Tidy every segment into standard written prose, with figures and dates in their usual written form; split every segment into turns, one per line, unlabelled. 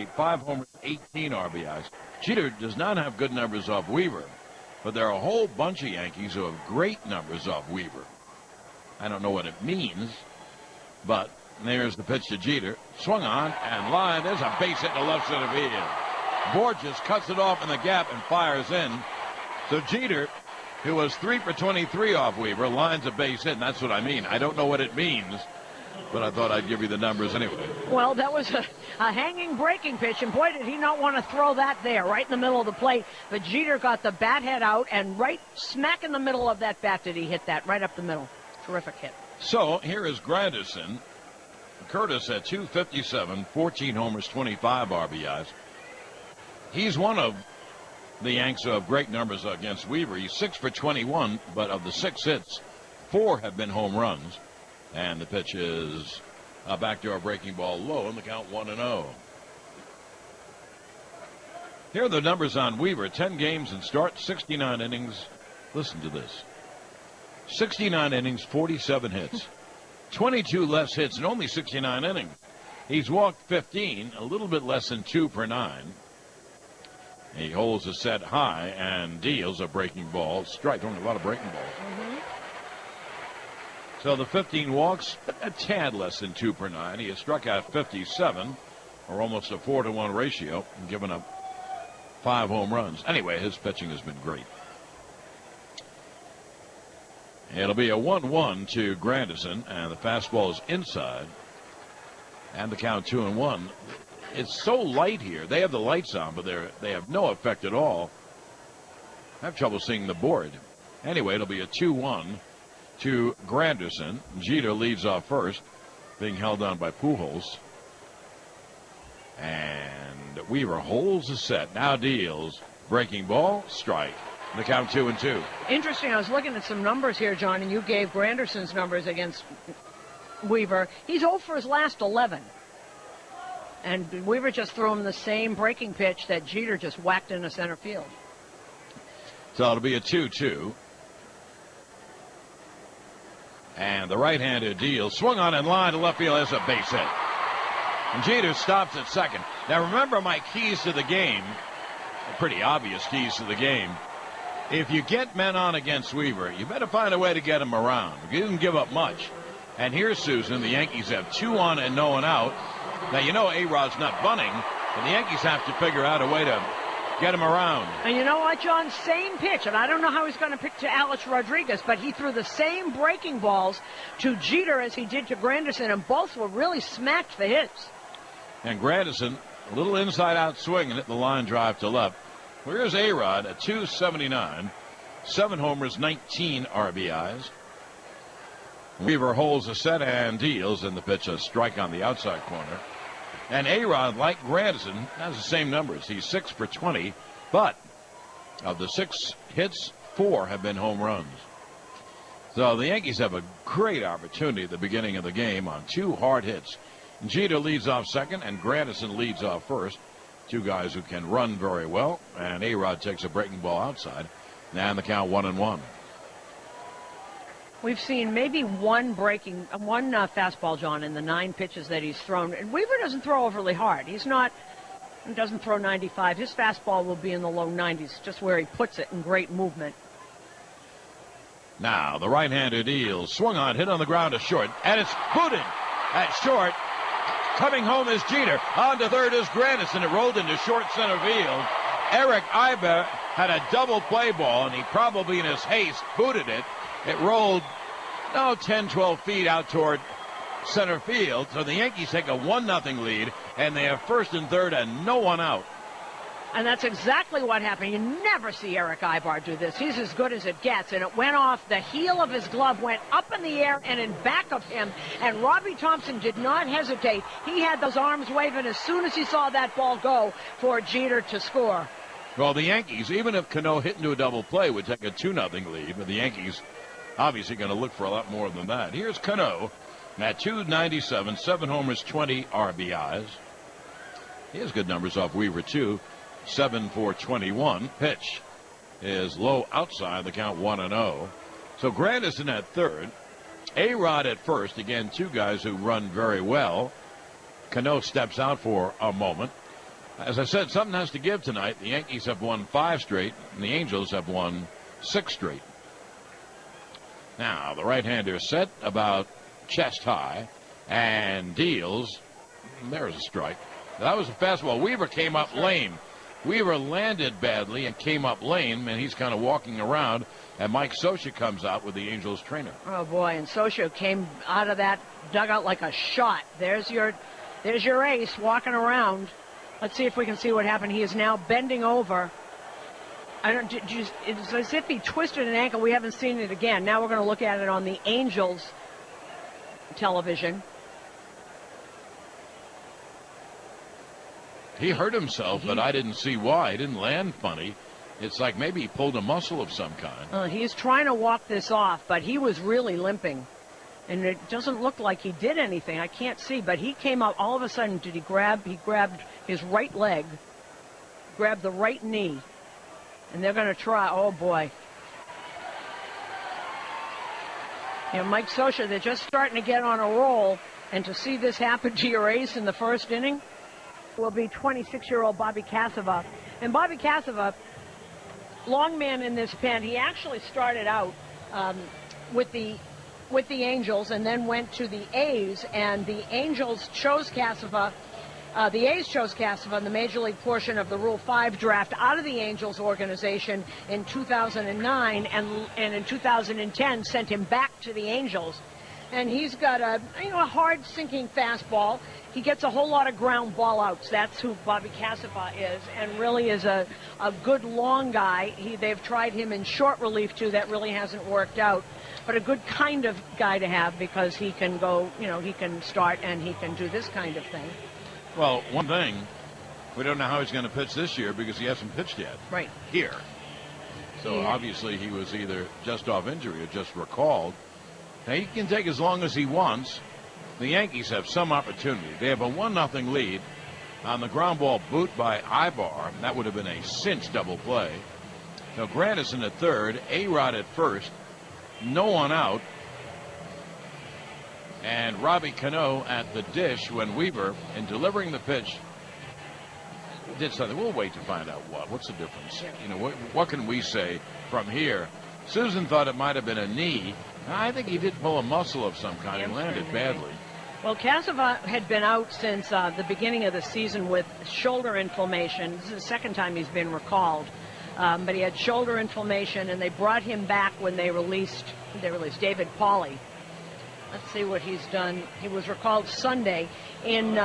5 homers, 18 RBIs. Jeter does not have good numbers off Weaver, but there are a whole bunch of Yankees who have great numbers off Weaver. I don't know what it means, but there's the pitch to Jeter. Swung on and line. There's a base hit to left center field. Borges cuts it off in the gap and fires in. So Jeter, who was 3 for 23 off Weaver, lines a base hit, and that's what I mean. I don't know what it means, but I thought I'd give you the numbers anyway.
Well, that was a hanging breaking pitch, and boy, did he not want to throw that there, right in the middle of the plate. But Jeter got the bat head out, and right smack in the middle of that bat did he hit that, right up the middle. Terrific hit.
So here is Granderson. Curtis at 257, 14 homers, 25 RBIs. He's one of the Yanks who have great numbers against Weaver. He's 6 for 21, but of the 6 hits, 4 have been home runs. And the pitch is a backdoor breaking ball low, and the count 1-0. Here are the numbers on Weaver. 10 games and start, 69 innings. Listen to this. 69 innings, 47 hits. 22 less hits and only 69 innings. He's walked 15, a little bit less than 2 per 9. He holds a set high and deals a breaking ball strike. Only a lot of breaking balls.
Mm-hmm.
So the 15 walks, a tad less than 2 per 9. He has struck out 57, or almost a 4-to-1 ratio, and given up 5 home runs. Anyway, his pitching has been great. It'll be a 1-1 to Granderson, and the fastball is inside. And the count 2-1. It's so light here. They have the lights on, but they have no effect at all. I have trouble seeing the board. Anyway, it'll be a 2-1 to Granderson. Jeter leads off first, being held on by Pujols. And Weaver holds the set. Now deals. Breaking ball, strike. The count 2-2.
Interesting. I was looking at some numbers here, John, and you gave Granderson's numbers against Weaver. He's 0 for his last 11. And Weaver just threw him the same breaking pitch that Jeter just whacked into center field.
So it'll be a 2-2. And the right-hander deal. Swung on in line to left field as a base hit. And Jeter stops at second. Now remember my keys to the game. Pretty obvious keys to the game. If you get men on against Weaver, you better find a way to get him around. You didn't give up much. And here's Susan. The Yankees have 2 on and no one out. Now, you know A-Rod's not bunting, but the Yankees have to figure out a way to get him around.
And you know what, John? Same pitch. And I don't know how he's going to pick to Alex Rodriguez, but he threw the same breaking balls to Jeter as he did to Granderson, and both were really smacked for hits.
And Granderson, a little inside-out swing and hit the line drive to left. Here's A-Rod at 279, 7 homers, 19 RBIs. Weaver holds a set and deals, and the pitch a strike on the outside corner. And A-Rod, like Granderson, has the same numbers. He's 6 for 20, but of the 6 hits, 4 have been home runs. So the Yankees have a great opportunity at the beginning of the game on 2 hard hits. Jeter leads off second, and Granderson leads off first. 2 guys who can run very well, and A-Rod takes a breaking ball outside. And the count 1-1.
We've seen maybe one fastball, John, in the 9 pitches that he's thrown. And Weaver doesn't throw overly hard. He doesn't throw 95. His fastball will be in the low 90s, just where he puts it in great movement.
Now the right-hander deals. Swung on, hit on the ground to short, and it's booted at short. Coming home is Jeter. On to third is Granderson. It rolled into short center field. Eric Iber had a double play ball, and he probably in his haste booted it. It rolled, 10, 12 feet out toward center field. So the Yankees take a 1-0 lead, and they have first and third and no one out.
And that's exactly what happened. You never see Eric Ibar do this. He's as good as it gets. And it went off. The heel of his glove went up in the air and in back of him. And Robbie Thompson did not hesitate. He had those arms waving as soon as he saw that ball go for Jeter to score.
Well, the Yankees, even if Cano hit into a double play, would take a 2-0 lead. But the Yankees obviously going to look for a lot more than that. Here's Cano at 297, 7 homers, 20 RBIs. He has good numbers off Weaver, too. 7 for 21. Pitch is low outside, the count 1-0. So Granderson at third. A-Rod at first. Again, 2 guys who run very well. Cano steps out for a moment. As I said, something has to give tonight. The Yankees have won 5 straight, and the Angels have won 6 straight. Now, the right-hander set about chest high and deals. There's a strike. That was a fastball. Weaver came up lame. Weaver landed badly and came up lame, and he's kind of walking around. And Mike Scioscia comes out with the Angels trainer.
Oh, boy, and Scioscia came out of that dugout like a shot. There's your ace walking around. Let's see if we can see what happened. He is now bending over. It's as if he twisted an ankle. We haven't seen it again. Now we're going to look at it on the Angels television.
He hurt himself, but I didn't see why. He didn't land funny. It's like maybe he pulled a muscle of some kind.
He's trying to walk this off, but he was really limping. And it doesn't look like he did anything. I can't see, but he came up all of a sudden. He grabbed his right leg, grabbed the right knee, and they're going to try. Oh, boy. Mike Scioscia, they're just starting to get on a roll, and to see this happen to your ace in the first inning will be 26-year-old Bobby Cassava. And Bobby Cassava, long man in this pen, he actually started out with the Angels and then went to the A's, and the Angels chose Cassava. The A's chose Cassava in the Major League portion of the Rule 5 draft out of the Angels organization in 2009, and in 2010 sent him back to the Angels. And he's got a hard sinking fastball. He gets a whole lot of ground ball outs. That's who Bobby Cassava is, and really is a good long guy. They've tried him in short relief too. That really hasn't worked out. But a good kind of guy to have, because he can go, he can start and he can do this kind of thing.
Well, one thing, we don't know how he's going to pitch this year because he hasn't pitched yet.
Right.
Here. So obviously he was either just off injury or just recalled. Now, he can take as long as he wants. The Yankees have some opportunity. They have a 1-0 lead on the ground ball boot by Ibar. That would have been a cinch double play. Now, Grandison at third, A-Rod at first, no one out, and Robbie Cano at the dish when Weaver, in delivering the pitch, did something. We'll wait to find out what. What's the difference? What can we say from here? Susan thought it might have been a knee. I think he did pull a muscle of some kind and landed badly.
Well, Cassava had been out since the beginning of the season with shoulder inflammation. This is the second time he's been recalled. But he had shoulder inflammation, and they brought him back when they released David Pauly. Let's see what he's done. He was recalled Sunday in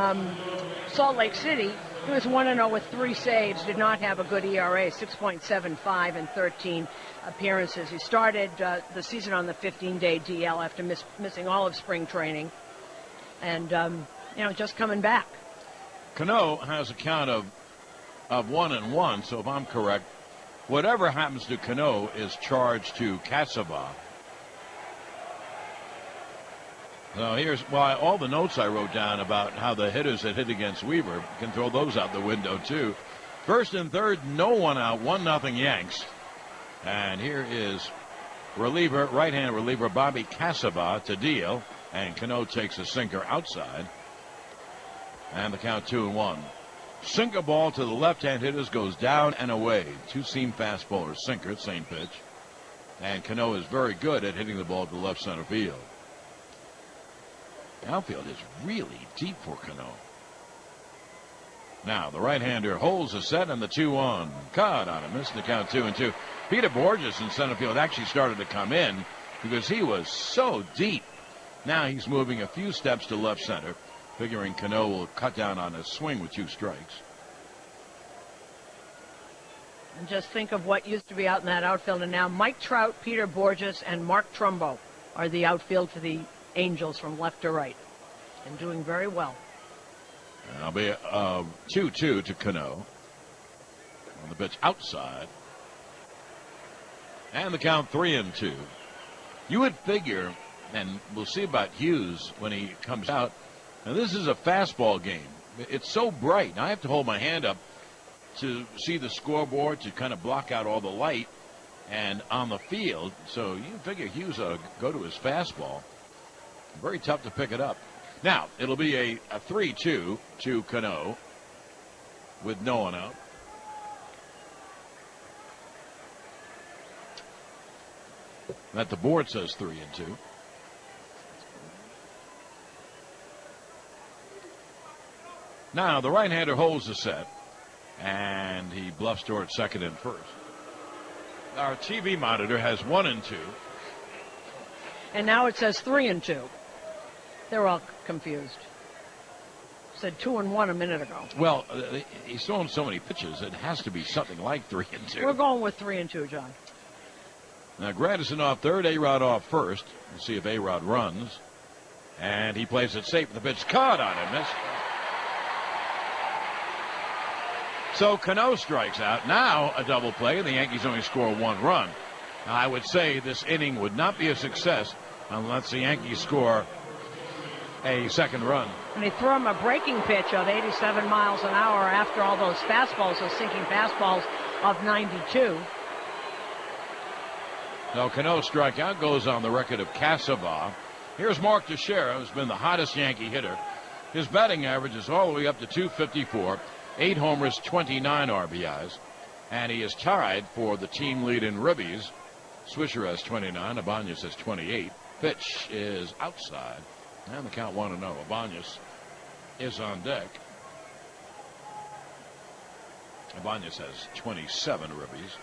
Salt Lake City. He was 1-0 with 3 saves, did not have a good ERA, 6.75 in 13 appearances. He started the season on the 15-day DL after missing all of spring training, and just coming back.
Cano has a count of 1-1, so if I'm correct, whatever happens to Cano is charged to Cassava. Now here's all the notes I wrote down about how the hitters that hit against Weaver can throw those out the window too. First and third, no one out, 1-0 Yanks. And here is right-hand reliever Bobby Cassava to deal, and Cano takes a sinker outside. And the count 2-1. Sinker ball to the left-hand hitters goes down and away. 2-seam fastball or sinker, same pitch. And Cano is very good at hitting the ball to left center field. The outfield is really deep for Cano. Now the right-hander holds the set, and the 2-1. Caught on a miss, the count 2-2. Peter Borges in center field actually started to come in because he was so deep. Now he's moving a few steps to left center, figuring Cano will cut down on his swing with 2 strikes.
And just think of what used to be out in that outfield, and now Mike Trout, Peter Borges, and Mark Trumbo are the outfield for the Angels from left to right, and doing very well.
That'll be 2-2 to Cano on the pitch outside, and the count 3-2. You would figure, and we'll see about Hughes when he comes out. Now this is a fastball game. It's so bright. Now I have to hold my hand up to see the scoreboard to kind of block out all the light and on the field. So you figure Hughes ought to go to his fastball. Very tough to pick it up. Now, it'll be a 3-2 to Cano. with no one out. That the board says 3-2. Now the right-hander holds the set, and he bluffs towards second and first. Our TV monitor has 1-2.
And now it says 3-2. They're all confused. Said 2-1 a minute ago.
Well, he's throwing so many pitches, it has to be something like 3-2.
We're going with 3-2, John.
Now Gradison off third, A-Rod off first. We'll see if A-Rod runs. And he plays it safe. The pitch caught on him. Missed. So Cano strikes out. Now a double play, and the Yankees only score 1 run. Now, I would say this inning would not be a success unless the Yankees score a second run.
And he threw him a breaking pitch of 87 miles an hour after all those fastballs, those sinking fastballs of 92.
Now Cano's strikeout goes on the record of Casaba. Here's Mark Teixeira, who's been the hottest Yankee hitter. His batting average is all the way up to 254, 8 homers, 29 RBIs, and he is tied for the team lead in ribbies. Swisher has 29, Ibanez has 28. Pitch is outside, and the count 1-0. Ibanez is on deck. Ibanez has 27 ribbies.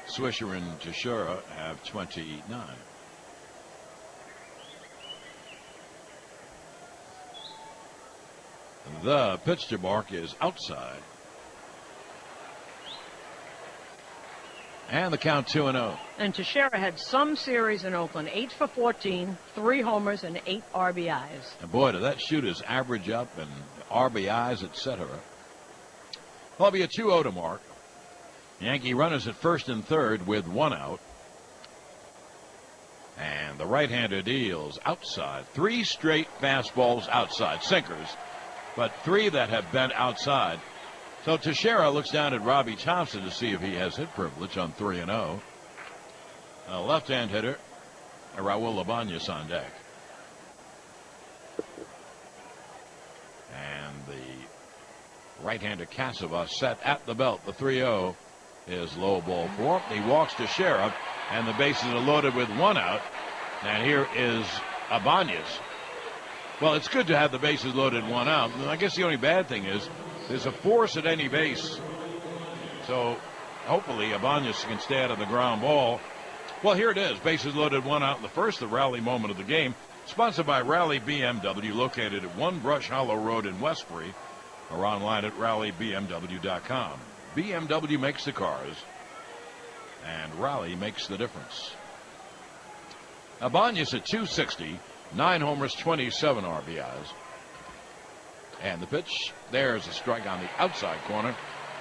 Swisher and Teixeira have 29. The pitch to Mark is outside. And the count 2-0.
And Teixeira had some series in Oakland, 8 for 14, 3 homers and 8 RBIs.
And boy, did that shoot his average up and RBIs, etc. Well, it'll be a 2-0 to Mark. Yankee runners at first and third with 1 out. And the right-hander deals outside. 3 straight fastballs outside, sinkers, but 3 that have been outside. So Teixeira looks down at Robbie Thompson to see if he has hit privilege on 3-0. A left-hand hitter, Raul Ibanez on deck. And the right-hander Casaba set at the belt. The 3-0 is low ball 4. He walks Teixeira, and the bases are loaded with 1 out. And here is Ibanez. Well, it's good to have the bases loaded 1 out. I guess the only bad thing is there's a force at any base. So hopefully Ibanez can stay out of the ground ball. Well, here it is. Bases loaded 1 out in the first, the rally moment of the game. Sponsored by Rally BMW, located at 1 Brush Hollow Road in Westbury, or online at rallybmw.com. BMW makes the cars, and Rally makes the difference. Ibanez at 260, 9 homers, 27 RBIs. And the pitch, there's a strike on the outside corner,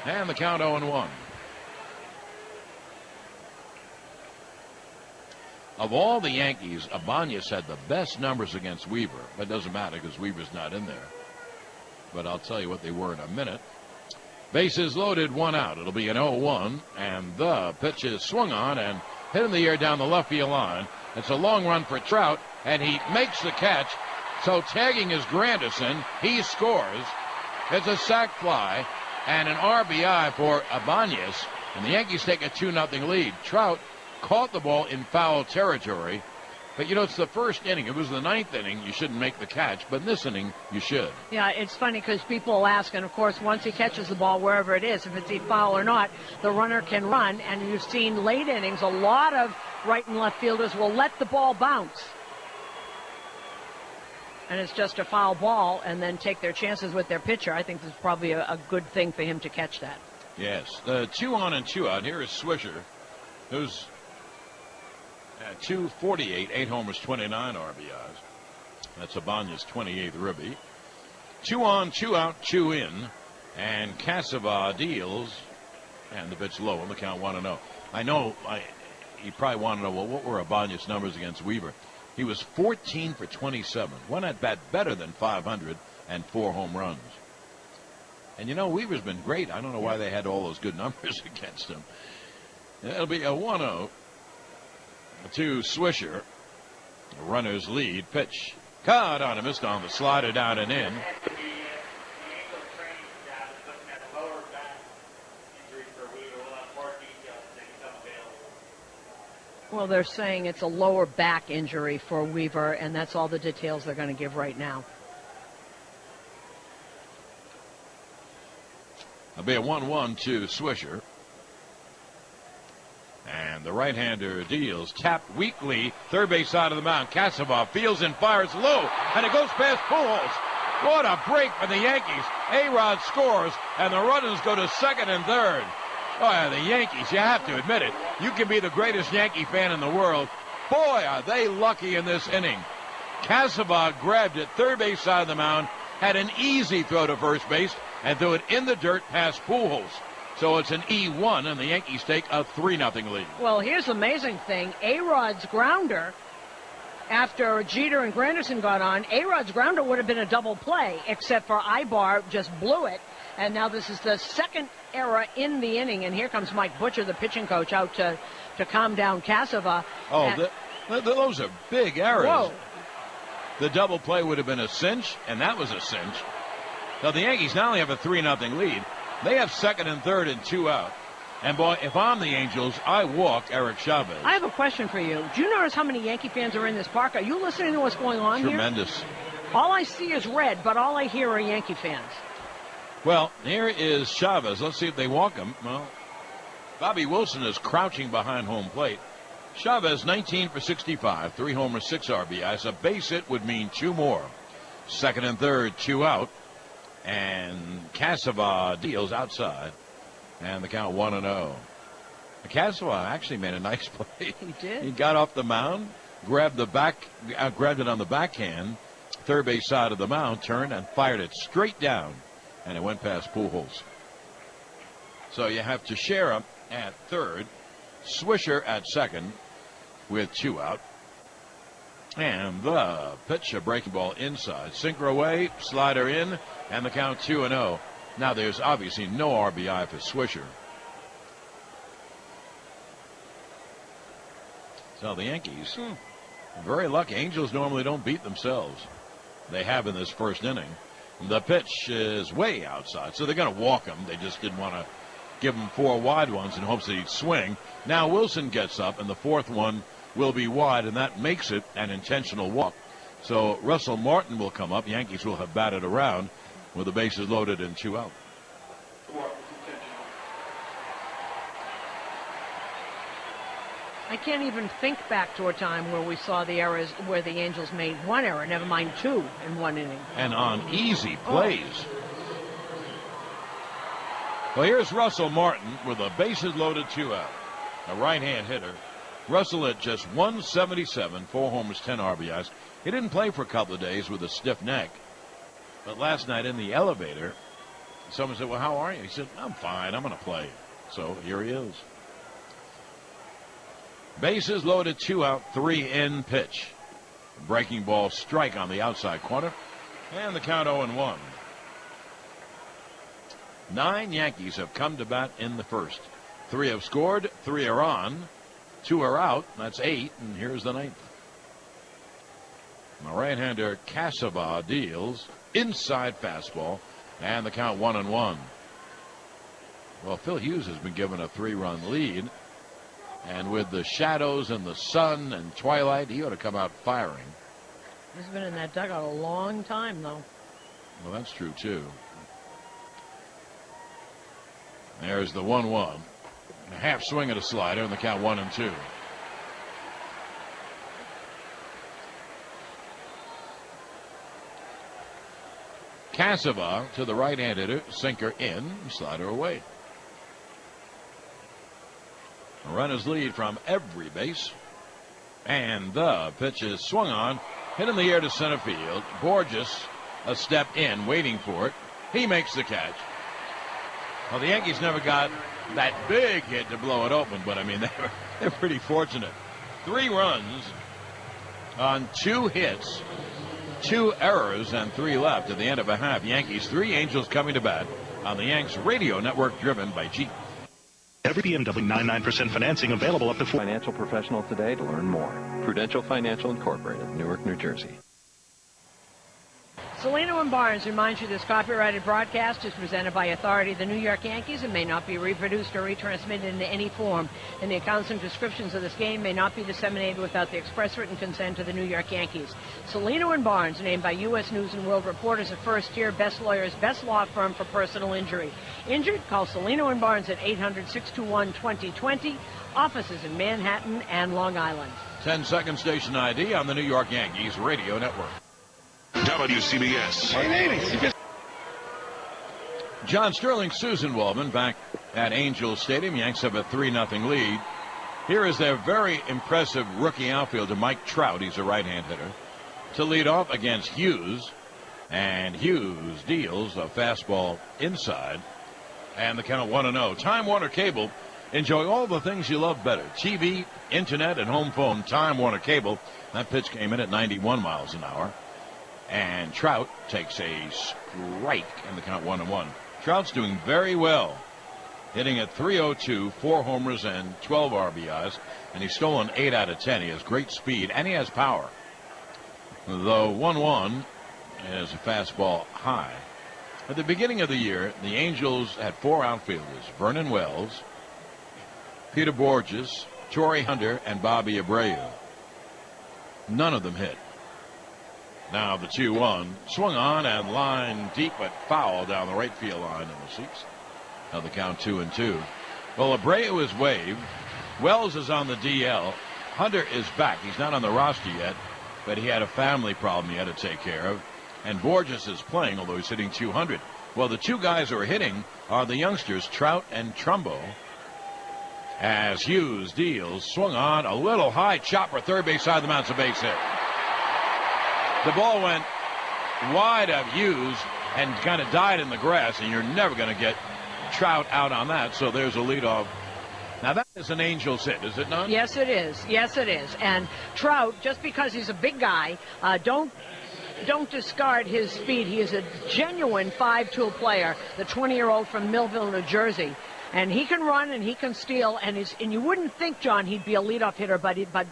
and the count 0-1. Of all the Yankees, Ibanez had the best numbers against Weaver. But it doesn't matter because Weaver's not in there. But I'll tell you what they were in a minute. Bases loaded, 1 out. It'll be an 0-1, and the pitch is swung on and hit in the air down the left field line. It's a long run for Trout, and he makes the catch. So tagging is Granderson. He scores. It's a sac fly and an RBI for Ibanez, and the Yankees take a 2-0 lead. Trout caught the ball in foul territory, but you know, it's the first inning. It was the 9th inning. You shouldn't make the catch, but in this inning, you should.
Yeah, it's funny because people will ask, and of course, once he catches the ball, wherever it is, if it's a foul or not, the runner can run, and you've seen late innings, a lot of right and left fielders will let the ball bounce. And it's just a foul ball, and then take their chances with their pitcher. I think this is probably a good thing for him to catch that.
Yes, the 2 on and 2 out. Here is Swisher, who's at 248, 8 homers, 29 RBIs. That's Ibanez' 28th ribby. 2 on, 2 out, 2 in, and Casaba deals, and the pitch low, and the count 1-0. I know you probably want to know, well, what were Ibanez' numbers against Weaver? He was 14 for 27, 1 at bat better than 500, and 4 home runs. And you know, Weaver's been great. I don't know why they had all those good numbers against him. It'll be a 1-0 to Swisher. The runners lead. Pitch caught on a missed on the slider down and in.
Well, they're saying it's a lower back injury for Weaver, and that's all the details they're going to give right now.
It'll be a 1-1 to Swisher. And the right-hander deals. Tapped weakly. Third base side of the mound. Kasavov fields and fires low. And it goes past Pujols. What a break for the Yankees. A-Rod scores. And the runners go to second and third. Oh, yeah, the Yankees, you have to admit it. You can be the greatest Yankee fan in the world. Boy, are they lucky in this inning. Kasavov grabbed it. Third base side of the mound. Had an easy throw to first base. And threw it in the dirt past Pujols. So it's an E1, and the Yankees take a 3-0 lead.
Well, here's the amazing thing. A-Rod's grounder, after Jeter and Granderson got on, A-Rod's grounder would have been a double play, except for Ibar just blew it. And now this is the second error in the inning. And here comes Mike Butcher, the pitching coach, out to calm down Kasava.
Oh, those are big errors.
Whoa.
The double play would have been a cinch, and that was a cinch. Now, the Yankees not only have a 3-0 lead, they have second and third and 2 out. And, boy, if I'm the Angels, I walk Eric Chavez.
I have a question for you. Do you notice how many Yankee fans are in this park? Are you listening to what's going on
Tremendous.
here? All I see is red, but all I hear are Yankee fans.
Well, here is Chavez. Let's see if they walk him. Well, Bobby Wilson is crouching behind home plate. Chavez, 19 for 65, 3 homers, 6 RBIs. A base hit would mean 2 more. Second and third, 2 out. And Kasava deals outside. And the count 1-0. Kasava actually made a nice play.
He did.
He got off the mound, grabbed it on the backhand, third base side of the mound, turned and fired it straight down. And it went past Pujols. So you have Teixeira at third, Swisher at second with 2 out. And the pitch, a breaking ball inside. Sinker away, slider in, and the count 2-0. Now there's obviously no RBI for Swisher. So the Yankees, very lucky. Angels normally don't beat themselves. They have in this first inning. The pitch is way outside, so they're going to walk him. They just didn't want to give him 4 wide ones in hopes that he'd swing. Now Wilson gets up, and the 4th one will be wide, and that makes it an intentional walk. So Russell Martin will come up. Yankees will have batted around with the bases loaded and 2 out.
I can't even think back to a time where we saw the errors where the Angels made 1 error, never mind 2 in 1 inning.
And on easy plays. Well, here's Russell Martin with the bases loaded, 2 out. A right-hand hitter. Russell at just 177, 4 homers, 10 RBIs. He didn't play for a couple of days with a stiff neck. But last night in the elevator, someone said, well, how are you? He said, I'm fine. I'm going to play. So here he is. Bases loaded, 2 out, 3 in pitch. Breaking ball strike on the outside corner. And the count 0-1. 9 Yankees have come to bat in the first. 3 have scored, 3 are on, 2 are out. That's 8, and here's the 9th. The right-hander Kasava deals inside fastball, and the count 1-1. Well, Phil Hughes has been given a 3-run lead, and with the shadows and the sun and twilight, he ought to come out firing.
He's been in that dugout a long time, though.
Well, that's true, too. There's the 1-1. A half swing at a slider, and the count 1-2. Kasava to the right-hand hitter, sinker in, slider away. A runner's lead from every base. And the pitch is swung on, hit in the air to center field. Borges a step in, waiting for it. He makes the catch. Well, the Yankees never got that big hit to blow it open, but I mean, they're pretty fortunate. 3 runs on 2 hits, 2 errors, and 3 left at the end of a half. Yankees 3, Angels coming to bat on the Yanks radio network driven by Jeep.
Every BMW 99% financing available up to 4.
Financial professional today to learn more. Prudential Financial Incorporated, Newark, New Jersey.
Salino and Barnes reminds you this copyrighted broadcast is presented by authority of the New York Yankees and may not be reproduced or retransmitted in any form. And the accounts and descriptions of this game may not be disseminated without the express written consent of the New York Yankees. Salino and Barnes, named by U.S. News and World Report as a first-tier best lawyers, best law firm for personal injury. Injured? Call Salino and Barnes at 800-621-2020. Offices in Manhattan and Long Island.
10-second station ID on the New York Yankees radio network.
WCBS.
John Sterling, Susan Waldman back at Angels Stadium. Yanks have a 3-0 lead. Here is their very impressive rookie outfielder, Mike Trout. He's a right-hand hitter. To lead off against Hughes. And Hughes deals a fastball inside. And the count 1-0. Time Warner Cable. Enjoy all the things you love better. TV, internet, and home phone. Time Warner Cable. That pitch came in at 91 miles an hour. And Trout takes a strike in the count 1-1. Trout's doing very well. Hitting at .302, 4 homers and 12 RBIs. And he's stolen 8 out of 10. He has great speed and he has power. The 1-1 is a fastball high. At the beginning of the year, the Angels had 4 outfielders. Vernon Wells, Peter Borges, Torrey Hunter, and Bobby Abreu. None of them hit. Now the 2-1 swung on and line deep but foul down the right field line in the seats. Now the count 2-2. Well, Abreu is waived. Wells is on the DL. Hunter is back. He's not on the roster yet, but he had a family problem he had to take care of. And Borges is playing, although he's hitting .200. Well, the 2 guys who are hitting are the youngsters, Trout and Trumbo. As Hughes deals, swung on, a little high chopper, third base side of the mound, it's a base hit. The ball went wide of Hughes and kind of died in the grass, and you're never going to get Trout out on that, so there's a leadoff. Now that is an Angels hit, is it not?
Yes, it is. Yes, it is. And Trout, just because he's a big guy, don't discard his speed. He is a genuine 5-tool player, the 20-year-old from Millville, New Jersey. And he can run and he can steal, and you wouldn't think, John, he'd be a leadoff hitter, but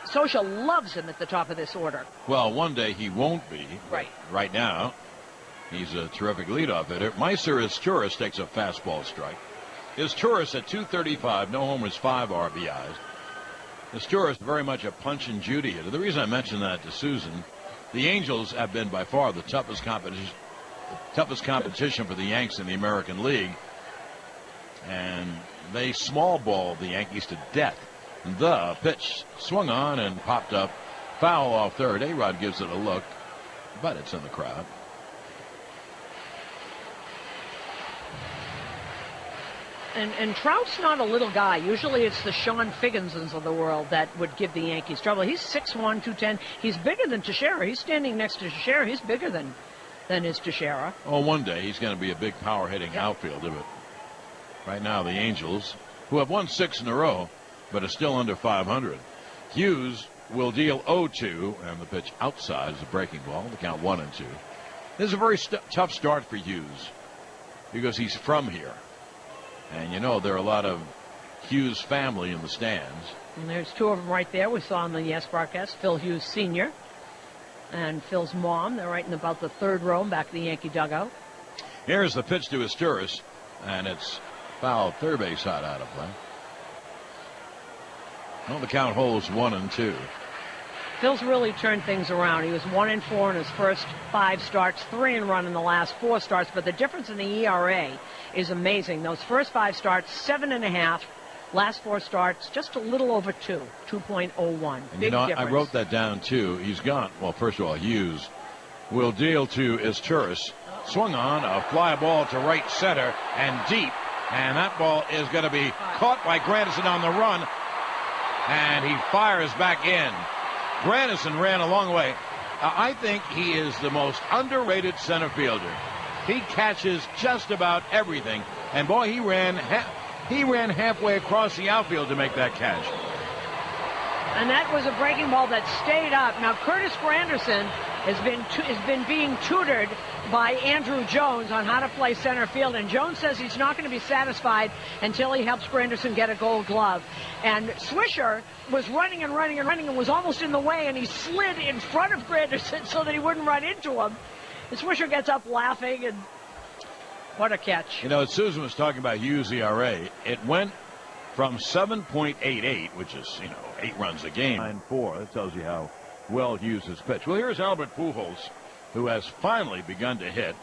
Social loves him at the top of this order.
Well, one day he won't be.
Right.
Right now, he's a terrific leadoff hitter. Meiser Izturis takes a fastball strike. Izturis at .235, no homers, 5 RBIs. Izturis very much a punch and Judy hitter. The reason I mentioned that to Susan, the Angels have been by far the toughest competition for the Yanks in the American League. And they small balled the Yankees to death. The pitch swung on and popped up. Foul off third. A-Rod gives it a look, but it's in the crowd.
And Trout's not a little guy. Usually it's the Sean Figginsons of the world that would give the Yankees trouble. He's 6'1", 210. He's bigger than Teixeira. He's standing next to Teixeira. He's bigger than is Teixeira.
Oh, one day he's going to be a big power-hitting outfielder, but right now the Angels, who have won 6 in a row, but are still under 500. Hughes will deal 0-2, and the pitch outside is a breaking ball. The count 1-2. This is a very tough start for Hughes because he's from here. And you know, there are a lot of Hughes family in the stands.
And there's 2 of them right there. We saw on the Yes broadcast, Phil Hughes Sr. and Phil's mom. They're right in about the 3rd row back of the Yankee dugout.
Here's the pitch to Izturis, and it's foul, third base side out of play. Well, the count holds 1-2.
Phil's really turned things around. He was 1-4 in his first 5 starts, 3-1 in the last 4 starts. But the difference in the ERA is amazing. Those first 5 starts, 7.5. Last 4 starts, just a little over 2, 2.01.
And
Big difference.
I wrote that down too. He's gone. Well, first of all, Hughes will deal to Izturis. Swung on a fly ball to right center and deep, and that ball is going to be caught by Grandison on the run, and he fires back in. Grandison ran a long way. I think he is the most underrated center fielder. He catches just about everything, and boy, he ran halfway across the outfield to make that catch.
And that was a breaking ball that stayed up. Now, Curtis Granderson has been being tutored by Andrew Jones on how to play center field, and Jones says he's not going to be satisfied until he helps Granderson get a Gold Glove. And Swisher was running and was almost in the way, and he slid in front of Granderson so that he wouldn't run into him. And Swisher gets up laughing, and what a catch.
You know, Susan was talking about Hughes' ERA. It went from 7.88, which is, 8 runs a game, 9.4. That tells you how well Hughes has pitched. Well, here's Albert Pujols, who has finally begun to hit.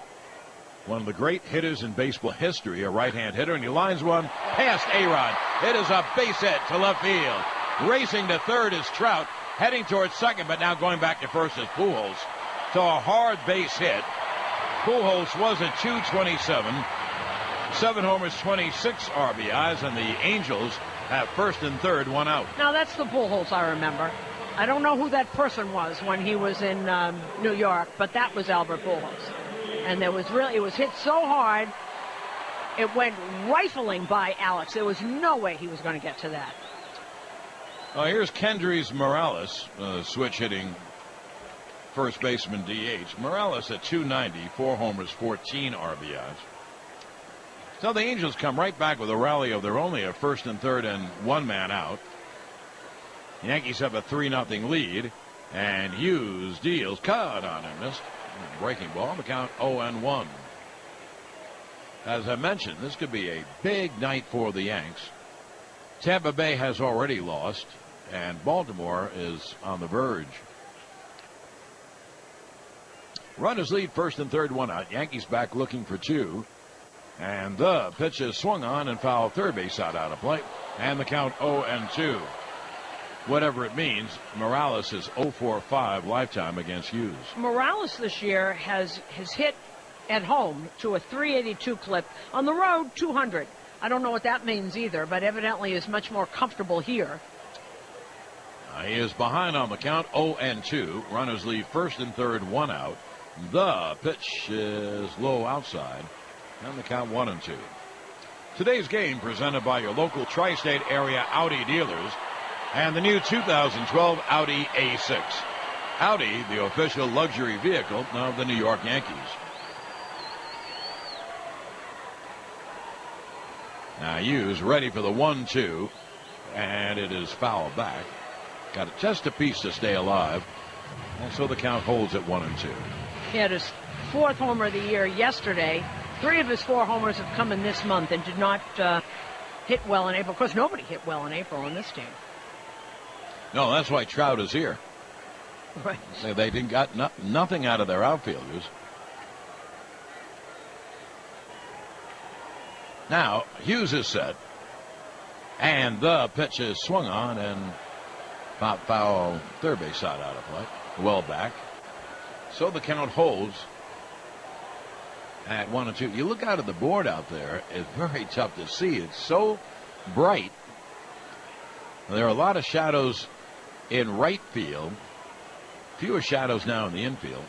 One of the great hitters in baseball history, a right-hand hitter, and he lines one past A-Rod. It is a base hit to left field. Racing to third is Trout, heading towards second, but now going back to first is Pujols. So a hard base hit. Pujols was at 227. 7 homers, 26 RBIs, and the Angels have first and third, 1 out.
Now, that's the Pujols I remember. I don't know who that person was when he was in New York, but that was Albert Pujols. And it was hit so hard, it went rifling by Alex. There was no way he was going to get to that.
Oh, here's Kendrys Morales, switch hitting first baseman DH. Morales at 290, 4 homers, 14 RBIs. So the Angels come right back with a rally of their only a first and third and 1 man out. The Yankees have a 3-0 lead, and Hughes deals, cut on and missed. Breaking ball, the count 0-1. As I mentioned, this could be a big night for the Yanks. Tampa Bay has already lost, and Baltimore is on the verge. Runners lead first and third, 1 out. Yankees back looking for 2. And the pitch is swung on and fouled, third base out of play. And the count 0-2. Whatever it means, Morales is 0-for-5 lifetime against Hughes.
Morales this year has hit at home to a 382 clip. On the road, 200. I don't know what that means either, but evidently is much more comfortable here.
He is behind on the count, 0-2. Runners leave first and third, 1 out. The pitch is low outside. And the count 1-2. Today's game presented by your local tri-state area Audi dealers and the new 2012 Audi A6. Audi, the official luxury vehicle of the New York Yankees. Now Hughes ready for the 1-2, and it is fouled back. Got just a piece to stay alive, and so the count holds at 1-2.
He had his 4th homer of the year yesterday. 3 of his 4 homers have come in this month and did not hit well in April. Of course, nobody hit well in April in this team.
No, that's why Trout is here.
Right.
They didn't got nothing out of their outfielders. Now, Hughes is set. And the pitch is swung on and foul, third base side out of play. Well back. So the count holds at 1-2. You look out at the board out there, it's very tough to see. It's so bright. There are a lot of shadows in right field. Fewer shadows now in the infield.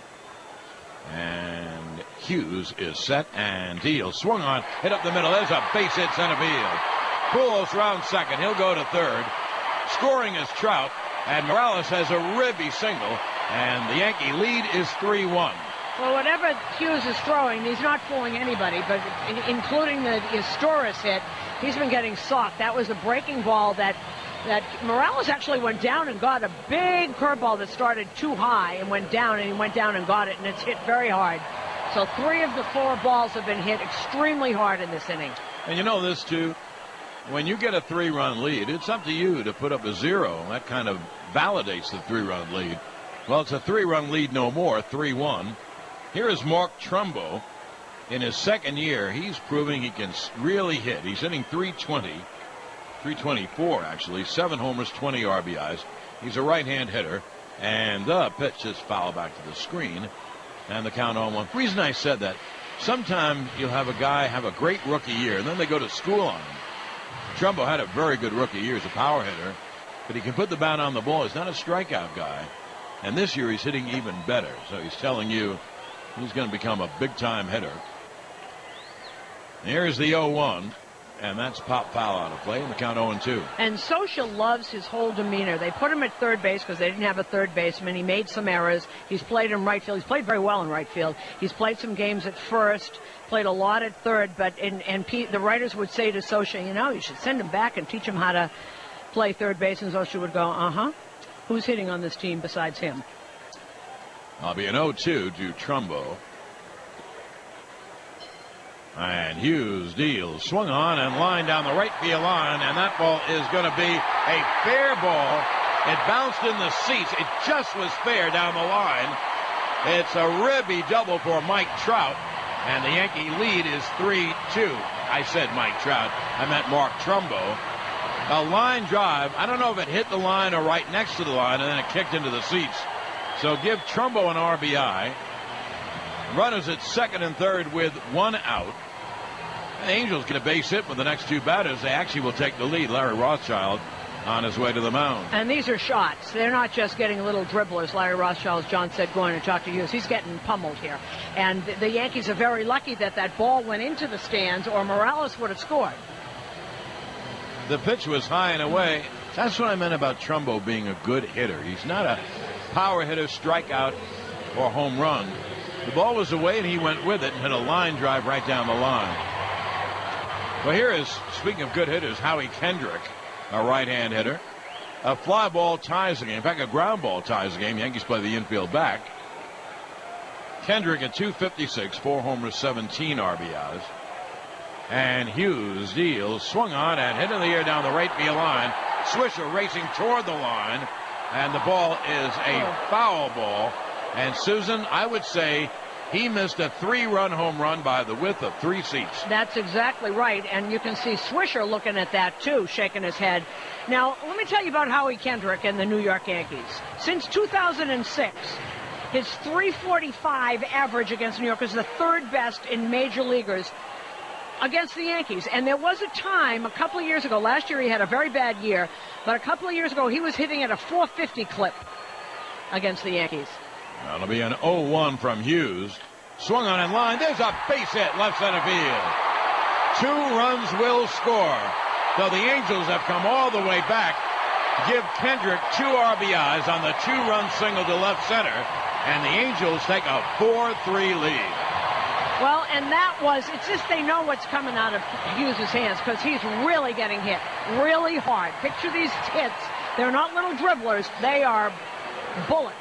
And Hughes is set and deals. Swung on, hit up the middle. There's a base hit center field. Pujols round second. He'll go to third. Scoring is Trout. And Morales has a ribby single. And the Yankee lead is 3-1.
Well, whatever Hughes is throwing, he's not fooling anybody, but including the Historis hit, he's been getting socked. That was a breaking ball that Morales actually went down and got a big curveball that started too high and went down, and he went down and got it, and it's hit very hard. So 3 of the 4 balls have been hit extremely hard in this inning.
And you know this, too. When you get a 3-run lead, it's up to you to put up a 0. That kind of validates the 3-run lead. Well, it's a 3-run lead no more, 3-1. Here is Mark Trumbo. In his 2nd year, he's proving he can really hit. He's hitting 324 actually, 7 homers, 20 RBIs. He's a right-hand hitter, and the pitch is fouled back to the screen, and the count on 1. The reason I said that, sometimes you'll have a guy have a great rookie year, and then they go to school on him. Trumbo had a very good rookie year as a power hitter, but he can put the bat on the ball. He's not a strikeout guy, and this year he's hitting even better, so he's telling you he's going to become a big-time hitter. Here's the 0-1, and that's pop foul out of play, and the count 0-2.
And Scioscia loves his whole demeanor. They put him at third base because they didn't have a third baseman. He made some errors. He's played in right field. He's played very well in right field. He's played some games at first, played a lot at third, but the writers would say to Scioscia, you should send him back and teach him how to play third base, and Scioscia would go, who's hitting on this team besides him?
I'll be an 0-2 to Trumbo. And Hughes deals, swung on and line down the right field line, and that ball is going to be a fair ball. It bounced in the seats. It just was fair down the line. It's a ribby double for Mike Trout, and the Yankee lead is 3-2. I said Mike Trout. I meant Mark Trumbo. A line drive. I don't know if it hit the line or right next to the line, and then it kicked into the seats. So give Trumbo an RBI. Runners at second and third with one out. The Angels get a base hit with the next two batters. They actually will take the lead. Larry Rothschild on his way to the mound.
And these are shots. They're not just getting little dribblers. Larry Rothschild, as John said, going to talk to Hughes. He's getting pummeled here. And the Yankees are very lucky that ball went into the stands, or Morales would have scored.
The pitch was high and away. That's what I meant about Trumbo being a good hitter. He's not a power hitter, strikeout, or home run. The ball was away, and he went with it and hit a line drive right down the line. Well, here is, speaking of good hitters, Howie Kendrick, a right-hand hitter. A fly ball ties the game. In fact, a ground ball ties the game. Yankees play the infield back. Kendrick at .256, 4 homers, 17 RBIs. And Hughes deals, swung on and hit in the air down the right field line. Swisher racing toward the line, and the ball is a foul ball. And Susan, I would say he missed a 3-run home run by the width of 3 seats.
That's exactly right. And you can see Swisher looking at that, too, shaking his head. Now, let me tell you about Howie Kendrick and the New York Yankees. Since 2006, his .345 average against New York is the third best in major leaguers against the Yankees. And there was a time a couple of years ago, last year he had a very bad year, but a couple of years ago he was hitting at a .450 clip against the Yankees.
That'll be an 0-1 from Hughes. Swung on in line. There's a base hit left center field. 2 runs will score. So the Angels have come all the way back. Give Kendrick 2 RBIs on the 2-run single to left center. And the Angels take a 4-3 lead.
Well, and it's just they know what's coming out of Hughes' hands because he's really getting hit really hard. Picture these hits. They're not little dribblers. They are bullets.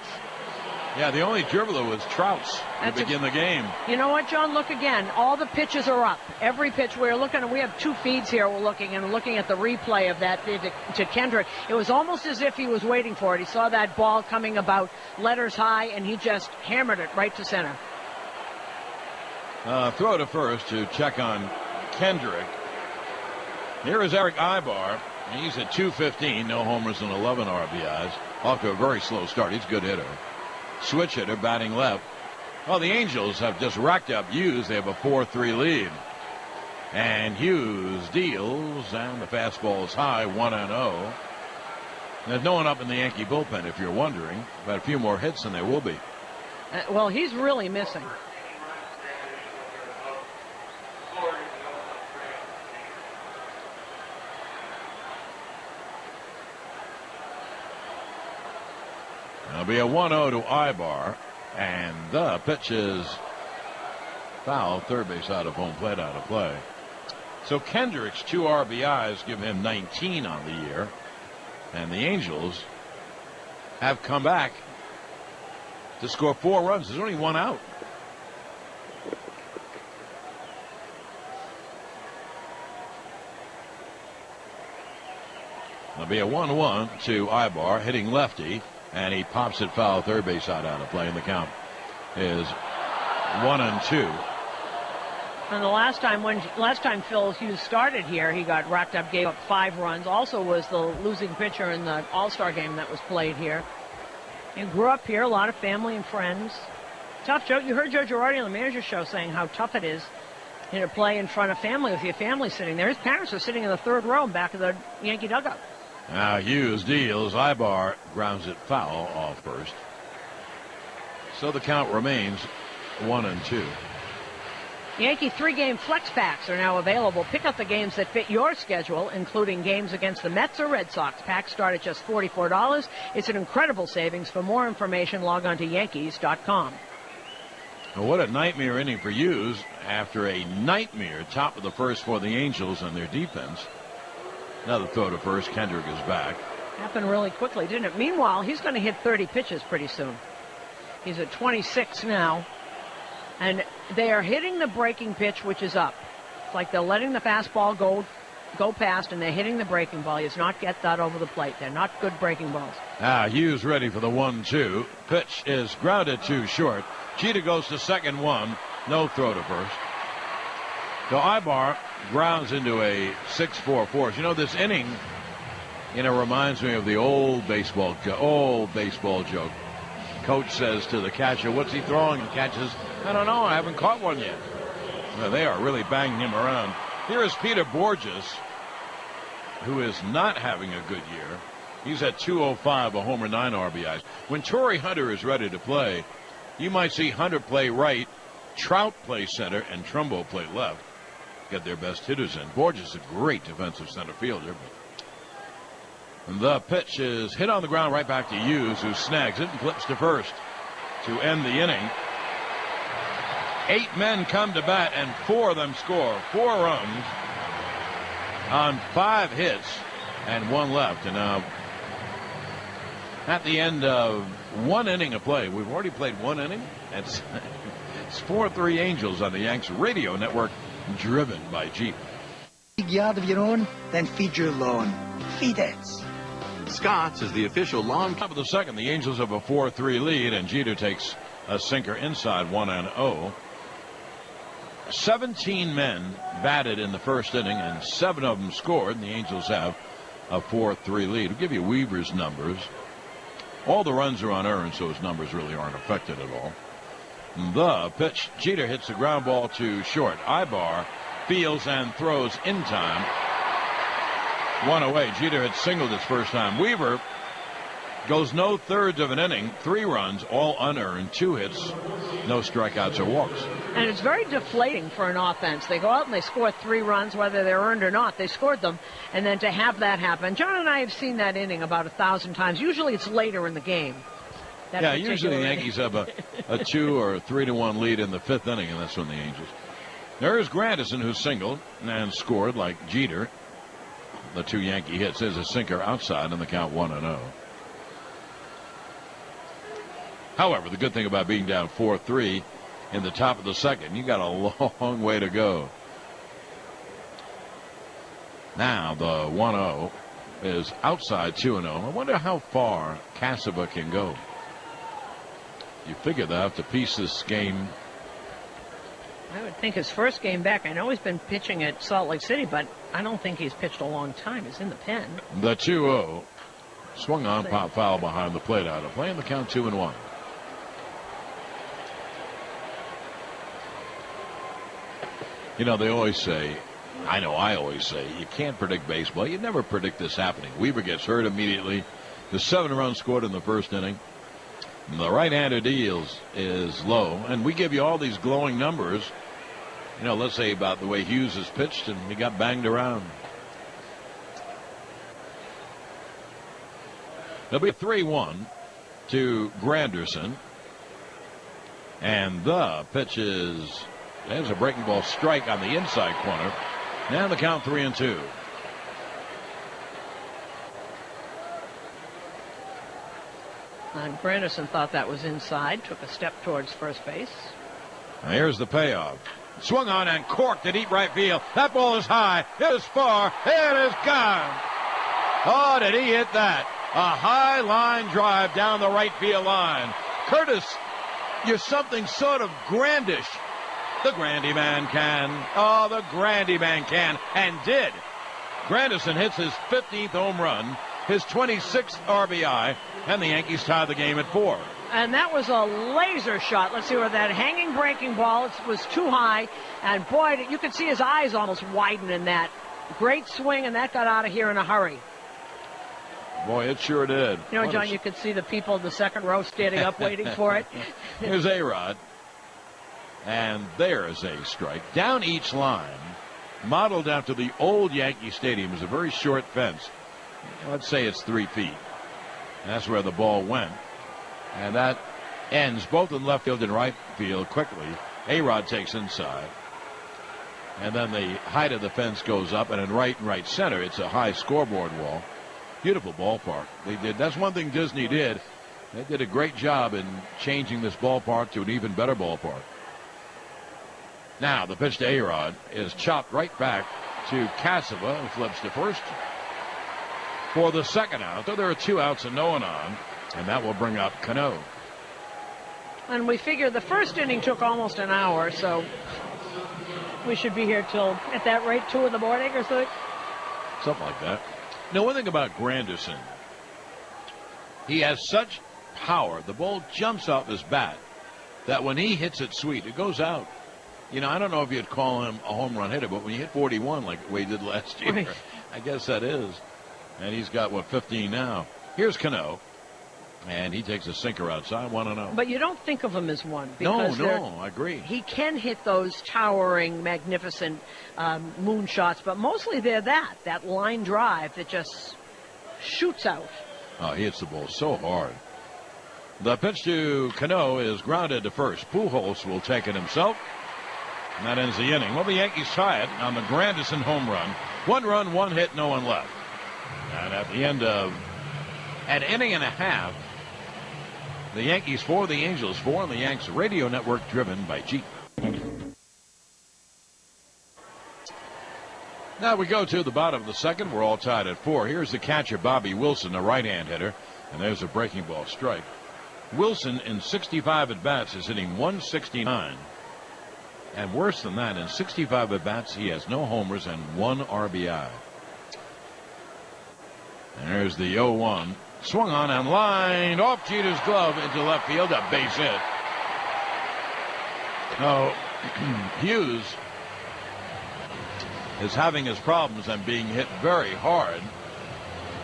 Yeah, the only dribbler was Trout's to begin the game.
You know what, John? Look again. All the pitches are up. Every pitch we're looking at. We have 2 feeds here we're looking at the replay of that to Kendrick. It was almost as if he was waiting for it. He saw that ball coming about letters high, and he just hammered it right to center.
Throw to first to check on Kendrick. Here is Eric Ibar. He's at .215, no homers and 11 RBIs. Off to a very slow start. He's a good hitter. Switch hitter batting left. Well, the Angels have just racked up Hughes. They have a 4-3 lead. And Hughes deals, and the fastball is high, 1-0. There's no one up in the Yankee bullpen, if you're wondering. But a few more hits than there will be.
Well, he's really missing.
It'll be a 1-0 to Ibar, and the pitch is foul. Third base out of home plate, out of play. So Kendrick's 2 RBIs give him 19 on the year, and the Angels have come back to score 4 runs. There's only 1 out. It'll be a 1-1 to Ibar, hitting lefty. And he pops it foul, third base out of play, and the count is 1-2.
And the last time Phil Hughes started here, he got racked up, gave up 5 runs. Also was the losing pitcher in the All-Star game that was played here. He grew up here, a lot of family and friends. Tough, Joe. You heard Joe Girardi on the manager's show saying how tough it is to play in front of family with your family sitting there. His parents are sitting in the 3rd row in back of the Yankee dugout.
Now Hughes deals. Ibar grounds it foul off first. So the count remains 1-2.
Yankee 3-game flex packs are now available. Pick up the games that fit your schedule, including games against the Mets or Red Sox. Packs start at just $44. It's an incredible savings. For more information, log on to Yankees.com.
Well, what a nightmare inning for Hughes after a nightmare top of the first for the Angels and their defense. Another throw to first. Kendrick is back.
Happened really quickly, didn't it? Meanwhile, he's going to hit 30 pitches pretty soon. He's at 26 now. And they are hitting the breaking pitch, which is up. It's like they're letting the fastball go past, and they're hitting the breaking ball. He does not get that over the plate. They're not good breaking balls.
Hughes ready for the 1-2. Pitch is grounded to short. Jeter goes to second, one. No throw to first. So Ibar grounds into a 6-4 force. You know, this inning, reminds me of the old baseball joke. Coach says to the catcher, "What's he throwing?" And catches, "I don't know. I haven't caught one yet." Well, they are really banging him around. Here is Peter Borges, who is not having a good year. He's at 205, a homer, 9 RBIs. When Torrey Hunter is ready to play, you might see Hunter play right, Trout play center, and Trumbo play left. Get their best hitters in. Borges is a great defensive center fielder. And the pitch is hit on the ground right back to Hughes, who snags it and flips to first to end the inning. 8 men come to bat, and 4 of them score. 4 runs on 5 hits and 1 left. And now, at the end of 1 inning of play, we've already played 1 inning. It's 4-3 Angels on the Yanks radio network, driven by Jeep.
Big yard of your own, then feed your lawn. Feed it.
Scott's is the official lawn.
Top of the second, the Angels have a 4-3 lead, and Jeter takes a sinker inside 1-0. 17 men batted in the first inning, and 7 of them scored, and the Angels have a 4-3 lead. We'll give you Weaver's numbers. All the runs are unearned, so his numbers really aren't affected at all. The pitch, Jeter hits the ground ball to short. Ibar fields and throws in time. 1 away. Jeter had singled his first time. Weaver goes no thirds of an inning, 3 runs, all unearned, 2 hits, no strikeouts or walks.
And it's very deflating for an offense. They go out and they score 3 runs, whether they're earned or not. They scored them, and then to have that happen. John and I have seen that inning about 1,000 times. Usually it's later in the game.
Yeah, usually the Yankees have a 2 or 3-1 lead in the 5th inning, and that's when the Angels. There's Granderson, who singled and scored like Jeter. The 2 Yankee hits. There's a sinker outside, and the count 1-0. However, the good thing about being down 4-3 in the top of the second, you got a long way to go. Now the 1-0 is outside 2-0. I wonder how far Casaba can go. You figure they'll have to piece this game.
I would think his first game back. I know he's been pitching at Salt Lake City, but I don't think he's pitched a long time. He's in the pen.
The 2-0 swung on, pop foul behind the plate out of play, and the count 2-1. You know, they always say, I always say, you can't predict baseball. You never predict this happening. Weaver gets hurt immediately. The 7 runs scored in the first inning. And the right-hander deals is low. And we give you all these glowing numbers, let's say about the way Hughes has pitched, and he got banged around. There'll be a 3-1 to Granderson. And the pitch is, there's a breaking ball strike on the inside corner. Now the count 3-2.
And Granderson thought that was inside, took a step towards first base.
Now here's the payoff. Swung on and corked to deep right field. That ball is high. It is far. It is gone. Oh, did he hit that? A high line drive down the right field line. Curtis, you're something sort of grandish. The Grandy Man can. Oh, the Grandy Man can, and did. Granderson hits his 15th home run, his 26th RBI, and the Yankees tie the game at 4.
And that was a laser shot. Let's see where that hanging breaking ball, it was too high. And boy, you could see his eyes almost widen in that. Great swing, and that got out of here in a hurry.
Boy, it sure did.
John, you could see the people in the second row standing up waiting for it.
Here's A-Rod. And there's a strike. Down each line, modeled after the old Yankee Stadium, is a very short fence. Let's say it's 3 feet. That's where the ball went. And that ends both in left field and right field quickly. A-Rod takes inside. And then the height of the fence goes up, and in right and right center, it's a high scoreboard wall. Beautiful ballpark. That's one thing Disney did. They did a great job in changing this ballpark to an even better ballpark. Now the pitch to A-Rod is chopped right back to Cassava, who flips to first for the second out. So there are 2 outs and no one on, and that will bring up Cano.
And we figure the first inning took almost an hour, so we should be here till, at that rate, 2 in the morning or so.
Something like that. Now, one thing about Granderson, he has such power. The ball jumps off his bat that when he hits it sweet, it goes out. You know, I don't know if you'd call him a home run hitter, but when you hit 41 like we did last year,
right.
I guess that is. And he's got, 15 now. Here's Cano. And he takes a sinker outside, 1-0.
But you don't think of him as one.
No,
Because
I agree.
He can hit those towering, magnificent moon shots, but mostly they're that line drive that just shoots out.
Oh, he hits the ball so hard. The pitch to Cano is grounded to first. Pujols will take it himself. And that ends the inning. Well, the Yankees tie it on the Granderson home run. 1 run, 1 hit, no one left. And at the end of an inning and a half, the Yankees 4, the Angels 4, on the Yanks radio network driven by Jeep. Now we go to the bottom of the second. We're all tied at 4. Here's the catcher, Bobby Wilson, a right-hand hitter. And there's a breaking ball strike. Wilson, in 65 at-bats, is hitting 169. And worse than that, in 65 at-bats, he has no homers and 1 RBI. And there's the 0-1. Swung on and lined off Jeter's glove into left field. A base hit. Now, Hughes is having his problems and being hit very hard.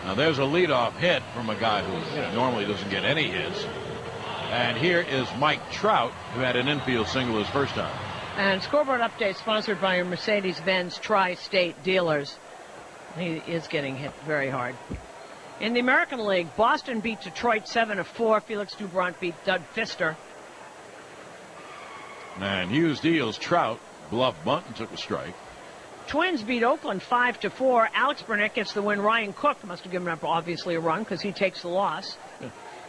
Now, there's a leadoff hit from a guy who normally doesn't get any hits. And here is Mike Trout, who had an infield single his first time.
And scoreboard update sponsored by your Mercedes-Benz Tri-State dealers. He is getting hit very hard. In the American League, Boston beat Detroit 7-4. Felix Doubront beat Doug Fister.
And Hughes deals Trout, bluff bunt, and took a strike.
Twins beat Oakland 5-4. Alex Burnett gets the win. Ryan Cook must have given up, obviously, a run because he takes the loss.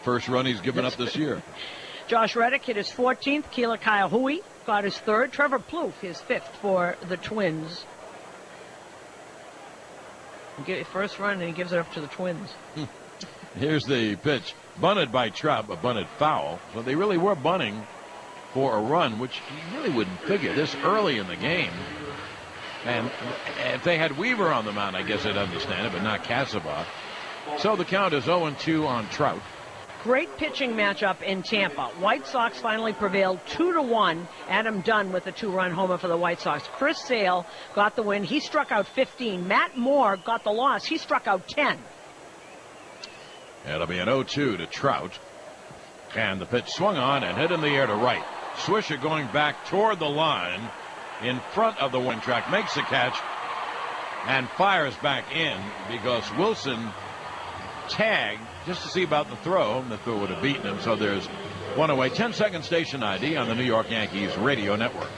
First run he's given up this year.
Josh Reddick hit his 14th. Keeler Kaiahui got his 3rd. Trevor Plouffe his 5th for the Twins. First run, and he gives it up to the Twins.
Here's the pitch. Bunted by Trout, but bunted foul. So they really were bunting for a run, which you really wouldn't figure this early in the game. And if they had Weaver on the mound, I guess I'd understand it, but not Cassava. So the count is 0-2 on Trout.
Great pitching matchup in Tampa. White Sox finally prevailed 2-1. Adam Dunn with a 2-run homer for the White Sox. Chris Sale got the win. He struck out 15. Matt Moore got the loss. He struck out 10.
It'll be an 0-2 to Trout. And the pitch swung on and hit in the air to right. Swisher going back toward the line in front of the wing track. Makes the catch and fires back in because Wilson tagged just to see about the throw. The throw would have beaten him, so there's one away. 10-second station ID on the New York Yankees radio network.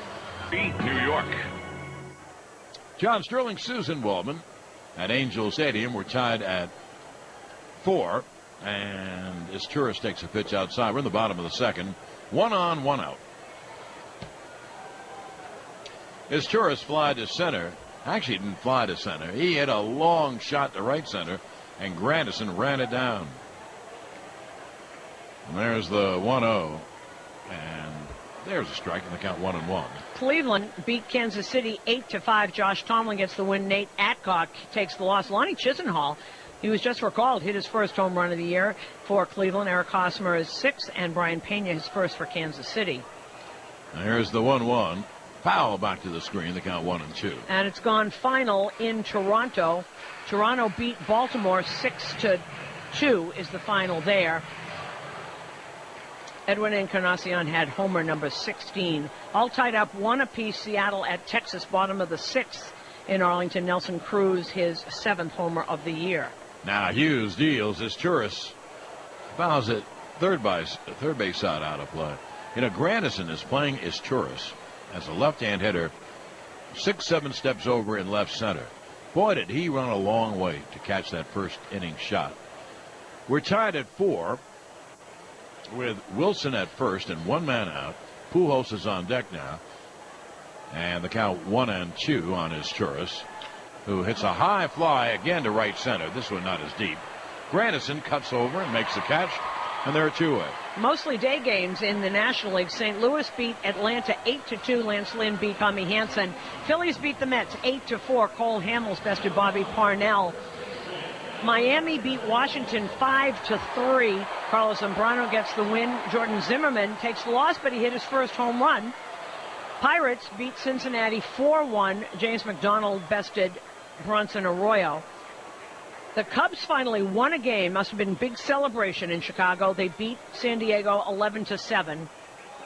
Beat New York.
John Sterling, Susan Waldman at Angel Stadium. We're tied at 4, and this tourist takes a pitch outside. We're in the bottom of the second. 1 on, 1 out. His tourist fly to center. Actually, didn't fly to center. He hit a long shot to right center, and Granderson ran it down. And there's the 1-0. And there's a strike in the count 1-1.
Cleveland beat Kansas City 8-5. Josh Tomlin gets the win. Nate Atcock takes the loss. Lonnie Chisenhall, he was just recalled, hit his first home run of the year for Cleveland. Eric Hosmer is 6th, and Brian Pena his first for Kansas City.
And here's the 1-1. Foul back to the screen. The count 1-2.
And it's gone final in Toronto. Toronto beat Baltimore 6-2 is the final there. Edwin Encarnacion had homer number 16. All tied up 1 apiece. Seattle at Texas, bottom of the 6th. In Arlington, Nelson Cruz, his 7th homer of the year.
Now Hughes deals his Turris. Fouls it third base side out of play. Grandison is playing his Turris as a left-hand hitter, 6-7 steps over in left center. Boy, did he run a long way to catch that first inning shot. We're tied at 4 with Wilson at first and 1 man out. Pujols is on deck now. And the count 1-2 on his Turris, who hits a high fly again to right center. This one not as deep. Grandison cuts over and makes the catch, and they're 2-away.
Mostly day games in the National League. St. Louis beat Atlanta 8-2. Lance Lynn beat Tommy Hansen. Phillies beat the Mets 8-4. Cole Hamels bested Bobby Parnell. Miami beat Washington 5-3. Carlos Zambrano gets the win. Jordan Zimmerman takes the loss, but he hit his first home run. Pirates beat Cincinnati 4-1. James McDonald bested Bronson Arroyo. The Cubs finally won a game. Must have been a big celebration in Chicago. They beat San Diego 11-7.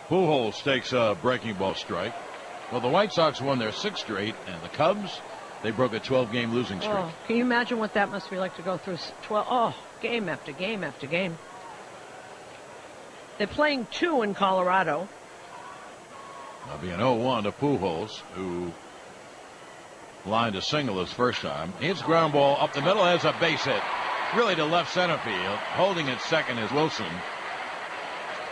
Pujols takes a breaking ball strike. Well, the White Sox won their 6th straight, and the Cubs, they broke a 12-game losing streak.
Oh, can you imagine what that must be like to go through 12? Oh, game after game after game. They're playing 2 in Colorado.
That'll be an 0-1 to Pujols, who lined a single his first time. Hits ground ball up the middle, has a base hit. Really to left center field. Holding at second is Wilson.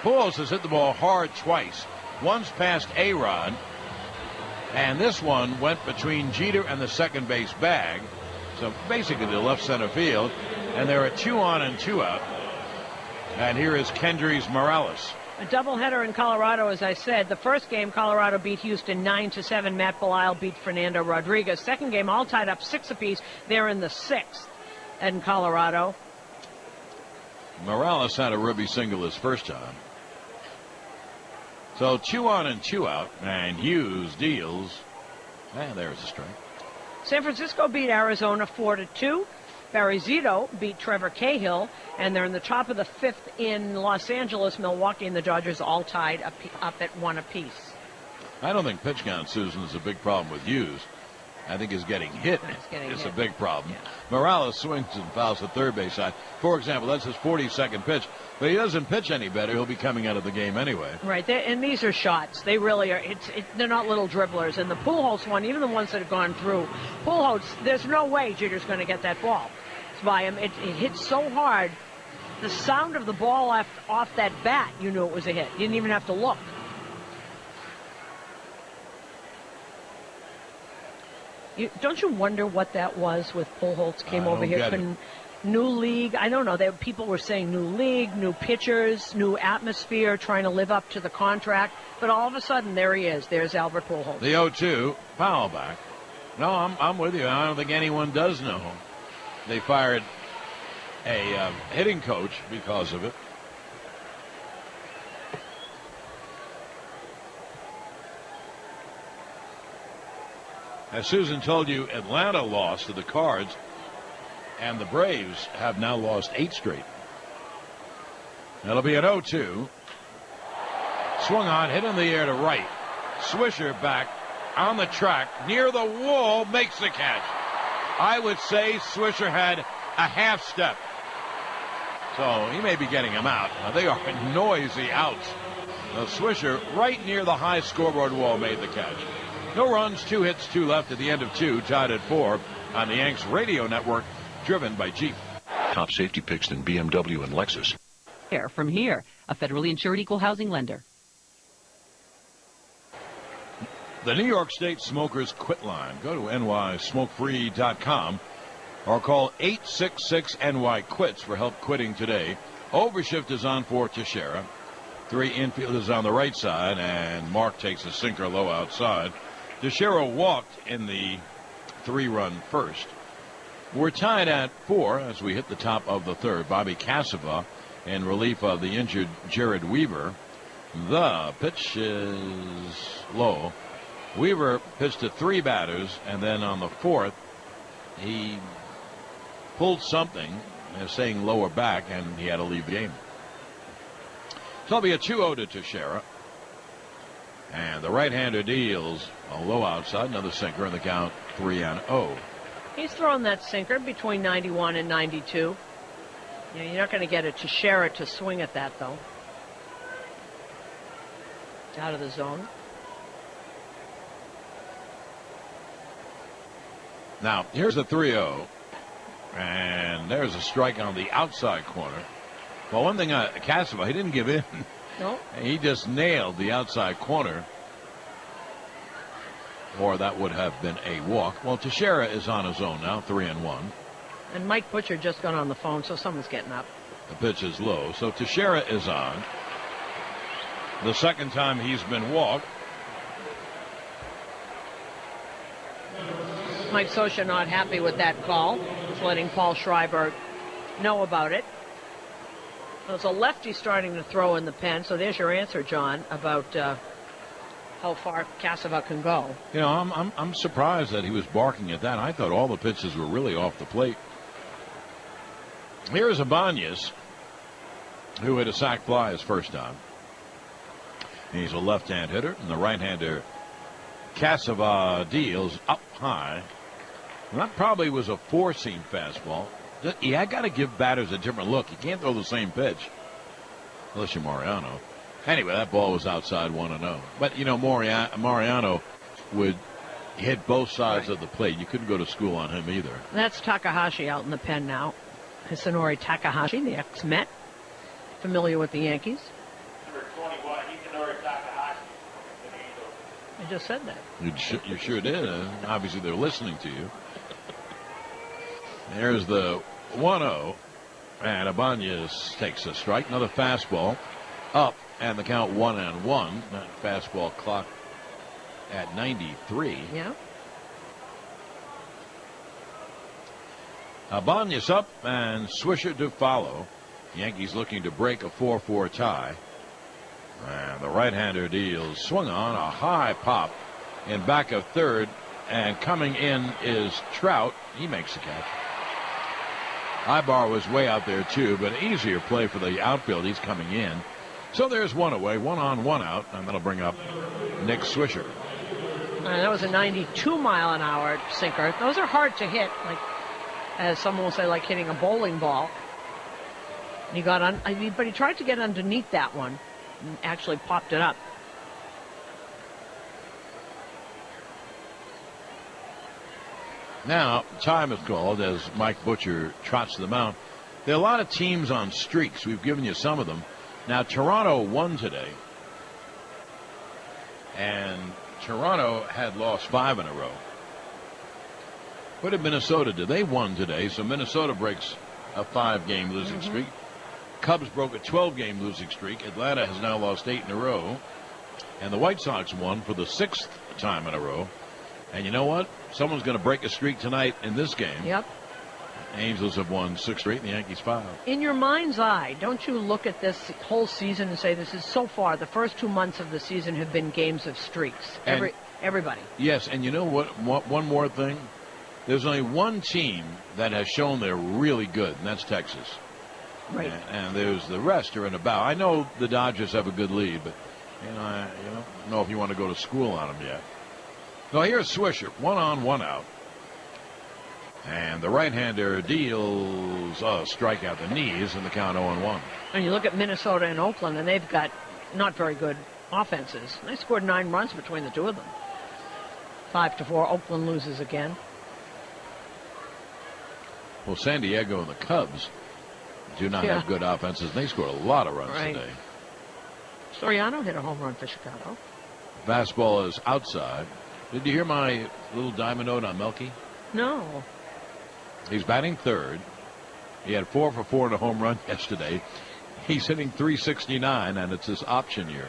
Pujols has hit the ball hard twice. Once past A-Rod, and this one went between Jeter and the second base bag. So basically to left center field. And there are 2 on and 2 out. And here is Kendrys Morales.
A doubleheader in Colorado, as I said. The first game, Colorado beat Houston 9-7. Matt Belisle beat Fernando Rodriguez. Second game, all tied up 6 apiece. They're in the 6th in Colorado.
Morales had a ribby single his first time. So 2 on and 2 out, and Hughes deals. And there's a strike.
San Francisco beat Arizona 4-2. Barry Zito beat Trevor Cahill, and they're in the top of the 5th in Los Angeles. Milwaukee and the Dodgers all tied up at 1 apiece.
I don't think pitch count, Susan, is a big problem with Hughes. I think his getting hit is a big problem. Yeah. Morales swings and fouls the third base side. For example, that's his 42nd pitch. But he doesn't pitch any better. He'll be coming out of the game anyway.
Right. And these are shots. They really are. They're not little dribblers. And the Pujols one, even the ones that have gone through, Pujols, there's no way Jeter's going to get that ball by him. It hits so hard. The sound of the ball off that bat, you knew it was a hit. You didn't even have to look. Don't you wonder what that was with Pujols came over here? New league. I don't know. People were saying new league, new pitchers, new atmosphere, trying to live up to the contract. But all of a sudden, there he is. There's Albert Pujols.
The 0-2, foul back. No, I'm with you. I don't think anyone does know. They fired a hitting coach because of it. As Susan told you, Atlanta lost to the Cards, and the Braves have now lost 8 straight. That'll be an 0-2. Swung on, hit in the air to right. Swisher back on the track, near the wall, makes the catch. I would say Swisher had a half step. So he may be getting him out. Now, they are noisy outs. The Swisher, right near the high scoreboard wall, made the catch. No runs, 2 hits, 2 left at the end of 2, tied at 4 on the Yanks radio network, driven by Jeep.
Top safety picks in BMW and Lexus.
From here, a federally insured equal housing lender.
The New York State Smokers Quit Line. Go to nysmokefree.com or call 866-NY-QUITS for help quitting today. Overshift is on for Teixeira. 3 infielders on the right side, and Mark takes a sinker low outside. Teixeira walked in the 3-run first. We're tied at 4 as we hit the top of the 3rd. Bobby Cassava in relief of the injured Jared Weaver. The pitch is low. Weaver pitched to 3 batters, and then on the 4th, he pulled something, saying lower back, and he had to leave the game. So it'll be a 2-0 to Teixeira. And the right-hander deals a low outside, another sinker, and the count 3-0.
He's throwing that sinker between 91 and 92. You're not going to get a Teixeira to swing at that, though. It's out of the zone.
Now, here's the 3-0. And there's a strike on the outside corner. Well, one thing, Cassava, he didn't give in.
No.
He just nailed the outside corner. Or that would have been a walk. Well, Teixeira is on his own now, 3-1.
And Mike Butcher just got on the phone, so someone's getting up.
The pitch is low. So Teixeira is on. The second time he's been walked.
Mike Scioscia not happy with that call. He's letting Paul Schreiber know about it. There's a lefty starting to throw in the pen, so there's your answer, John, about how far Cassava can go.
You know, I'm surprised that he was barking at that. I thought all the pitches were really off the plate. Here is Ibanez, who hit a sac fly his first time. He's a left-hand hitter, and the right-hander Cassava deals up high. And that probably was a four-seam fastball. You got to give batters a different look. You can't throw the same pitch, unless you're Mariano. Anyway, that ball was outside 1-0. But, you know, Mariano would hit both sides of the plate. You couldn't go to school on him either.
That's Takahashi out in the pen now. Hisanori Takahashi, the ex-Met, familiar with the Yankees.
Number 21, Hisanori Takahashi.
I just said that.
You sure did. Obviously, they're listening to you. There's the 1-0, and Ibanez takes a strike. Another fastball up, and the count 1-1. That fastball clocked at 93.
Yeah.
Ibanez up, and Swisher to follow. Yankees looking to break a 4-4 tie. And the right-hander deals, swung on, a high pop in back of third, and coming in is Trout. He makes the catch. Ibar was way out there too, but an easier play for the outfield. He's coming in. So there's one away, 1 on, 1 out, and that'll bring up Nick Swisher.
That was a 92-mile-an-hour sinker. Those are hard to hit, like as someone will say, like hitting a bowling ball. And he got on, but he tried to get underneath that one and actually popped it up.
Now, time is called as Mike Butcher trots to the mound. There are a lot of teams on streaks. We've given you some of them. Now, Toronto won today. And Toronto had lost 5 in a row. What did Minnesota do? They won today, so Minnesota breaks a 5-game losing streak. Cubs broke a 12-game losing streak. Atlanta has now lost 8 in a row. And the White Sox won for the 6th time in a row. And you know what? Someone's going to break a streak tonight in this game.
Yep.
Angels have won 6 straight, and the Yankees 5.
In your mind's eye, don't you look at this whole season and say, this is so far, the first 2 months of the season have been games of streaks. Everybody.
Yes, and you know what? One more thing. There's only one team that has shown they're really good, and that's Texas.
Right.
And there's the rest are in a bow. I know the Dodgers have a good lead, but I don't know if you want to go to school on them yet. No, here's Swisher, 1 on, 1 out. And the right-hander deals a strikeout the knees in the count 0-1.
And you look at Minnesota and Oakland, and they've got not very good offenses. They scored 9 runs between the two of them. 5-4. Oakland loses again.
Well, San Diego and the Cubs do not have good offenses. They scored a lot of runs today.
Soriano hit a home run for Chicago.
Fastball is outside. Did you hear my little diamond note on Melky?
No.
He's batting third. He had 4 for 4 in a home run yesterday. He's hitting .369, and it's his option year.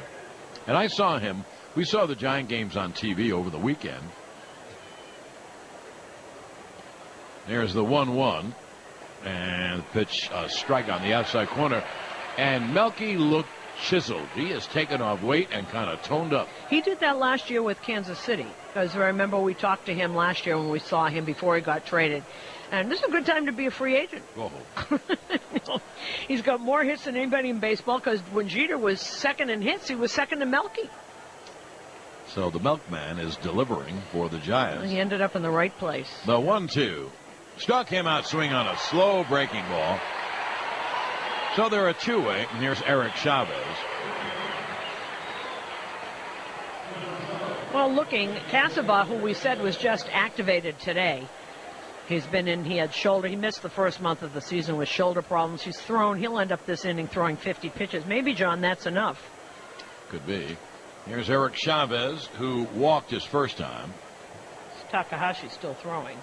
And I saw him. We saw the Giant games on TV over the weekend. There's the 1-1. And pitch, strike on the outside corner. And Melky looked chiseled. He has taken off weight and kind of toned up.
He did that last year with Kansas City, because I remember we talked to him last year when we saw him before he got traded. And this is a good time to be a free agent.
Oh.
He's got more hits than anybody in baseball, because when Jeter was second in hits, he was second to Melky.
So the milkman is delivering for the Giants.
He ended up in the right place.
The 1-2. Struck him out swing on a slow breaking ball. So they're a two-way, and here's Eric Chavez.
Well, looking, Casaba, who we said was just activated today, he had shoulder, he missed the first month of the season with shoulder problems. He'll end up this inning throwing 50 pitches. Maybe, John, that's enough.
Could be. Here's Eric Chavez, who walked his first time.
Takahashi's still throwing.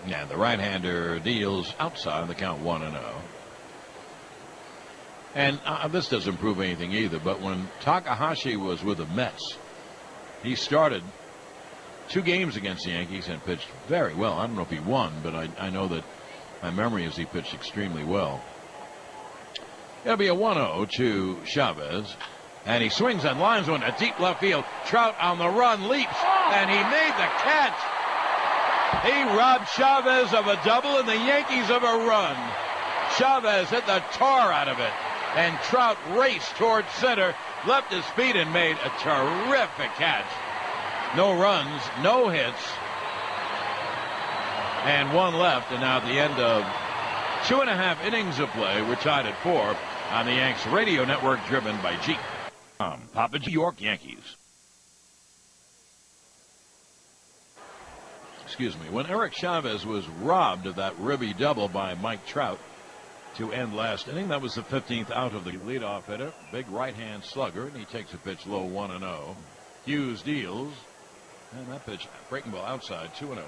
And the right-hander deals outside the count 1-0. And this doesn't prove anything either, but when Takahashi was with the Mets, he started 2 games against the Yankees and pitched very well. I don't know if he won, but I know that my memory is he pitched extremely well. It'll be a 1-0 to Chavez. And he swings and lines one to deep left field. Trout on the run, leaps, and he made the catch. He robbed Chavez of a double and the Yankees of a run. Chavez hit the tar out of it. And Trout raced toward center, left his feet, and made a terrific catch. No runs, no hits, and 1 left. And now at the end of 2.5 innings of play, we're tied at 4 on the Yanks radio network, driven by Jeep. Papa New York Yankees. Excuse me. When Eric Chavez was robbed of that ribby double by Mike Trout to end last inning, that was the 15th out of the leadoff hitter. Big right-hand slugger, and he takes a pitch low 1-0. Hughes deals, and that pitch, breaking ball outside, 2-0.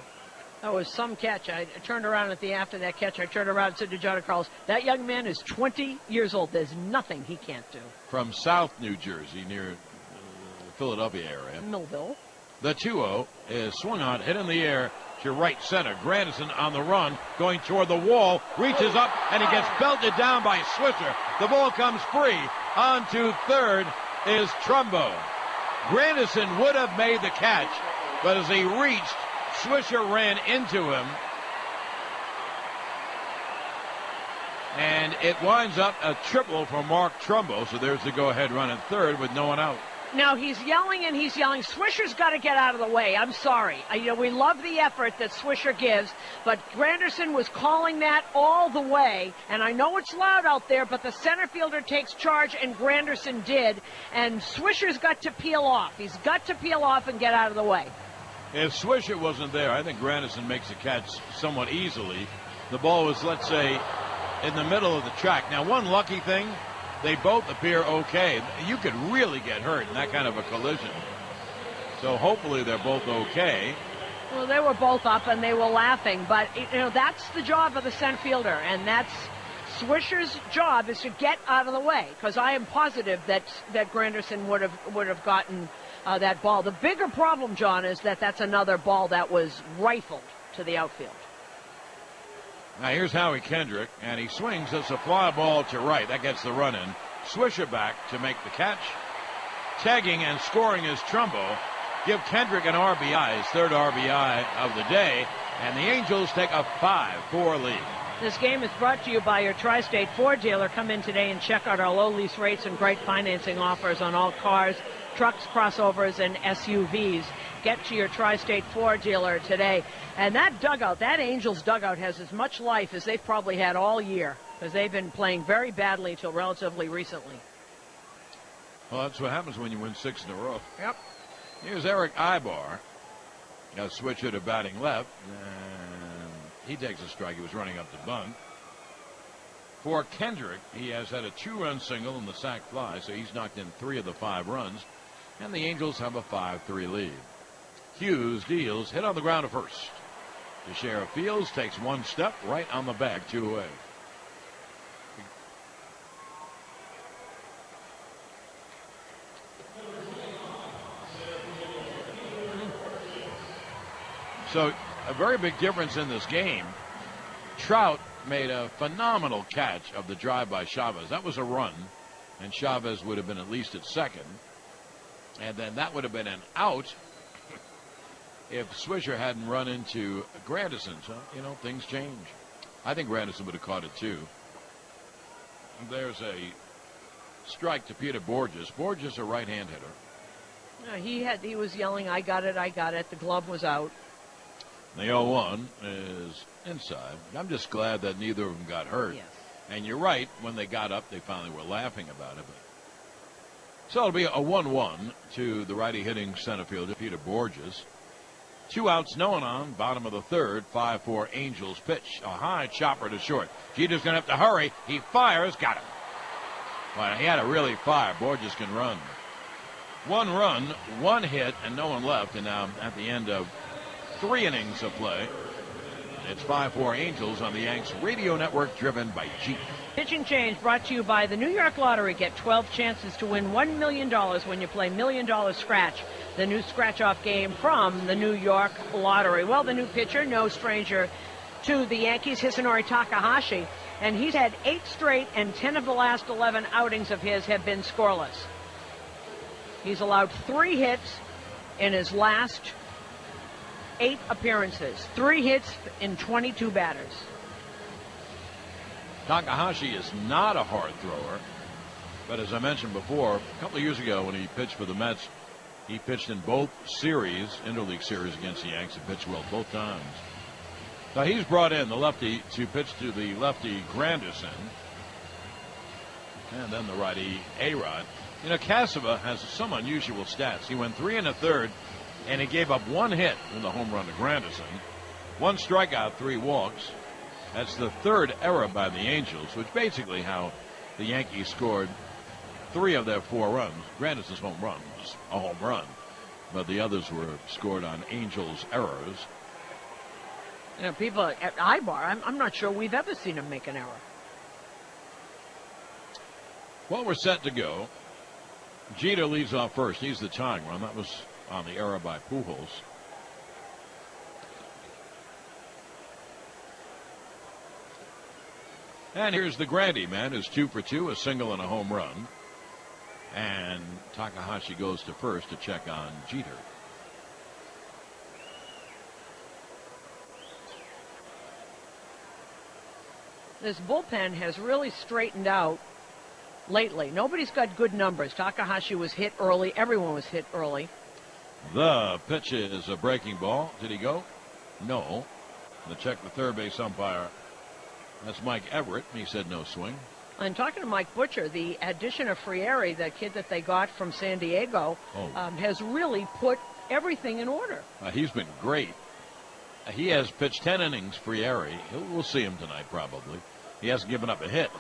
That was some catch. I turned around after that catch. I turned around and said to Johnny Carlos, that young man is 20 years old. There's nothing he can't do.
From South New Jersey, near the Philadelphia area.
Millville.
The 2-0 is swung on, hit in the air to right center. Granderson on the run, going toward the wall, reaches up, and he gets belted down by Swisher. The ball comes free. On to third is Trumbo. Granderson would have made the catch, but as he reached, Swisher ran into him, and it winds up a triple for Mark Trumbo. So there's the go-ahead run at third with no one out.
Now he's yelling. Swisher's got to get out of the way. I'm sorry. We love the effort that Swisher gives, but Granderson was calling that all the way. And I know it's loud out there, but the center fielder takes charge, and Granderson did. And Swisher's got to peel off. He's got to peel off and get out of the way.
If Swisher wasn't there, I think Granderson makes the catch somewhat easily. The ball was, let's say, in the middle of the track. Now, one lucky thing, they both appear okay. You could really get hurt in that kind of a collision. So hopefully they're both okay.
Well, they were both up and they were laughing, but that's the job of the center fielder, and that's Swisher's job, is to get out of the way, because I am positive that Granderson would have gotten that ball. The bigger problem, John, is that that's another ball that was rifled to the outfield.
Now here's Howie Kendrick, and he swings. It's a fly ball to right. That gets the run in. Swisher back to make the catch. Tagging and scoring is Trumbo. Give Kendrick an RBI, his third RBI of the day, and the Angels take a 5-4 lead.
This game is brought to you by your Tri-State Ford dealer. Come in today and check out our low lease rates and great financing offers on all cars, trucks, crossovers, and SUVs. Get to your Tri-State Ford dealer today. And that dugout, that Angels dugout, has as much life as they've probably had all year, because they've been playing very badly until relatively recently.
Well, that's what happens when you win 6 in a row.
Yep.
Here's Eric Ibar. Got to switch to batting left, and he takes a strike. He was running up to bunt. For Kendrick, he has had a 2-run single in the sac fly, so he's knocked in 3 of the 5 runs, and the Angels have a 5-3 lead. Hughes deals, hit on the ground to first. Teixeira Fields takes one step right on the bag, 2 away. So a very big difference in this game. Trout made a phenomenal catch of the drive by Chavez. That was a run. and Chavez would have been at least at second. And then that would have been an out if Swisher hadn't run into Grandison. So, things change. I think Grandison would have caught it too. There's a strike to Peter Borges. Borges, a right-hand hitter.
He was yelling, I got it, I got it. The glove was out.
The 0-1 is inside. I'm just glad that neither of them got hurt.
Yes.
And you're right, when they got up, they finally were laughing about it. So it'll be a 1-1 to the righty hitting center fielder, Peter Borges. 2 outs, no one on. Bottom of the third, 5-4 Angels pitch. A high chopper to short. Jeter's going to have to hurry. He fires, got him. Well, he had to really fire. Borges can run. 1 run, 1 hit, and no one left. And now at the end of 3 innings of play, it's 5-4 Angels on the Yanks radio network, driven by Jeep.
Pitching change brought to you by the New York Lottery. Get 12 chances to win $1 million when you play $1 Million Scratch, the new scratch-off game from the New York Lottery. Well, the new pitcher, no stranger to the Yankees, Hisanori Takahashi, and he's had 8 straight, and 10 of the last 11 outings of his have been scoreless. He's allowed 3 hits in his last 8 appearances. 3 hits in 22 batters.
Takahashi is not a hard thrower, but as I mentioned before, a couple of years ago when he pitched for the Mets, he pitched in both series, interleague series against the Yanks, and pitched well both times. Now he's brought in the lefty to pitch to the lefty Grandison, and then the righty A-Rod. Cassava has some unusual stats. He went 3 1/3, and he gave up 1 hit in the home run to Grandison. 1 strikeout, 3 walks. That's the 3rd error by the Angels, which basically how the Yankees scored 3 of their 4 runs. Grandison's home run was a home run, but the others were scored on Angels errors.
People at Ibar, I'm not sure we've ever seen him make an error.
Well, we're set to go. Jeter leads off first. He's the tying run. That was on the error by Pujols. And here's the Grandy man, who's 2 for 2, a single and a home run. And Takahashi goes to first to check on Jeter.
This bullpen has really straightened out lately. Nobody's got good numbers. Takahashi was hit early. Everyone was hit early.
The pitch is a breaking ball. Did he go? No. The check the third base umpire. That's Mike Everett. He said no swing.
And talking to Mike Butcher, the addition of Frieri, the kid that they got from San Diego, has really put everything in order.
He's been great. He has pitched 10 innings, Frieri. We'll see him tonight probably. He hasn't given up a hit.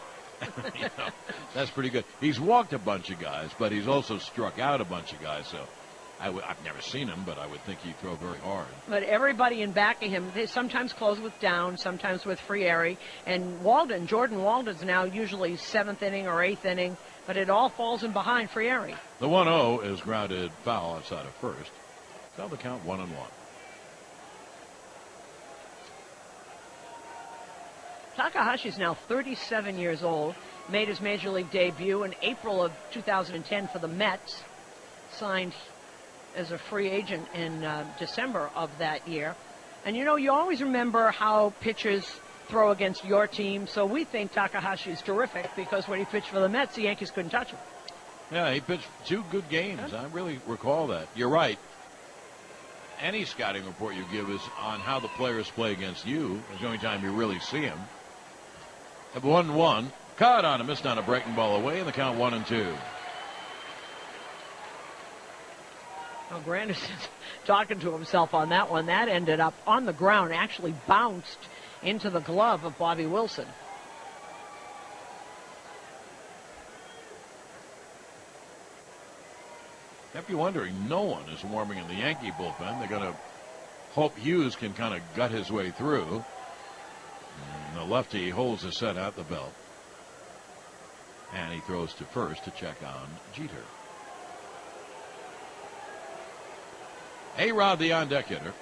That's pretty good. He's walked a bunch of guys, but he's also struck out a bunch of guys. So I've never seen him, but I would think he'd throw very hard.
But everybody in back of him, they sometimes close with Down, sometimes with Frieri. And Jordan Walden's now usually 7th inning or 8th inning, but it all falls in behind Frieri.
The 1-0 is grounded foul outside of first. So the count 1-1.
Takahashi's now 37 years old, made his major league debut in April of 2010 for the Mets, signed as a free agent in December of that year. And you always remember how pitchers throw against your team, so we think Takahashi is terrific because when he pitched for the Mets, the Yankees couldn't touch him.
Yeah, he pitched 2 good games. I really recall that. You're right. Any scouting report you give is on how the players play against you. It's the only time you really see them. At 1-1, caught on a missed on a breaking ball away, and the count 1-2.
Well, Grandison's talking to himself on that one. That ended up on the ground, actually bounced into the glove of Bobby Wilson.
You have to be wondering, no one is warming in the Yankee bullpen. They're going to hope Hughes can kind of gut his way through. And the lefty holds the set at the belt. And he throws to first to check on Jeter. A-Rod, the on-deck hitter.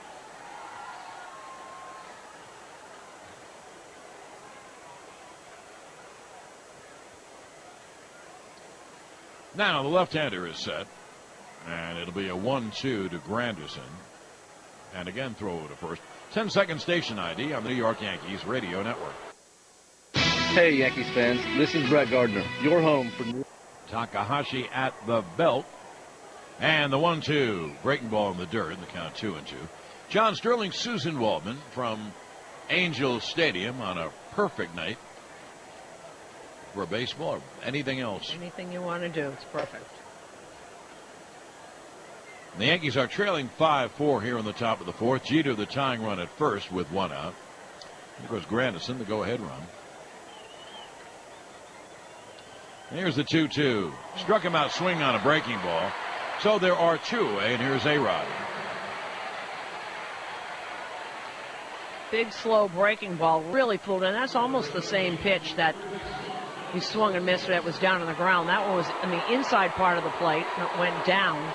Now the left-hander is set, and it'll be a 1-2 to Granderson. And again, throw over to first. 10-second station ID on the New York Yankees radio network.
Hey, Yankees fans, this is Brett Gardner. Your home for
Takahashi at the belt. And the 1-2. Breaking ball in the dirt, the count 2-2. John Sterling, Susan Waldman from Angels Stadium on a perfect night for baseball or anything else.
Anything you want to do, it's perfect.
The Yankees are trailing 5-4 here in the top of the fourth. Jeter, the tying run at first with one out. Of course, Granderson, the go-ahead run. And here's the 2-2. Struck him out swing on a breaking ball. So there are two, and here's A-Rod.
Big, slow breaking ball really flew, and that's almost the same pitch that he swung and missed that was down on the ground. That one was in the inside part of the plate, and it went down.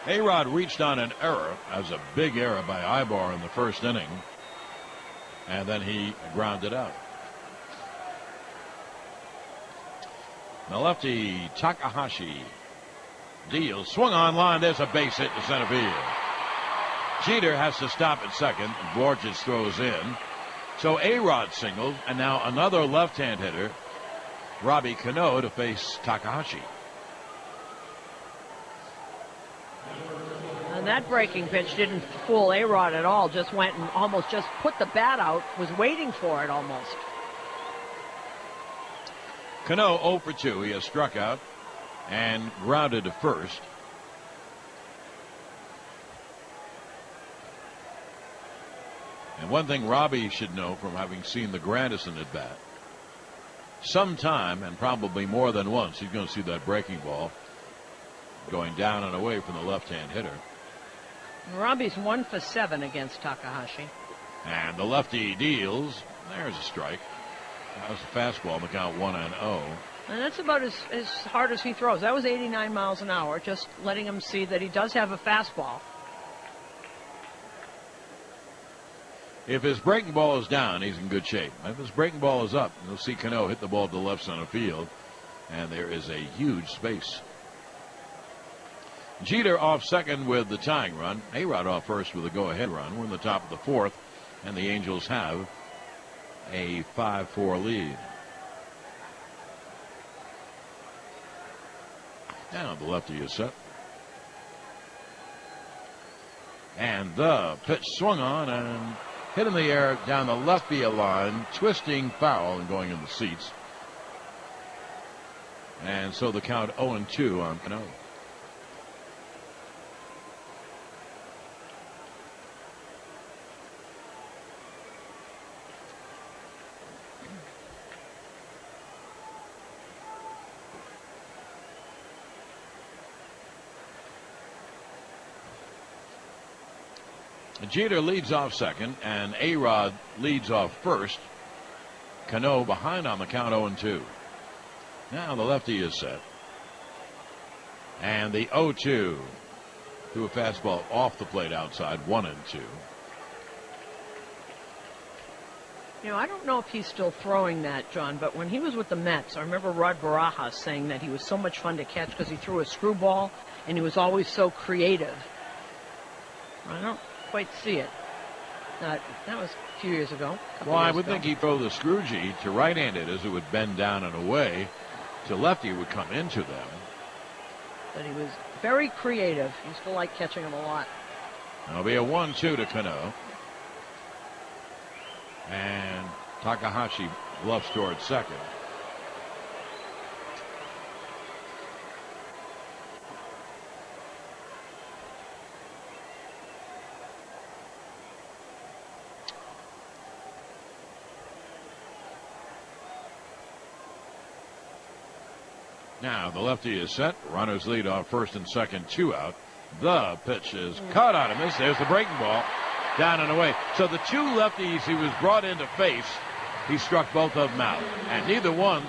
A-Rod reached on an error. That was a big error by Ibar in the first inning. And then he grounded out. The lefty Takahashi deals. Swung on line. There's a base hit to center field. Jeter has to stop at second. Borges throws in. So A-Rod singles. And now another left-hand hitter, Robbie Cano, to face Takahashi.
And that breaking pitch didn't fool A-Rod at all. Just went and almost just put the bat out. Was waiting for it almost.
Cano 0 for 2. He has struck out and grounded to first. And one thing Robbie should know from having seen the Granderson at bat, sometime and probably more than once, he's going to see that breaking ball going down and away from the left-hand hitter.
Robbie's 1 for 7 against Takahashi.
And the lefty deals. There's a strike. That was a fastball in the count 1-0.
And that's about as hard as he throws. That was 89 miles an hour, just letting him see that he does have a fastball.
If his breaking ball is down, he's in good shape. If his breaking ball is up, you'll see Cano hit the ball to left center field. And there is a huge space. Jeter off second with the tying run. A-Rod off first with a go-ahead run. We're in the top of the fourth, and the Angels have a 5-4 lead. Now the lefty is set. And the pitch swung on and hit in the air down the left field line, twisting foul and going in the seats. And so the count 0-2 on Cano. Jeter leads off second, and A-Rod leads off first. Cano behind on the count 0-2. Now the lefty is set. And the 0-2 threw a fastball off the plate outside, 1-2.
You know, I don't know if he's still throwing that, John, but when he was with the Mets, I remember Rod Barajas saying that he was so much fun to catch because he threw a screwball and he was always so creative. I don't quite see it. That was a few years ago.
Well, I would think he'd throw the screw G to right-handed as it would bend down and away. To lefty would come into them.
But he was very creative. He used to like catching him a lot.
It'll be a 1-2 to Cano. And Takahashi bluffs toward second. Now the lefty is set. Runners lead off first and second, 2 out. The pitch is caught on a miss. There's the breaking ball. Down and away. So the two lefties he was brought in to face, he struck both of them out. And neither one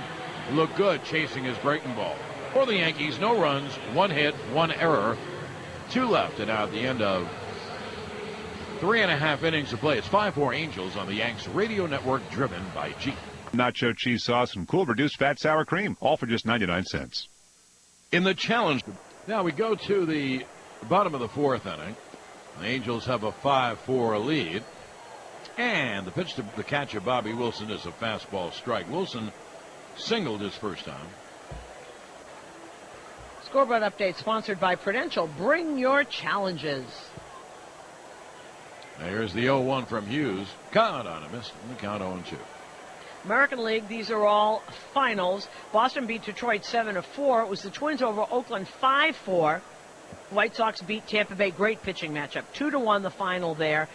looked good chasing his breaking ball. For the Yankees, no runs, 1 hit, 1 error, 2 left. And now at the end of 3.5 innings to play. It's 5-4 Angels on the Yanks radio network, driven by Jeep.
Nacho cheese sauce and cool reduced fat sour cream, all for just 99 cents.
In the challenge, now we go to the bottom of the 4th inning. The Angels have a 5-4 lead. And the pitch to the catcher, Bobby Wilson, is a fastball strike. Wilson singled his first time.
Scoreboard update sponsored by Prudential. Bring your challenges.
There's the 0-1 from Hughes. Caught on a miss. And the count 0-2.
American League, these are all finals. Boston beat Detroit 7-4. It was the Twins over Oakland 5-4. White Sox beat Tampa Bay. Great pitching matchup. 2-1 the final there.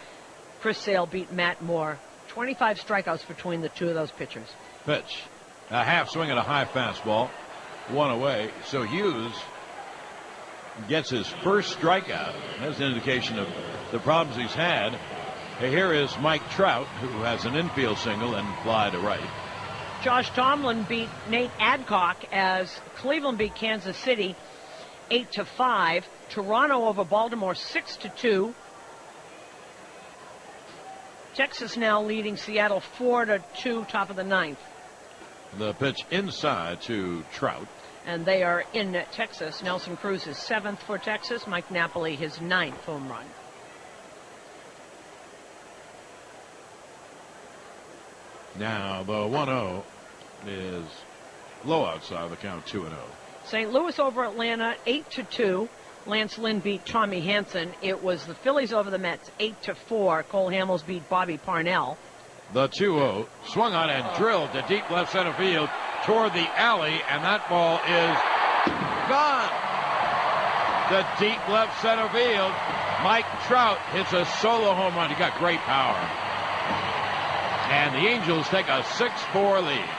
Chris Sale beat Matt Moore. 25 strikeouts between the two of those pitchers.
Pitch. A half swing and a high fastball. One away. So Hughes gets his first strikeout. That's an indication of the problems he's had. Here is Mike Trout, who has an infield single and fly to right.
Josh Tomlin beat Nate Adcock as Cleveland beat Kansas City 8-5. Toronto over Baltimore 6-2. Texas now leading Seattle 4-2, top of the 9th.
The pitch inside to Trout.
And they are in Texas. Nelson Cruz his 7th for Texas. Mike Napoli his 9th home run.
Now the 1-0 is low outside, the count 2-0.
St. Louis over Atlanta 8-2. Lance Lynn beat Tommy Hanson. It was the Phillies over the Mets 8-4. Cole Hamels beat Bobby Parnell.
The 2-0 swung on and drilled to deep left center field toward the alley, and that ball is gone. The deep left center field. Mike Trout hits a solo home run. He got great power. And the Angels take a 6-4 lead.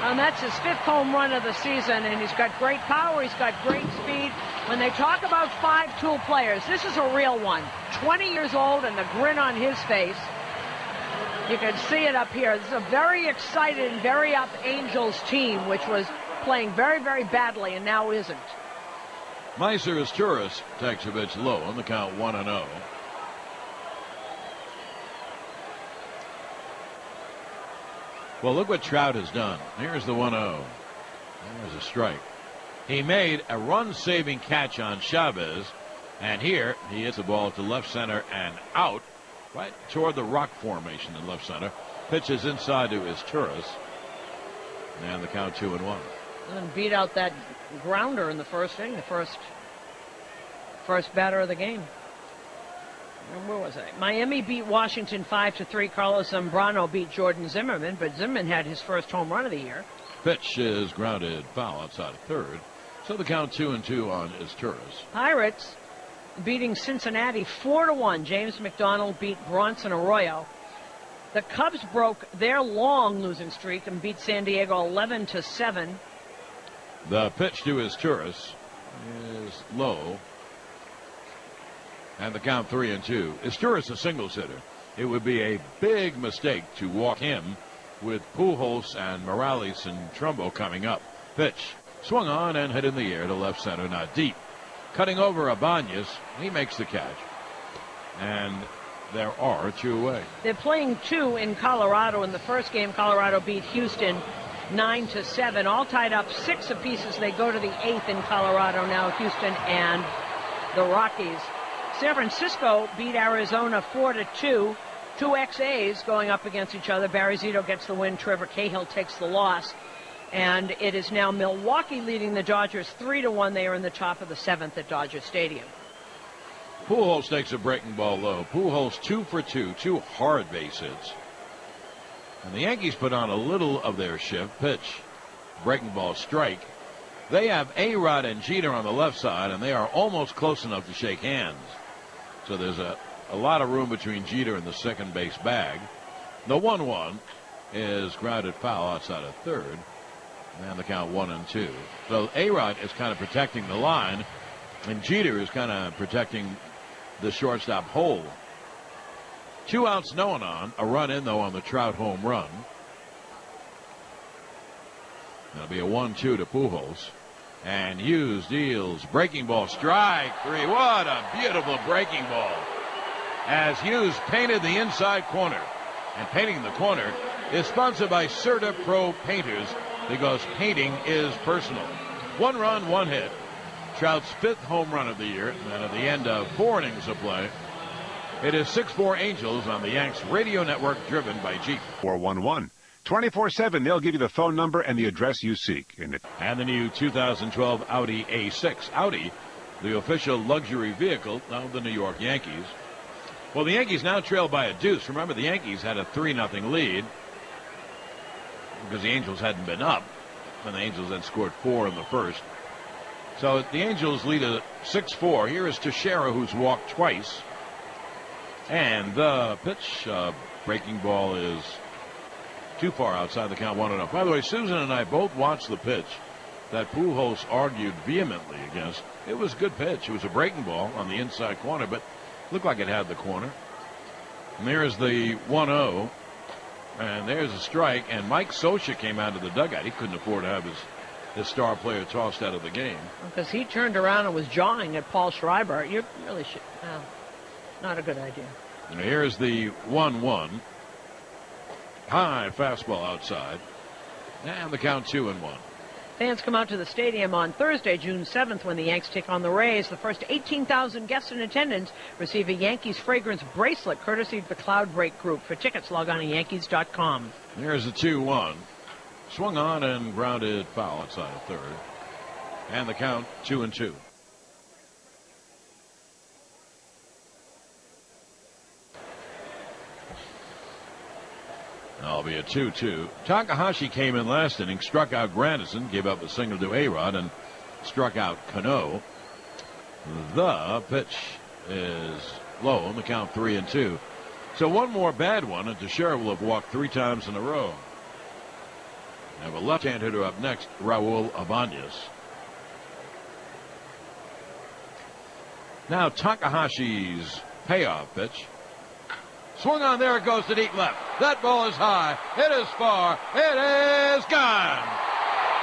And that's his 5th home run of the season, and he's got great power, he's got great speed. When they talk about 5-tool players, this is a real one. 20 years old and the grin on his face. You can see it up here. This is a very excited and very up Angels team, which was playing very, very badly and now isn't.
Meiser as Turris takes a pitch low on the count 1-0. Well, look what Trout has done. Here's the 1-0. There's a strike. He made a run-saving catch on Chavez, and here he hits the ball to left center and out, right toward the rock formation in left center. Pitches inside to his Turris, and the count 2-1.
And beat out that grounder in the first inning, the first batter of the game. Where was I? Miami beat Washington 5-3. Carlos Zambrano beat Jordan Zimmerman, but Zimmerman had his first home run of the year.
Pitch is grounded foul outside of third. So the count 2-2 on is Turris.
Pirates beating Cincinnati 4-1. James McDonald beat Bronson Arroyo. The Cubs broke their long losing streak and beat San Diego 11-7.
The pitch to his Turris is low. And the count 3-2. Is Turris a singles hitter? It would be a big mistake to walk him with Pujols and Morales and Trumbo coming up. Pitch swung on and hit in the air to left center, not deep. Cutting over Ibanez, he makes the catch. And there are 2 away.
They're playing 2 in Colorado. In the first game, Colorado beat Houston 9-7. All tied up 6 apiece as they go to the 8th in Colorado now, Houston and the Rockies. San Francisco beat Arizona 4-2. 2 XAs going up against each other. Barry Zito gets the win. Trevor Cahill takes the loss. And it is now Milwaukee leading the Dodgers 3-1. They are in the top of the 7th at Dodger Stadium.
Pujols takes a breaking ball low. Pujols 2 for 2. 2 hard base hits. And the Yankees put on a little of their shift. Pitch. Breaking ball strike. They have A-Rod and Jeter on the left side, and they are almost close enough to shake hands. So there's a lot of room between Jeter and the second base bag. The 1-1 is grounded foul outside of third. And the count 1-2. So A-Rod is kind of protecting the line, and Jeter is kind of protecting the shortstop hole. 2 outs, no one on. A run in, though, on the Trout home run. That'll be a 1-2 to Pujols. And Hughes deals breaking ball strike 3. What a beautiful breaking ball. as Hughes painted the inside corner. And painting the corner is sponsored by Certa Pro Painters because painting is personal. 1 run, 1 hit. Trout's 5th home run of the year. And at the end of 4 innings of play, it is 6-4 Angels on the Yanks radio network driven by Jeep.
411. 24/7, they'll give you the phone number and the address you seek.
And the new 2012 Audi A6. Audi, the official luxury vehicle of the New York Yankees. Well, the Yankees now trail by a deuce. Remember, the Yankees had a 3-0 lead because the Angels hadn't been up, and the Angels had scored 4 in the first. So the Angels lead a 6-4. Here is Teixeira, who's walked twice. And the pitch, breaking ball is too far outside the count, 1-0. By the way, Susan and I both watched the pitch that Pujols argued vehemently against. It was a good pitch. It was a breaking ball on the inside corner, but looked like it had the corner. And there's the 1-0. And there's a strike. And Mike Scioscia came out of the dugout. He couldn't afford to have his star player tossed out of the game.
Because he turned around and was jawing at Paul Schreiber. You really should. Well, not a good idea.
And here's the 1-1. High fastball outside. And the count 2-1.
Fans come out to the stadium on Thursday, June 7th, when the Yanks take on the Rays. The first 18,000 guests in attendance receive a Yankees fragrance bracelet courtesy of the Cloud Break Group. For tickets, log on to Yankees.com.
Here's the 2-1. Swung on and grounded foul outside of third. And the count 2-2. That'll be a 2-2. Takahashi came in last inning, struck out Granderson, gave up a single to A-Rod, and struck out Cano. The pitch is low, and the count 3-2. So one more bad one, and Teixeira will have walked 3 times in a row. I have a left-hand hitter up next, Raul Ibanez. Now Takahashi's payoff pitch. Swung on, there it goes to deep left. That ball is high. It is far. It is gone.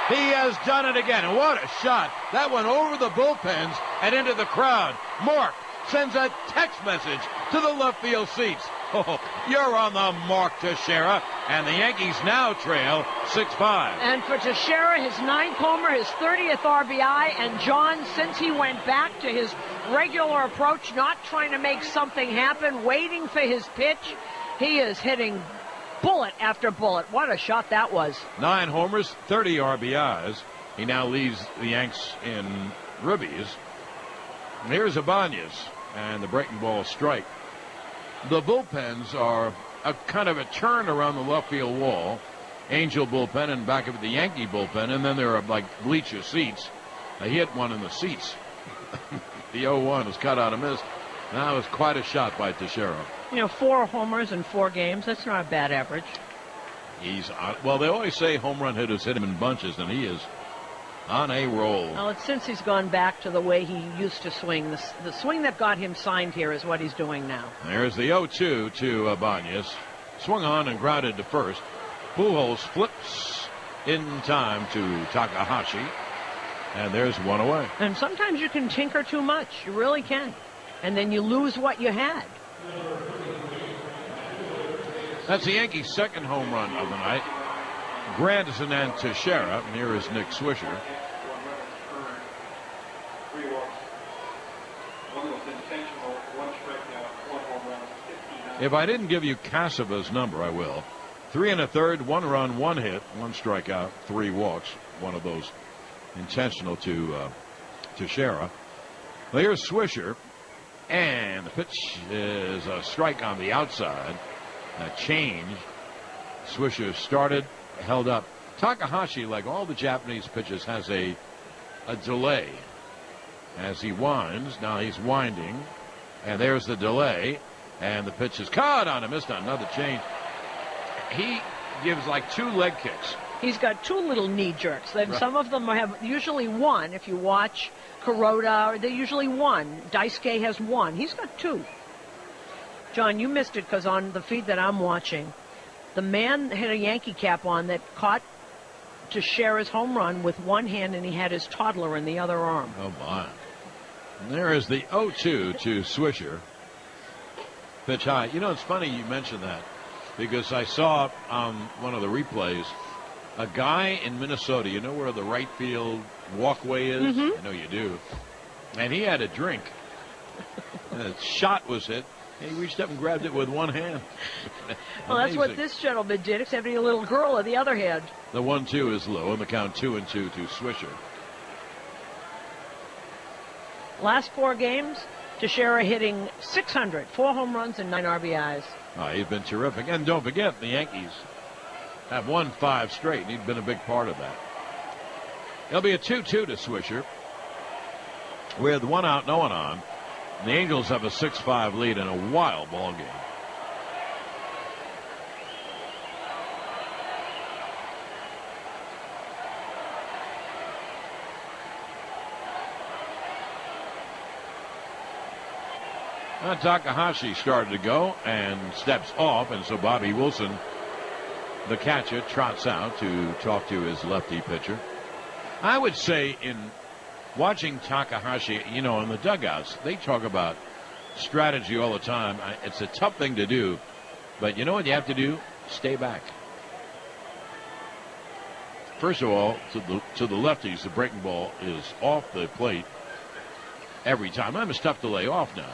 He has done it again. And what a shot. That went over the bullpens and into the crowd. Mark sends a text message to the left field seats. Oh, you're on the mark, Teixeira. And the Yankees now trail 6-5.
And for Teixeira, his 9th homer, his 30th RBI. And John, since he went back to his regular approach, not trying to make something happen, waiting for his pitch, he is hitting bullet after bullet. What a shot that was. 9
homers, 30 RBIs. He now leads the Yanks in ribbies. And here's Ibanez and the breaking ball strike. The bullpens are a kind of a turn around the left field wall. Angel bullpen and back of the Yankee bullpen, and then there are like bleacher seats. He hit one in the seats. The 0-1 is cut out of mist. That was quite a shot by Teixeira.
4 homers in 4 games. That's not a bad average.
He's well, they always say home run hitters hit him in bunches, and he is on a roll.
Well, it's since he's gone back to the way he used to swing. The swing that got him signed here is what he's doing now.
There's the 0-2 to Ibanez. Swung on and grounded to first. Pujols flips in time to Takahashi. And there's one away.
And sometimes you can tinker too much. You really can. And then you lose what you had.
That's the Yankees' 2nd home run of the night. Granderson and Teixeira. And here is Nick Swisher. If I didn't give you Casava's number, I will. 3 1/3, 1 run, 1 hit, 1 strikeout, 3 walks. One of those intentional to Teixeira. Well, here's Swisher. And the pitch is a strike on the outside. A change. Swisher started, held up. Takahashi, like all the Japanese pitchers, has a delay as he winds. Now he's winding, and there's the delay, and the pitch is caught on him. Missed on another change. He gives like 2 leg kicks.
He's got 2 little knee jerks. Right. Some of them have usually 1. If you watch Kuroda, they're usually 1. Daisuke has 1. He's got 2. John, you missed it because on the feed that I'm watching, the man had a Yankee cap on that caught Teixeira's home run with 1 hand, and he had his toddler in the other arm.
Oh, my. And there is the 0-2 to Swisher. Pitch high. You know, it's funny you mentioned that because I saw on one of the replays a guy in Minnesota. You know where the right field walkway is?
Mm-hmm.
I know you do. And he had a drink. The shot was hit. And he reached up and grabbed it with one hand.
Well, that's what this gentleman did, except he had a little girl on the other hand.
The 1-2 is low, and the count 2-2 to Swisher.
Last 4 games, Teixeira hitting .600, 4 home runs and 9 RBIs.
He's been terrific. And don't forget, the Yankees have won 5 straight, and he's been a big part of that. It'll be a 2-2 to Swisher with 1 out, no one on. And the Angels have a 6-5 lead in a wild ball game. Takahashi started to go and steps off, and so Bobby Wilson, the catcher, trots out to talk to his lefty pitcher. I would say in watching Takahashi, in the dugouts, they talk about strategy all the time. It's a tough thing to do, but you know what you have to do? Stay back. First of all, to the lefties, the breaking ball is off the plate every time. It's tough to lay off now.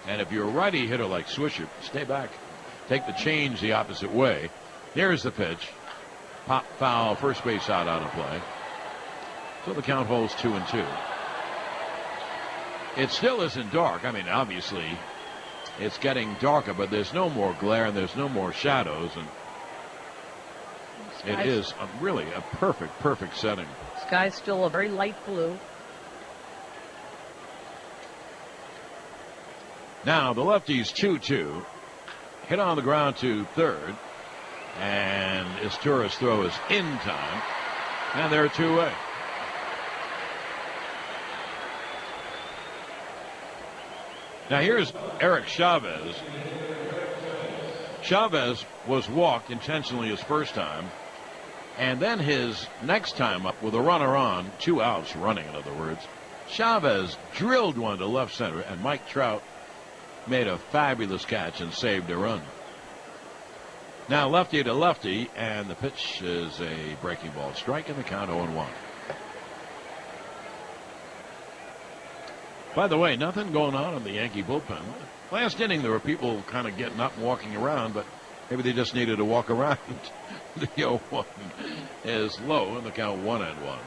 And if you're a righty hitter like Swisher, stay back. Take the change the opposite way. There's the pitch. Pop foul, first base out on a play. So the count holds 2-2. It still isn't dark. Obviously, it's getting darker, but there's no more glare and there's no more shadows. And it is really a perfect setting.
Sky's still a very light blue.
Now, the lefty's 2-2. Hit on the ground to third. And Istura's throw is in time. And they're 2-away. Now, here's Eric Chavez. Chavez was walked intentionally his first time. And then his next time up with a runner on, 2 outs running, in other words. Chavez drilled one to left center, and Mike Trout made a fabulous catch and saved a run. Now lefty to lefty, and the pitch is a breaking ball strike, and the count 0-1. By the way, nothing going on in the Yankee bullpen. Last inning, there were people kind of getting up and walking around, but maybe they just needed to walk around. The 0-1 is low, and the count 1-1.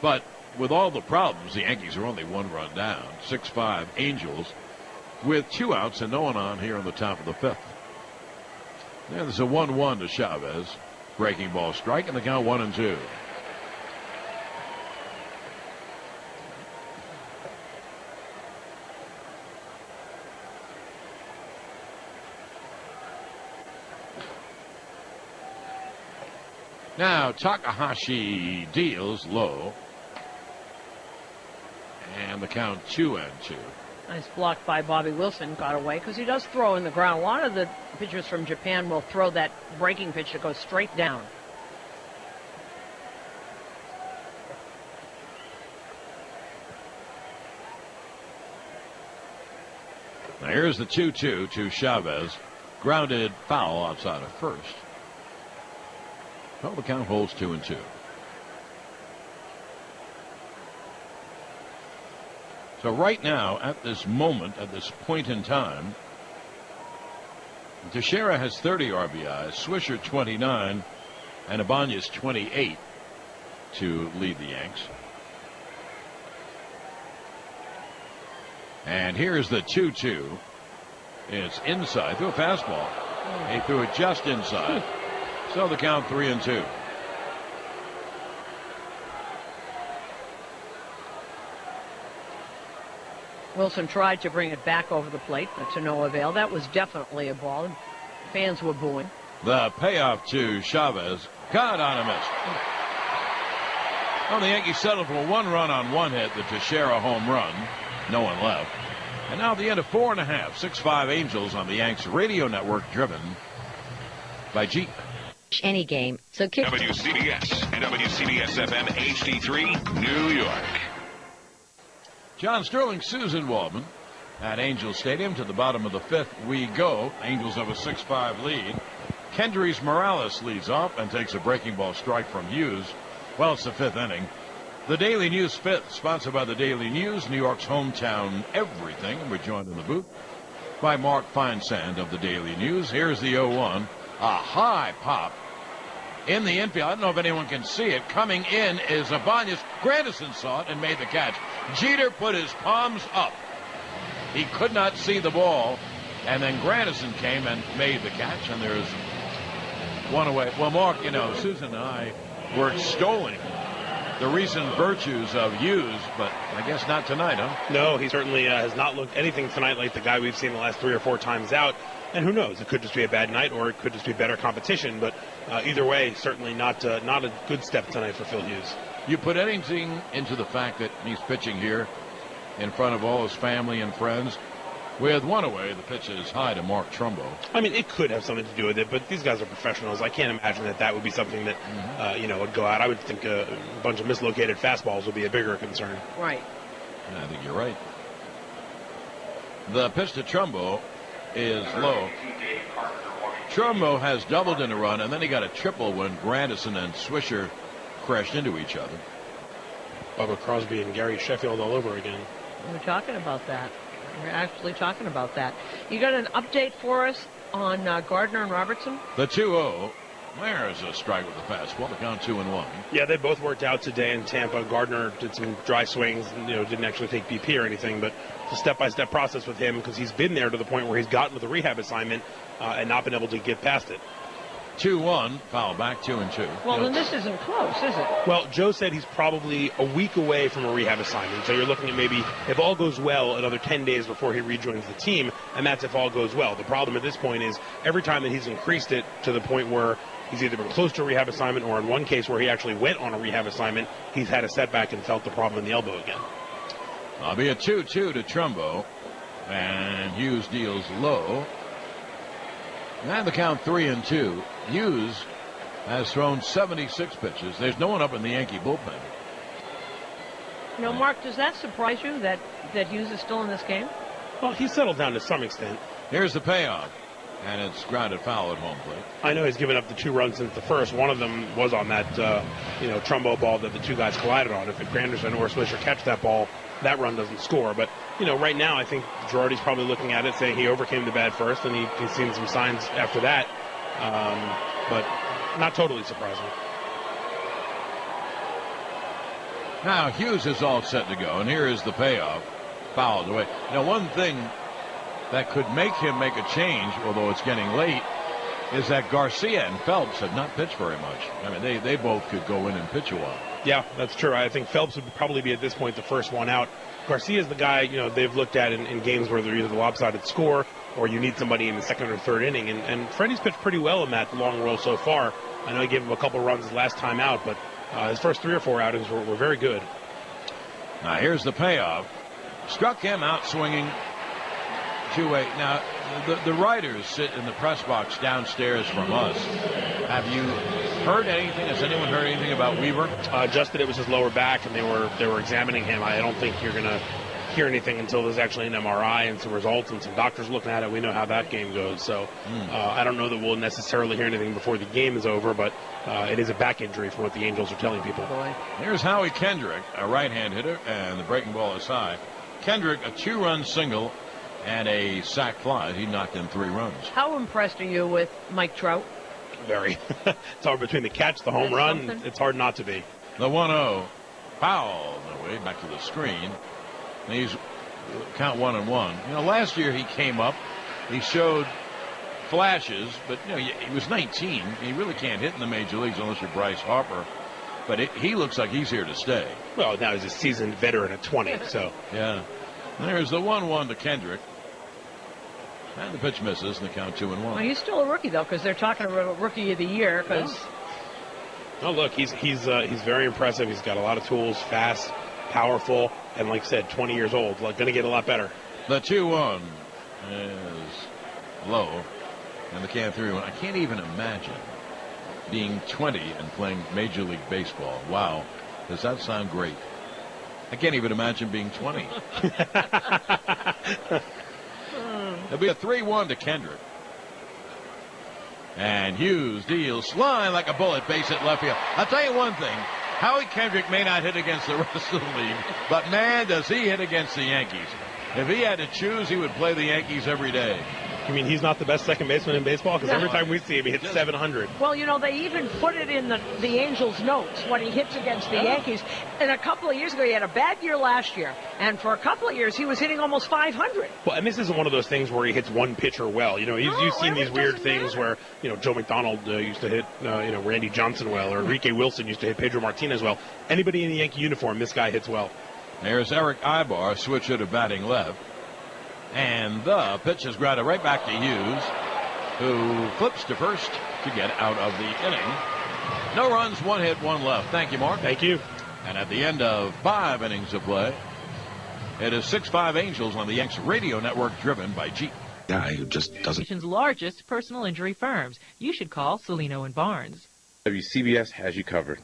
But with all the problems, the Yankees are only 1 run down. 6-5 Angels with 2 outs and no one on here in the top of the 5th. There's a 1-1 to Chavez. Breaking ball strike, and the count 1-2. Now Takahashi deals low. And the count 2-2.
Nice block by Bobby Wilson. Got away because he does throw in the ground. A lot of the pitchers from Japan will throw that breaking pitch that goes straight down.
Now here's the 2-2 to Chavez. Grounded foul outside of first. Well, the count holds 2-2. So right now, at this moment, at this point in time, Teixeira has 30 RBIs, Swisher 29, and Ibanez 28 to lead the Yanks. And here's the 2-2. It's inside, threw a fastball. He threw it just inside. So the count 3-2.
Wilson tried to bring it back over the plate, but to no avail. That was definitely a ball. Fans were booing.
The payoff to Chavez. God on a miss. Well, the Yankees settled for 1 run on 1 hit, the Teixeira home run. No one left. And now at the end of 4.5, 6-5 Angels on the Yanks radio network, driven by Jeep.
Any game. So kick.
WCBS and WCBS FM HD3, New York.
John Sterling, Susan Waldman. at Angels Stadium. To the bottom of the 5th we go. Angels have a 6-5 lead. Kendrys Morales leads off and takes a breaking ball strike from Hughes. Well, it's the 5th inning. The Daily News 5th, sponsored by the Daily News, New York's hometown everything. And we're joined in the booth by Mark Feinsand of the Daily News. Here's the 0-1. A high pop in the infield. I don't know if anyone can see it. Coming in is Ibanez. Granderson saw it and made the catch. Jeter put his palms up. He could not see the ball. And then Granderson came and made the catch. And there's one away. Well, Mark, you know, Susan and I were extolling the recent virtues of Hughes, but I guess not tonight, huh?
No, he certainly has not looked anything tonight like the guy we've seen the last 3 or 4 times out. And who knows? It could just be a bad night, or it could just be better competition. But either way, certainly not a good step tonight for Phil Hughes.
You put anything into the fact that he's pitching here in front of all his family and friends? With one away, the pitch is high to Mark Trumbo.
I mean, it could have something to do with it, but these guys are professionals. I can't imagine that would be something that, would go out. I would think a bunch of mislocated fastballs would be a bigger concern.
Right.
I think you're right. The pitch to Trumbo is low. Trumbo has doubled in a run, and then he got a triple when Granderson and Swisher crashed into each other.
Bubba Crosby and Gary Sheffield all over again.
We're talking about that. We're actually talking about that. You got an update for us on Gardner and Robertson?
The 2-0. There's a strike with the fastball to count 2-1.
Yeah, they both worked out today in Tampa. Gardner did some dry swings, didn't actually take BP or anything, but it's a step-by-step process with him because he's been there to the point where he's gotten to the rehab assignment and not been able to get past it.
2-1, foul back, 2-2.
Well, then this isn't close, is it?
Well, Joe said he's probably a week away from a rehab assignment. So you're looking at maybe, if all goes well, another 10 days before he rejoins the team, and that's if all goes well. The problem at this point is every time that he's increased it to the point where he's either been close to a rehab assignment or in one case where he actually went on a rehab assignment, he's had a setback and felt the problem in the elbow again.
I'll be a 2-2 to Trumbo, and Hughes deals low. And the count 3-2. Hughes has thrown 76 pitches. There's no one up in the Yankee bullpen.
Mark, does that surprise you that Hughes is still in this game?
Well, he's settled down to some extent.
Here's the payoff, and it's grounded foul at home plate.
I know he's given up the 2 runs since the first. One of them was on that, Trumbo ball that the 2 guys collided on. If Granderson or Swisher catch that ball, that run doesn't score. But, right now I think Girardi's probably looking at it saying he overcame the bad first, and he's seen some signs after that. But not totally surprising.
Now Hughes is all set to go, and here is the payoff. Fouled away. One thing that could make him make a change, although it's getting late, is that Garcia and Phelps have not pitched very much. I mean, they both could go in and pitch a while.
Yeah, that's true. I think Phelps would probably be at this point the first one out. Garcia is the guy, they've looked at in games where they're either the lopsided score or you need somebody in the second or third inning. And Freddie's pitched pretty well in that long roll so far. I know he gave him a couple runs his last time out, but his first 3 or 4 outings were very good.
Now here's the payoff. Struck him out swinging 2-8. Now, the writers sit in the press box downstairs from us. Have you heard anything? Has anyone heard anything about Weaver?
Just that it was his lower back, and they were examining him. I don't think you're going to hear anything until there's actually an MRI and some results and some doctors looking at it. We know how that game goes. So I don't know that we'll necessarily hear anything before the game is over, but it is a back injury from what the Angels are telling people.
Here's Howie Kendrick, a right-hand hitter, and the breaking ball is high. Kendrick, a 2-run single and a sac fly. He knocked in 3 runs.
How impressed are you with Mike Trout?
Very. It's hard between the catch, the home run. It's hard not to be.
The 1-0 fouled away back to the screen. And he's count 1-1. Last year he came up. He showed flashes, but he was 19. He really can't hit in the major leagues unless you're Bryce Harper. But he looks like he's here to stay.
Well, now he's a seasoned veteran at 20. So
yeah. There's the 1-1 to Kendrick. And the pitch misses, and the count 2-1.
Well, he's still a rookie, though, because they're talking about Rookie of the Year.
Oh, look, he's very impressive. He's got a lot of tools, fast, powerful, and like I said, 20 years old. Going to get a lot better.
The 2-1 is low, and the count 3-1. I can't even imagine being 20 and playing Major League Baseball. Wow. Does that sound great? I can't even imagine being 20. It'll be a 3-1 to Kendrick. And Hughes deals line like a bullet, base hit left field. I'll tell you one thing. Howie Kendrick may not hit against the rest of the league, but man, does he hit against the Yankees. If he had to choose, he would play the Yankees every day.
You mean he's not the best second baseman in baseball? Because every time we see him, he hits 700.
Well, you know, they even put it in the Angels' notes when he hits against the Yankees. And a couple of years ago, he had a bad year last year. And for a couple of years, he was hitting almost 500.
Well, and this isn't one of those things where he hits one pitcher well. You know, you've seen these weird things where, you know, Joe McDonald used to hit, Randy Johnson well, or Enrique Wilson used to hit Pedro Martinez well. Anybody in the Yankee uniform, this guy hits well.
There's Eric Ibar, switcher to batting left. And the pitch is grounded right back to Hughes, who flips to first to get out of the inning. No runs, 1 hit, 1 left. Thank you, Mark.
Thank you.
And at the end of 5 innings of play, it is 6-5 Angels on the Yanks radio network, driven by Jeep.
Guy who just doesn't.
Nation's largest personal injury firms. You should call Celino and Barnes.
WCBS has you covered.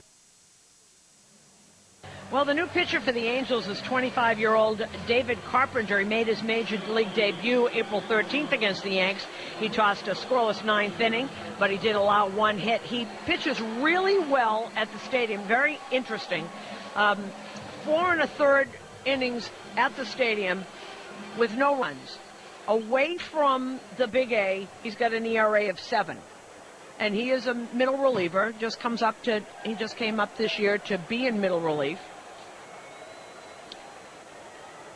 Well, the new pitcher for the Angels is 25-year-old David Carpenter. He made his major league debut April 13th against the Yanks. He tossed a scoreless 9th inning, but he did allow 1 hit. He pitches really well at the stadium. Very interesting. 4 1/3 innings at the stadium with no runs. Away from the Big A, he's got an ERA of 7. And he is a middle reliever. He just came up this year to be in middle relief.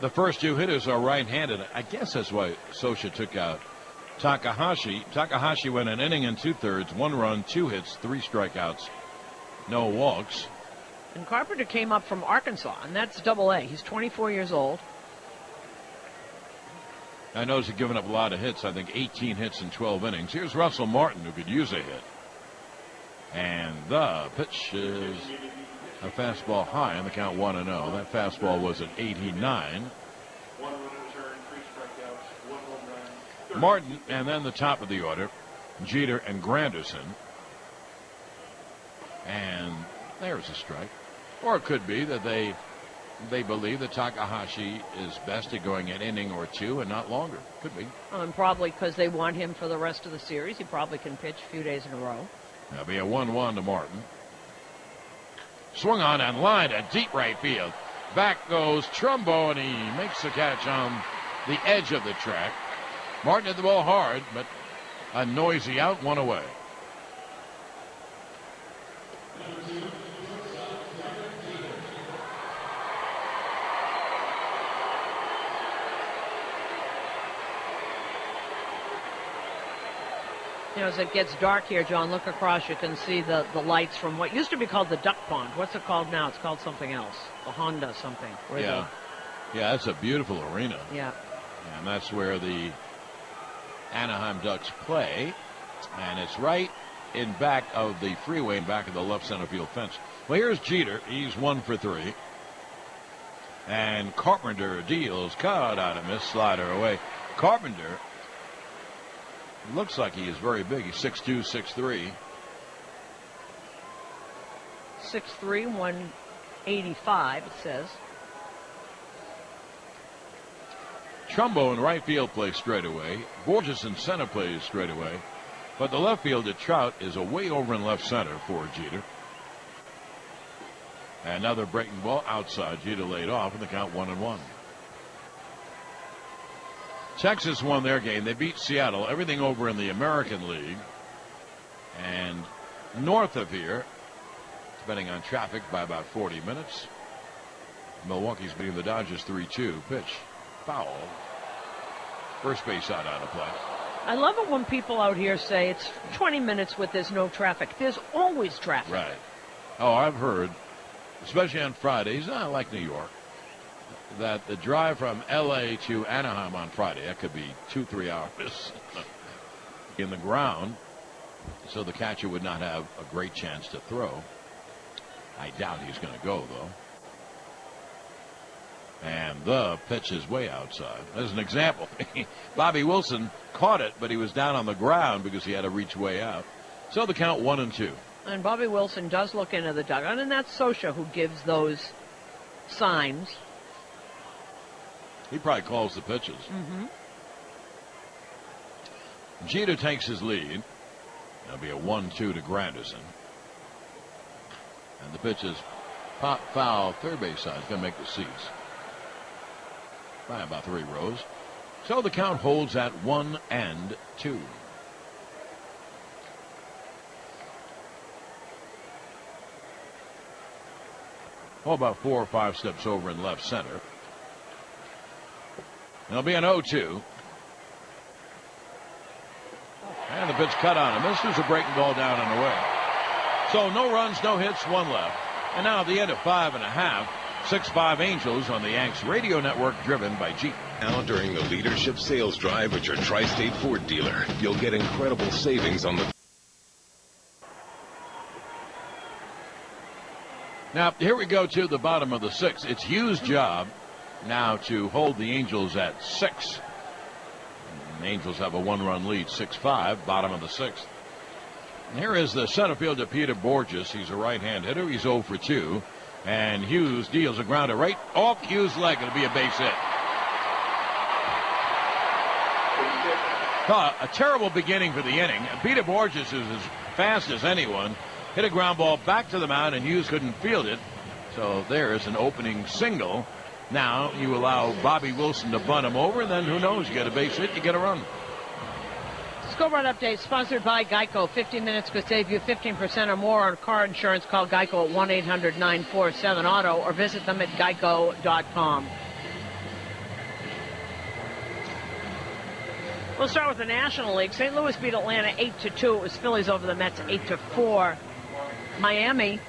The first 2 hitters are right-handed. I guess that's why Sosha took out Takahashi. Takahashi went an inning and 2/3, 1 run, 2 hits, 3 strikeouts, no walks.
And Carpenter came up from Arkansas, and that's Double-A. He's 24 years old.
I know he's given up a lot of hits. I think 18 hits in 12 innings. Here's Russell Martin, who could use a hit. And the pitch is a fastball high on the count, 1-0. That fastball was at 89. Martin, and then the top of the order, Jeter and Granderson. And there's a strike. Or it could be that they believe that Takahashi is best at going an inning or 2 and not longer. Could be.
And probably because they want him for the rest of the series. He probably can pitch a few days in a row.
That'll be a 1-1 to Martin. Swung on and lined at deep right field. Back goes Trumbo, and he makes the catch on the edge of the track. Martin hit the ball hard, but a noisy out, 1 away.
You know, as it gets dark here, John, look across. You can see the lights from what used to be called the Duck Pond. What's it called now? It's called something else. The Honda something.
Yeah, that's a beautiful arena.
Yeah.
And that's where the Anaheim Ducks play. And it's right in back of the freeway, in back of the left center field fence. Well, here's Jeter. He's 1 for 3. And Carpenter deals. Caught out of miss. Slider away. Carpenter looks like he is very big. He's 6'2", 6'3".
6'3", 185, it says.
Trumbo in right field plays straight away. Borges in center plays straight away. But the left fielder, Trout, is away over in left center for Jeter. Another breaking ball outside. Jeter laid off, and the count 1-1. Texas won their game. They beat Seattle. Everything over in the American League. And north of here, depending on traffic, by about 40 minutes. Milwaukee's beating the Dodgers 3-2. Pitch. Foul. First base out of play.
I love it when people out here say it's 20 minutes with there's no traffic. There's always traffic.
Right. Oh, I've heard, especially on Fridays, like New York, that the drive from L.A. to Anaheim on Friday, that could be 2-3 hours in the ground, so the catcher would not have a great chance to throw. I doubt he's going to go, though. And the pitch is way outside. As an example, Bobby Wilson caught it, but he was down on the ground because he had to reach way out. So the count 1-2.
And Bobby Wilson does look into the dugout, and that's Sosha who gives those signs.
He probably calls the pitches. Jeter takes his lead. That'll be a 1-2 to Granderson. And the pitch is pop foul, third base side. It's going to make the seats by about 3 rows. So the count holds at 1-2. Oh, about 4 or 5 steps over in left center. There'll be an 0-2. And the pitch cut on him. This was a breaking ball down and away. So no runs, no hits, 1 left. And now at the end of 5 1/2, 6-5 Angels on the Yanks radio network, driven by Jeep.
Now during the leadership sales drive at your Tri-State Ford dealer, you'll get incredible savings on the...
Now here we go to the bottom of the 6th. It's Hughes' job now to hold the Angels at 6. The Angels have a 1-run lead, 6-5, bottom of the 6th. And here is the center fielder, Peter Borges. He's a right-hand hitter. He's 0 for 2. And Hughes deals a grounder right off Hughes' leg. It'll be a base hit. A terrible beginning for the inning. Peter Borges is as fast as anyone. Hit a ground ball back to the mound, and Hughes couldn't field it. So there's an opening single. Now you allow Bobby Wilson to bunt him over, and then who knows? You get a base hit, you get a run.
Scoreboard update sponsored by Geico. 15 minutes could save you 15% or more on car insurance. Call Geico at 1-800-947-AUTO or visit them at geico.com. We'll start with the National League. St. Louis beat Atlanta 8-2. It was Phillies over the Mets 8-4. Miami.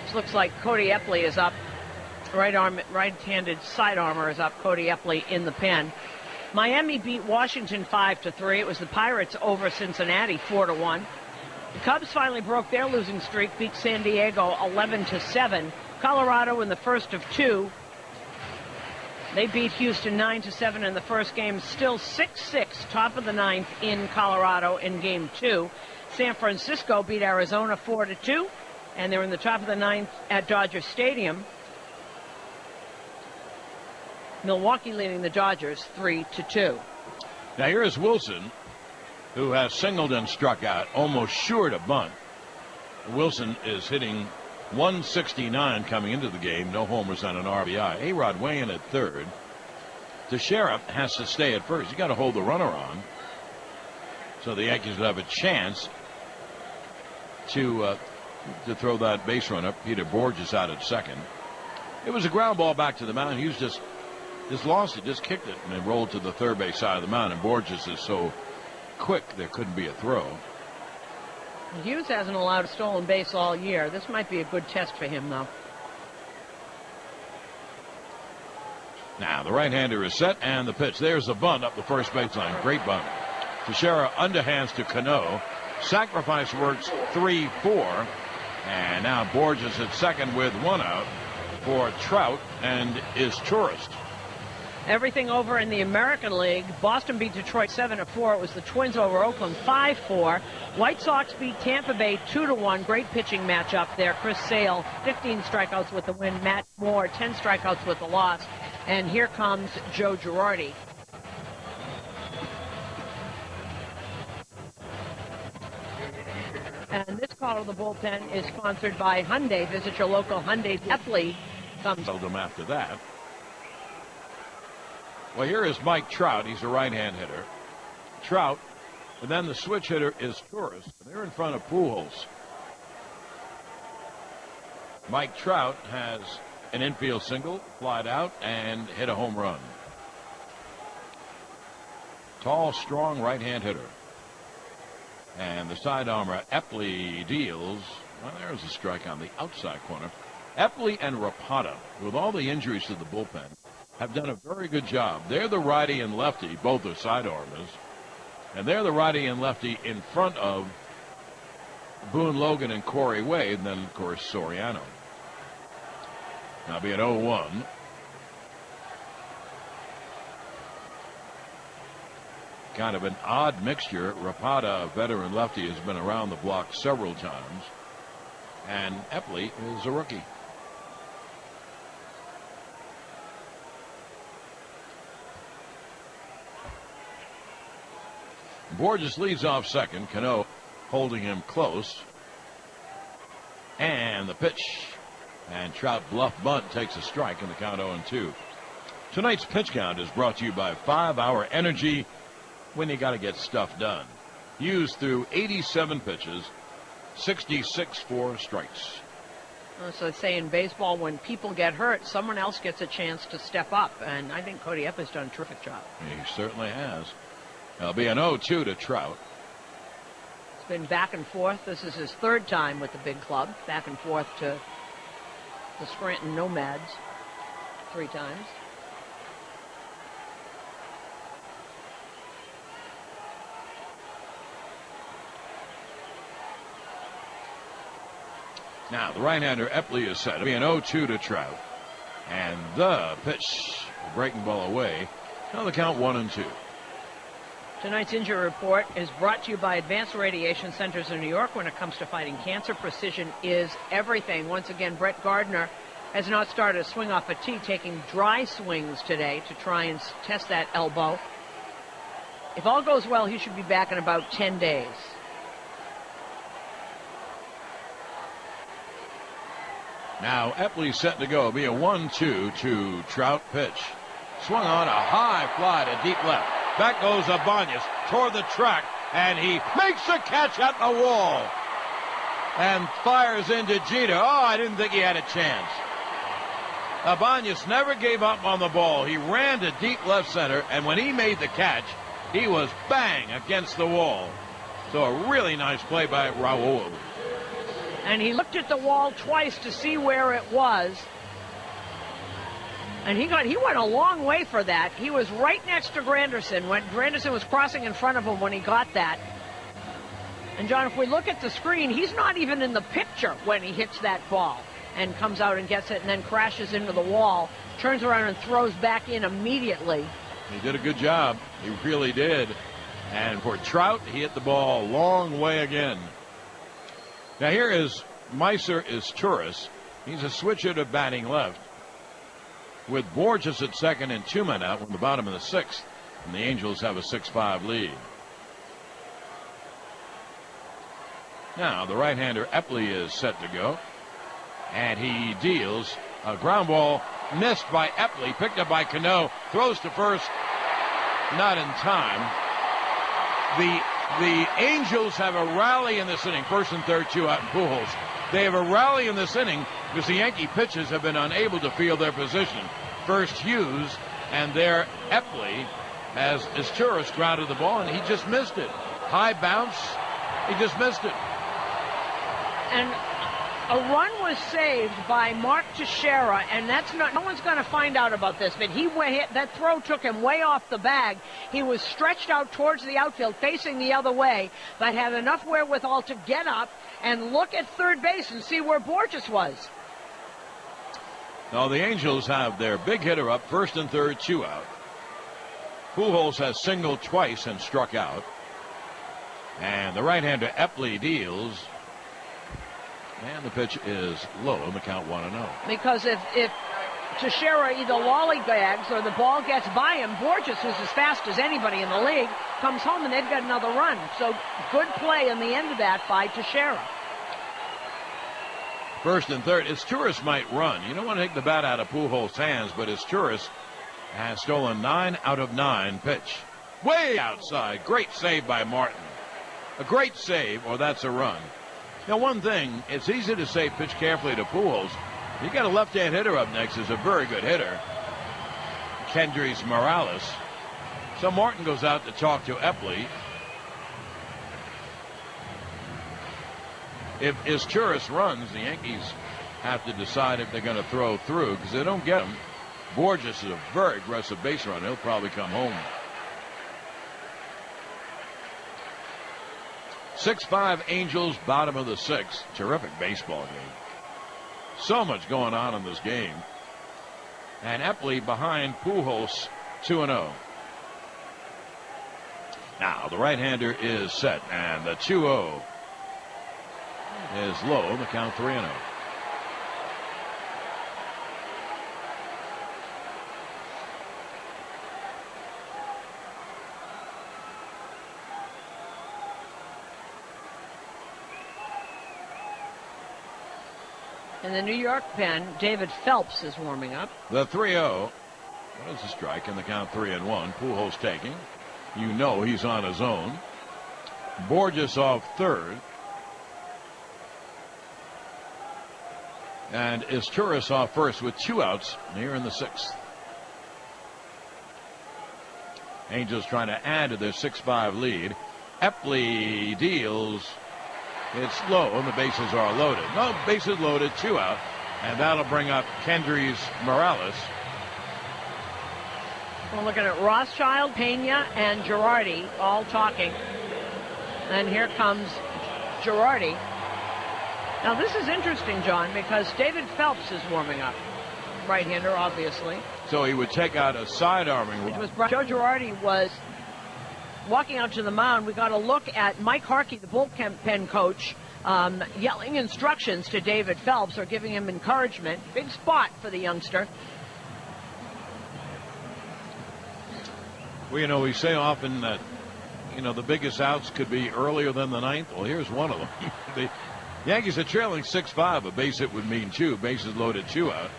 This looks like Cody Epley is up. Right-handed side armor is up. Cody Epley in the pen. Miami beat Washington 5-3. It was the Pirates over Cincinnati 4-1. The Cubs finally broke their losing streak, beat San Diego 11-7. Colorado in the first of 2. They beat Houston 9-7 in the first game. Still 6-6, top of the 9th in Colorado in game 2. San Francisco beat Arizona 4-2, and they're in the top of the 9th at Dodger Stadium. Milwaukee leading the Dodgers 3-2.
Now here is Wilson, who has singled and struck out, almost sure to bunt. Wilson is hitting 169 coming into the game. No homers on an RBI. A-Rod weighing at third. Teixeira has to stay at first. You got to hold the runner on, so the Yankees will have a chance to throw that base runner. Peter Borges out at second. It was a ground ball back to the mound. Hughes just lost it, just kicked it, and then rolled to the third base side of the mound. And Borges is so quick there couldn't be a throw.
Hughes hasn't allowed a stolen base all year. This might be a good test for him, though.
Now the right-hander is set, and the pitch. There's the bunt up the first baseline. Great bunt. Teixeira underhands to Cano. Sacrifice works 3-4. And now Borges at second with 1 out for Trout and is Tourist.
Everything over in the American League. Boston beat Detroit 7-4. It was the Twins over Oakland 5-4. White Sox beat Tampa Bay 2-1. Great pitching matchup there. Chris Sale, 15 strikeouts with the win. Matt Moore, 10 strikeouts with the loss. And here comes Joe Girardi. And this call of the bullpen is sponsored by Hyundai. Visit your local Hyundai. Epley comes.
Held him after that. Well, here is Mike Trout. He's a right-hand hitter. Trout, and then the switch hitter is Tourist. They're in front of Pujols. Mike Trout has an infield single, flied out, and hit a home run. Tall, strong right-hand hitter. And the side armor, Epley, deals. Well, there's a strike on the outside corner. Epley and Rapata, with all the injuries to the bullpen, have done a very good job. They're the righty and lefty, both are side armors. And they're the righty and lefty in front of Boone Logan and Corey Wade, and then, of course, Soriano. Now be an 0-1. Kind of an odd mixture. Rapata, a veteran lefty, has been around the block several times. And Epley is a rookie. Borges leads off second. Cano holding him close. And the pitch. And Trout bluff bunt takes a strike in the count 0-2. Tonight's pitch count is brought to you by 5 Hour Energy. When you got to get stuff done. Used through 87 pitches, 66 for strikes.
So they say in baseball, when people get hurt, someone else gets a chance to step up. And I think Cody Epper's done a terrific job.
He certainly has. It'll be an 0-2 to Trout.
It's been back and forth. This is his third time with the big club. Back and forth to the Scranton Nomads 3 times.
Now, the right-hander Epley is set. It'll be an 0-2 to Trout. And the pitch, breaking ball away. Now the count 1-2.
Tonight's injury report is brought to you by Advanced Radiation Centers in New York. When it comes to fighting cancer, precision is everything. Once again, Brett Gardner has not started a swing off a tee, taking dry swings today to try and test that elbow. If all goes well, he should be back in about 10 days.
Now Epley set to go. It'll be a 1-2 to Trout pitch. Swung on a high fly to deep left. Back goes Ibanez toward the track, and he makes a catch at the wall and fires into Jeter. Oh, I didn't think he had a chance. Ibanez never gave up on the ball. He ran to deep left center, and when he made the catch, he was bang against the wall. So a really nice play by Raul.
And he looked at the wall twice to see where it was. And he went a long way for that. He was right next to Granderson when Granderson was crossing in front of him when he got that. And John, if we look at the screen, he's not even in the picture when he hits that ball and comes out and gets it and then crashes into the wall, turns around and throws back in immediately.
He did a good job. He really did. And for Trout, he hit the ball a long way again. Now here is Meiser is Turris. He's a switcher to batting left. With Borges at second and 2 men out in the bottom of the 6th. And the Angels have a 6-5 lead. Now the right-hander Epley is set to go. And he deals a ground ball missed by Epley, picked up by Cano, throws to first, not in time. The Angels have a rally in this inning. First and third, 2 out in Pujols. They have a rally in this inning because the Yankee pitchers have been unable to field their position. First Hughes, and there Epley as Turris grounded the ball, and he just missed it. High bounce, he just missed it.
And a run was saved by Mark Teixeira, and that's not, no one's going to find out about this, but that throw took him way off the bag. He was stretched out towards the outfield, facing the other way, but had enough wherewithal to get up and look at third base and see where Borges was.
Now the Angels have their big hitter up, first and third, 2 out. Pujols has singled twice and struck out. And the right-hander Epley deals. And the pitch is low in the count 1-0.
Because if Teixeira either lollygags or the ball gets by him, Borges, who's as fast as anybody in the league, comes home and they've got another run. So good play in the end of that by Teixeira.
First and third, Turris might run. You don't want to take the bat out of Pujols' hands, but Turris has stolen 9 out of 9 pitch. Way outside. Great save by Martin. A great save, or that's a run. Now, one thing, it's easy to say pitch carefully to Pujols. You got a left-hand hitter up next who's a very good hitter, Kendrys Morales. So Martin goes out to talk to Epley. If Turris runs, the Yankees have to decide if they're going to throw through, because they don't get him. Borges is a very aggressive base runner. He'll probably come home. 6-5 Angels, bottom of the 6th. Terrific baseball game. So much going on in this game. And Epley behind Pujols, 2-0. Now the right-hander is set, and the 2-0 is low. The count 3-0.
In the New York pen, David Phelps is warming up.
The 3-0. That is a strike in the count 3-1. Pujols taking. You know he's on his own. Borges off third. And Izturis off first with 2 outs here in the 6th. Angels trying to add to their 6-5 lead. Epley deals. It's low and the bases are loaded. No, bases loaded, 2 out. And that'll bring up Kendrys Morales.
We're looking at Rothschild, Pena, and Girardi all talking. And here comes Girardi. Now this is interesting, John, because David Phelps is warming up. Right-hander, obviously.
So he would take out a side-arming.
Joe Girardi was walking out to the mound. We got a look at Mike Harkey, the bullpen coach, yelling instructions to David Phelps or giving him encouragement. Big spot for the youngster.
Well, you know, we say often that, you know, the biggest outs could be earlier than the 9th. Well, here's one of them. The Yankees are trailing 6-5. A base hit would mean 2. Bases loaded, 2 out.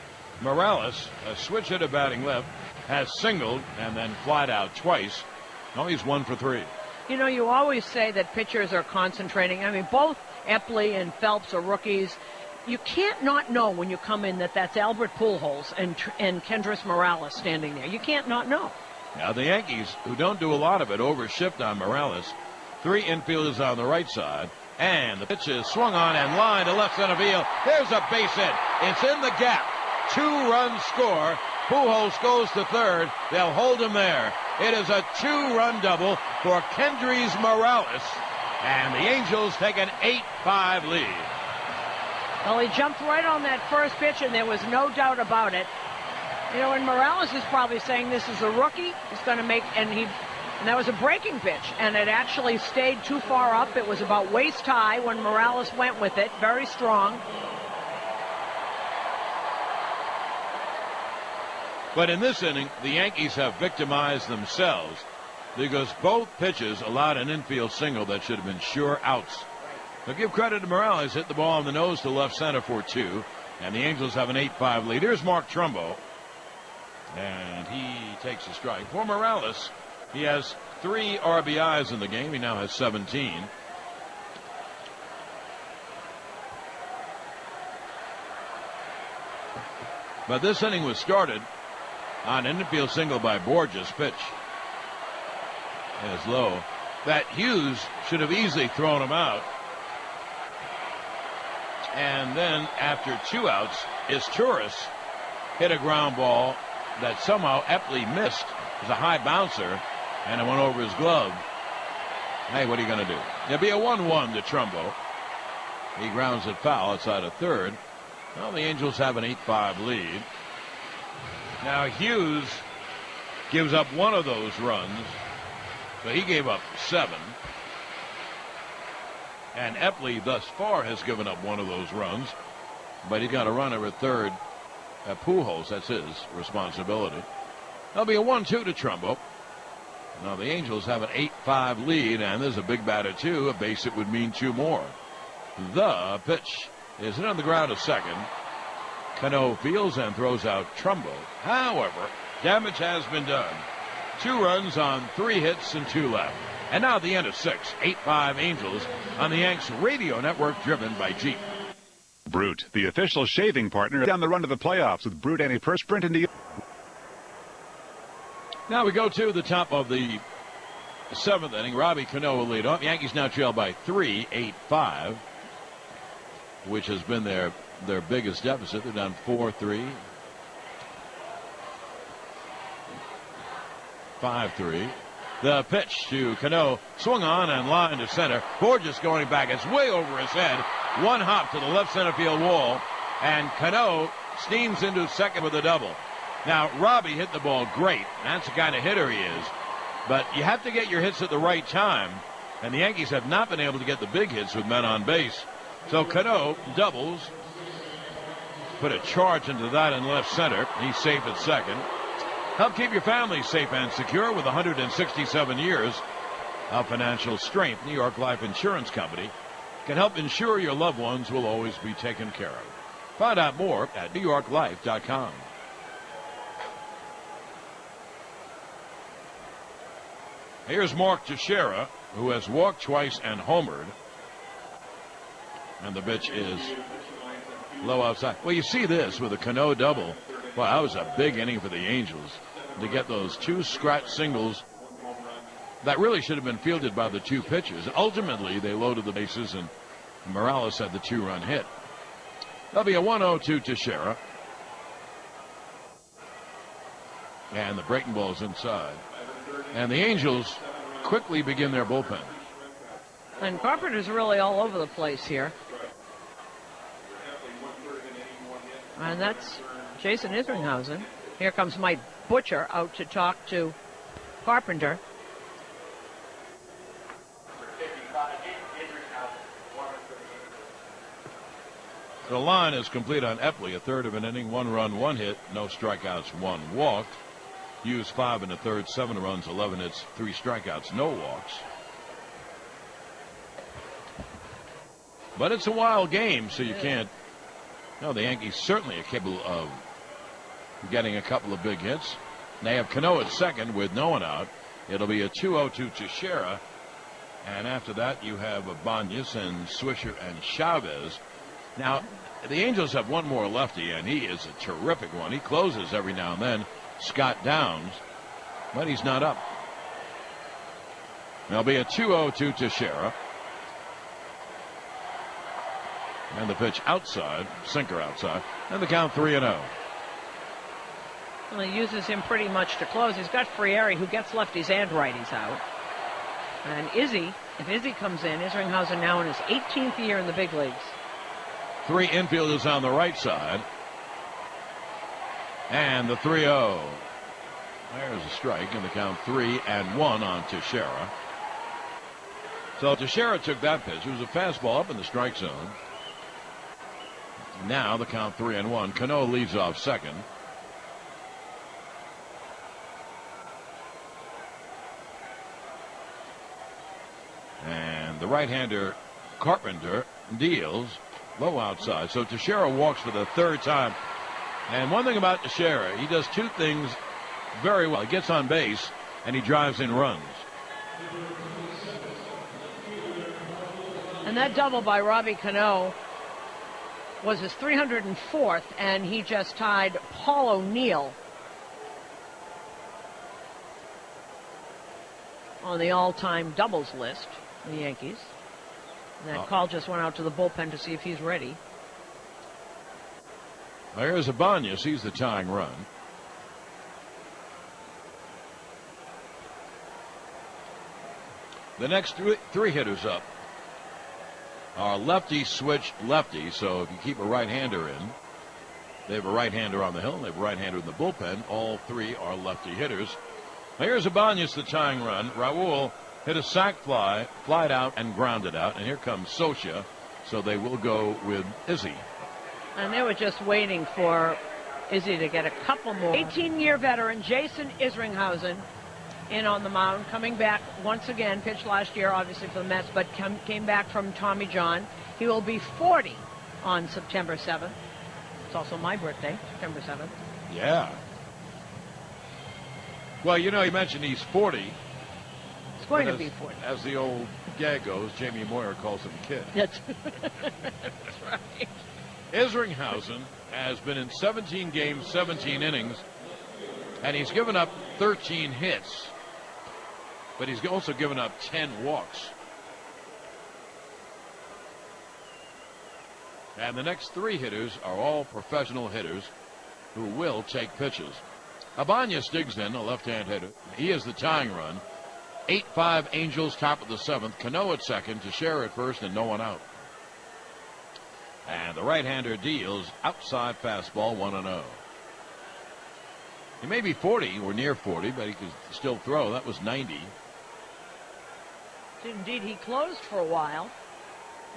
Morales, a switch hitter batting left, has singled and then flied out twice. No, he's 1 for 3.
You know, you always say that pitchers are concentrating. I mean, both Epley and Phelps are rookies. You can't not know when you come in that that's Albert Pujols and Kendrys Morales standing there. You can't not know.
Now the Yankees, who don't do a lot of it, overshift on Morales. 3 infielders on the right side. And the pitch is swung on and lined to left center field. There's a base hit. It's in the gap. 2-run score. Pujols goes to third. They'll hold him there. It is a 2-run double for Kendrys Morales. And the Angels take an 8-5 lead.
Well, he jumped right on that first pitch, and there was no doubt about it. You know, and Morales is probably saying this is a rookie. He's going to make, and that was a breaking pitch, and it actually stayed too far up. It was about waist high when Morales went with it. Very strong.
But in this inning, the Yankees have victimized themselves because both pitches allowed an infield single that should have been sure outs. Now give credit to Morales, hit the ball on the nose to left center for 2, and the Angels have an 8-5 lead. Here's Mark Trumbo, and he takes a strike. For Morales, he has 3 RBIs in the game. He now has 17. But this inning was started on an infield single by Borges. Pitch is low. That Hughes should have easily thrown him out. And then after 2 outs, Izturis hit a ground ball that somehow Epley missed. It was a high bouncer, and it went over his glove. Hey, what are you going to do? There'll be a 1-1 to Trumbo. He grounds it foul outside of third. Well, the Angels have an 8-5 lead. Now Hughes gives up one of those runs, but he gave up 7. And Epley thus far has given up one of those runs, but he got a runner at third at Pujols. That's his responsibility. There'll be a 1-2 to Trumbo. Now the Angels have an 8-5 lead, and there's a big batter too. A base hit would mean 2 more. The pitch is hit on the ground to second. Cano fields and throws out Trumbo. However, damage has been done. 2 runs on 3 hits and 2 left. And now the end of 6. 8-5 Angels on the Yanks radio network driven by Jeep.
Brute, the official shaving partner down the run to the playoffs with Brute antiperspirant in the.
Now we go to the top of the 7th inning. Robbie Cano will lead off. Yankees now trail by 3, 8-5, which has been their biggest deficit. They're down 4-3, 5-3. The pitch to Cano, swung on and line to center. Borges going back. It's way over his head. 1 hop to the left center field wall, and Cano steams into second with a double. Now, Robbie hit the ball great. That's the kind of hitter he is. But you have to get your hits at the right time, and the Yankees have not been able to get the big hits with men on base. So Cano doubles, put a charge into that in left center. He's safe at second. Help keep your family safe and secure with 167 years of financial strength. New York Life Insurance Company can help ensure your loved ones will always be taken care of. Find out more at NewYorkLife.com. Here's Mark Teixeira, who has walked twice and homered. And the pitch is low outside. Well, you see this with a Cano double. Well, that was a big inning for the Angels to get those 2 scratch singles that really should have been fielded by the 2 pitchers. Ultimately, they loaded the bases, and Morales had the 2-run hit. That'll be a 1-0 to Teixeira. And the breaking ball's inside. And the Angels quickly begin their bullpen.
And Carpenter's really all over the place here. And that's Jason Isringhausen. Here comes Mike Butcher out to talk to Carpenter.
The line is complete on Epley, a third of an inning, 1 run, 1 hit, no strikeouts, 1 walk. Hughes 5 1/3, 7 runs, 11 hits, 3 strikeouts, no walks. But it's a wild game, so you can't. No, the Yankees certainly are capable of getting a couple of big hits. They have Cano at second with no one out. It'll be a 2-0 to Teixeira. And after that, you have Ibanez and Swisher and Chavez. Now, the Angels have one more lefty, and he is a terrific one. He closes every now and then, Scott Downs, but he's not up. There'll be a 2-0 to Teixeira. And the pitch outside, sinker outside, and the count 3-0.
Well, he uses him pretty much to close. He's got Frieri, who gets lefties and righties out. And Izzy, if Izzy comes in, Isringhausen now in his 18th year in the big leagues.
3 infielders on the right side. And the 3-0. There's a strike, and the count 3-1 on Teixeira. So Teixeira took that pitch. It was a fastball up in the strike zone. Now the count 3-1. Cano leads off second. And the right-hander Carpenter deals low outside. So Teixeira walks for the 3rd time. And one thing about Teixeira, he does 2 things very well. He gets on base and he drives in runs.
And that double by Robbie Cano was his 304th, and he just tied Paul O'Neill on the all-time doubles list in the Yankees. And that call just went out to the bullpen to see if he's ready.
There's Ibanez. He's the tying run. The next 3 hitters up are lefty switch lefty. So if you keep a right-hander in, they have a right-hander on the hill, and they have a right-hander in the bullpen. All 3 are lefty hitters. Here's Ibanez, the tying run. Raul hit a sac fly, flied out and grounded out. And here comes Socha. So they will go with Izzy.
And they were just waiting for Izzy to get a couple more. 18-year veteran Jason Isringhausen in on the mound, coming back once again. Pitched last year, obviously, for the Mets, but came back from Tommy John. He will be 40 on September 7th. It's also my birthday, September 7th.
Yeah. Well, you know, you mentioned he's 40.
It's going to be 40.
As the old gag goes, Jamie Moyer calls him kid.
That's right.
Isringhausen has been in 17 games, 17 innings, and he's given up 13 hits. But he's also given up 10 walks. And the next 3 hitters are all professional hitters who will take pitches. Ibanez digs in, a left-hand hitter. He is the tying run. 8-5 Angels, top of the 7th. Cano at second, Teixeira at first, and no one out. And the right-hander deals outside fastball, 1-0. He may be 40 or near 40, but he could still throw. That was 90.
Indeed, he closed for a while.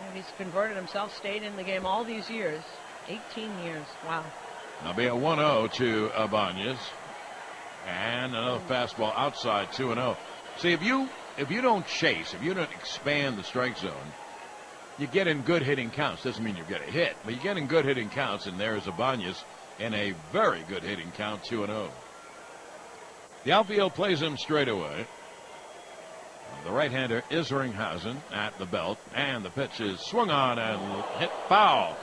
And he's converted himself, stayed in the game all these years. 18 years. Wow.
That'll be a 1-0 to Ibanez. And another fastball outside, 2-0. See, if you don't chase, if you don't expand the strike zone, you get in good hitting counts. Doesn't mean you get a hit, but you get in good hitting counts, and there's Ibanez in a very good hitting count, 2-0. The outfield plays him straight away. The right-hander Isringhausen at the belt, and the pitch is swung on and hit foul.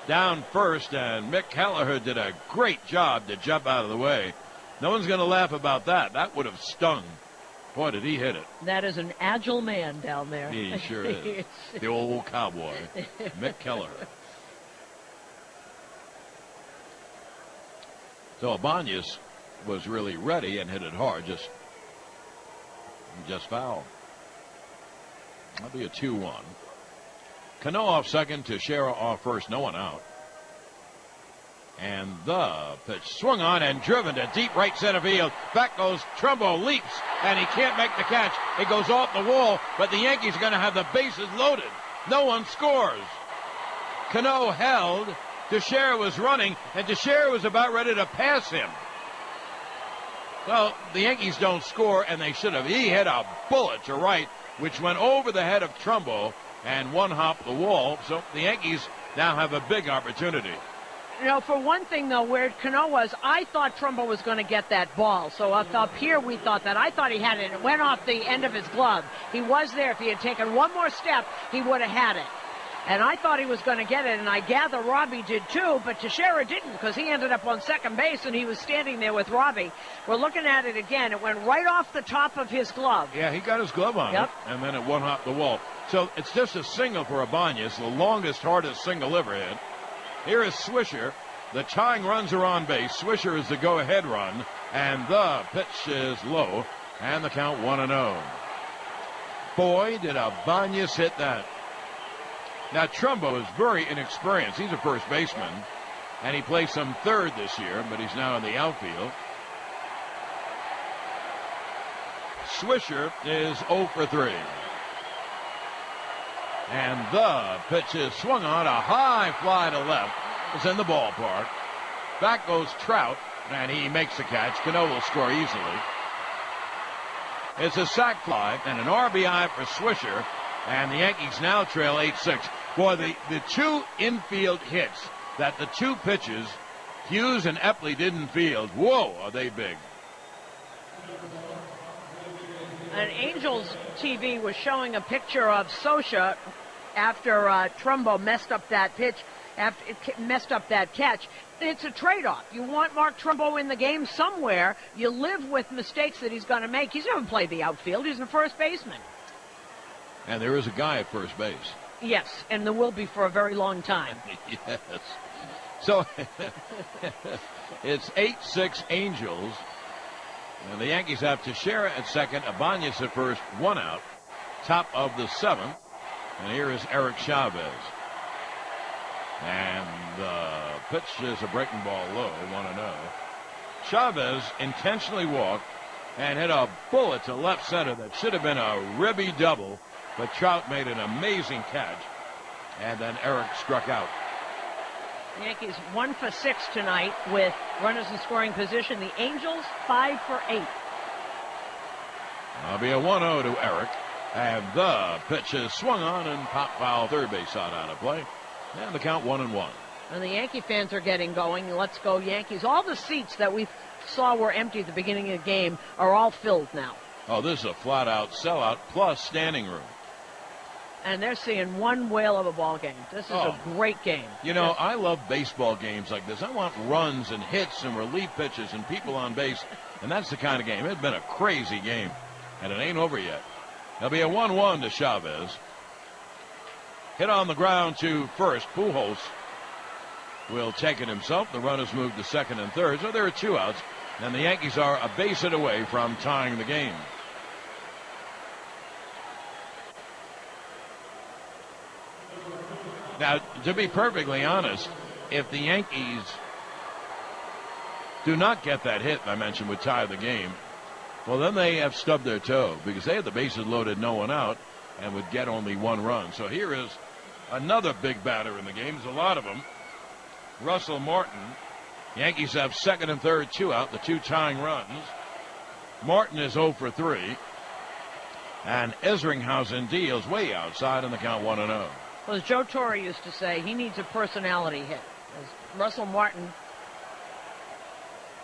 Down first, and Mick Kelleher did a great job to jump out of the way. No one's going to laugh about that. That would have stung. Boy, did he hit it.
That is an agile man down there.
He sure is. The old cowboy, Mick Kelleher. So Ibanez was really ready and hit it hard, just foul. That'll be a 2-1. Cano off second, Teixeira off first, no one out. And the pitch swung on and driven to deep right center field. Back goes Trumbo, leaps, and he can't make the catch. It goes off the wall, but the Yankees are going to have the bases loaded. No one scores. Cano held. Teixeira was running, and Teixeira was about ready to pass him. Well, the Yankees don't score, and they should have. He hit a bullet to right, which went over the head of Trumbo and one-hopped the wall. So the Yankees now have a big opportunity.
You know, for one thing, though, where Cano was, I thought Trumbo was going to get that ball. So up here, we thought that. I thought he had it. It went off the end of his glove. He was there. If he had taken one more step, he would have had it. And I thought he was going to get it, and I gather Robbie did too, but Teixeira didn't because he ended up on second base, and he was standing there with Robbie. We're looking at it again. It went right off the top of his glove.
Yeah, he got his glove on it, and then it one-hopped the wall. So it's just a single for Ibanez, the longest, hardest single ever hit. Here is Swisher. The tying runs are on base. Swisher is the go-ahead run, and the pitch is low, and the count 1-0. Boy, did Ibanez hit that. Now, Trumbo is very inexperienced. He's a first baseman, and he plays some third this year, but he's now in the outfield. Swisher is 0 for 3. And the pitch is swung on, a high fly to left. It's in the ballpark. Back goes Trout, and he makes the catch. Cano will score easily. It's a sac fly and an RBI for Swisher, and the Yankees now trail 8-6. Boy, the two infield hits that the two pitches, Hughes and Epley, didn't field. Whoa, are they big.
And Angels TV was showing a picture of Socha after Trumbo messed up that pitch, after it messed up that catch. It's a trade-off. You want Mark Trumbo in the game somewhere. You live with mistakes that he's going to make. He's never played the outfield. He's a first baseman.
And there is a guy at first base.
Yes, and there will be for a very long time.
Yes. So it's 8-6 Angels. And the Yankees have Teixeira at second, Ibanez at first, one out, top of the seventh. And here is Eric Chavez. And the pitch is a breaking ball low, 1-0. Chavez intentionally walked and hit a bullet to left center that should have been a ribby double, but Trout made an amazing catch, and then Eric struck out.
The Yankees 1 for 6 tonight with runners in scoring position. The Angels 5 for 8.
That'll be a 1-0 to Eric, and the pitch is swung on and pop foul, third base out of play, and the count 1-1.
And the Yankee fans are getting going. Let's go Yankees. All the seats that we saw were empty at the beginning of the game are all filled now.
Oh, this is a flat-out sellout plus standing room.
And they're seeing one whale of a ball game. This is a great game.
You know, I love baseball games like this. I want runs and hits and relief pitches and people on base, and that's the kind of game. It's been a crazy game, and it ain't over yet. There'll be a 1-1 to Chavez. Hit on the ground to first. Pujols will take it himself. The runners move to second and third, so there are two outs, and the Yankees are a base hit away from tying the game. Now, to be perfectly honest, if the Yankees do not get that hit I mentioned would tie the game, well, then they have stubbed their toe because they have the bases loaded, no one out, and would get only one run. So here is another big batter in the game. There's a lot of them. Russell Martin. Yankees have second and third, two out, the two tying runs. Martin is 0 for 3. And Isringhausen deals way outside in the count 1-0.
Well, as Joe Torre used to say, he needs a personality hit. As Russell Martin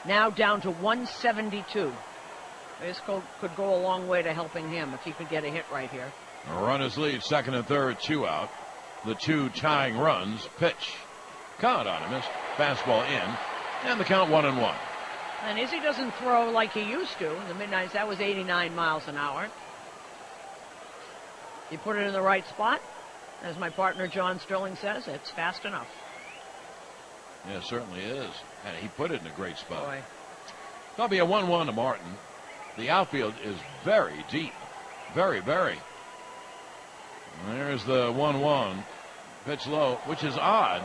now down to 172. This could go a long way to helping him if he could get a hit right here.
Runners lead, second and third, 2 out. The 2 tying runs. Pitch. Count on him. Missed. Fastball in. And the count 1-1.
And Izzy doesn't throw like he used to in the midnights. That was 89 miles an hour. You put it in the right spot, as my partner John Sterling says, it's fast enough.
Yeah, it certainly is. And he put it in a great spot.
Boy.
That'll be a 1-1 to Martin. The outfield is very deep. Very, very. And there's the 1-1. Pitch low, which is odd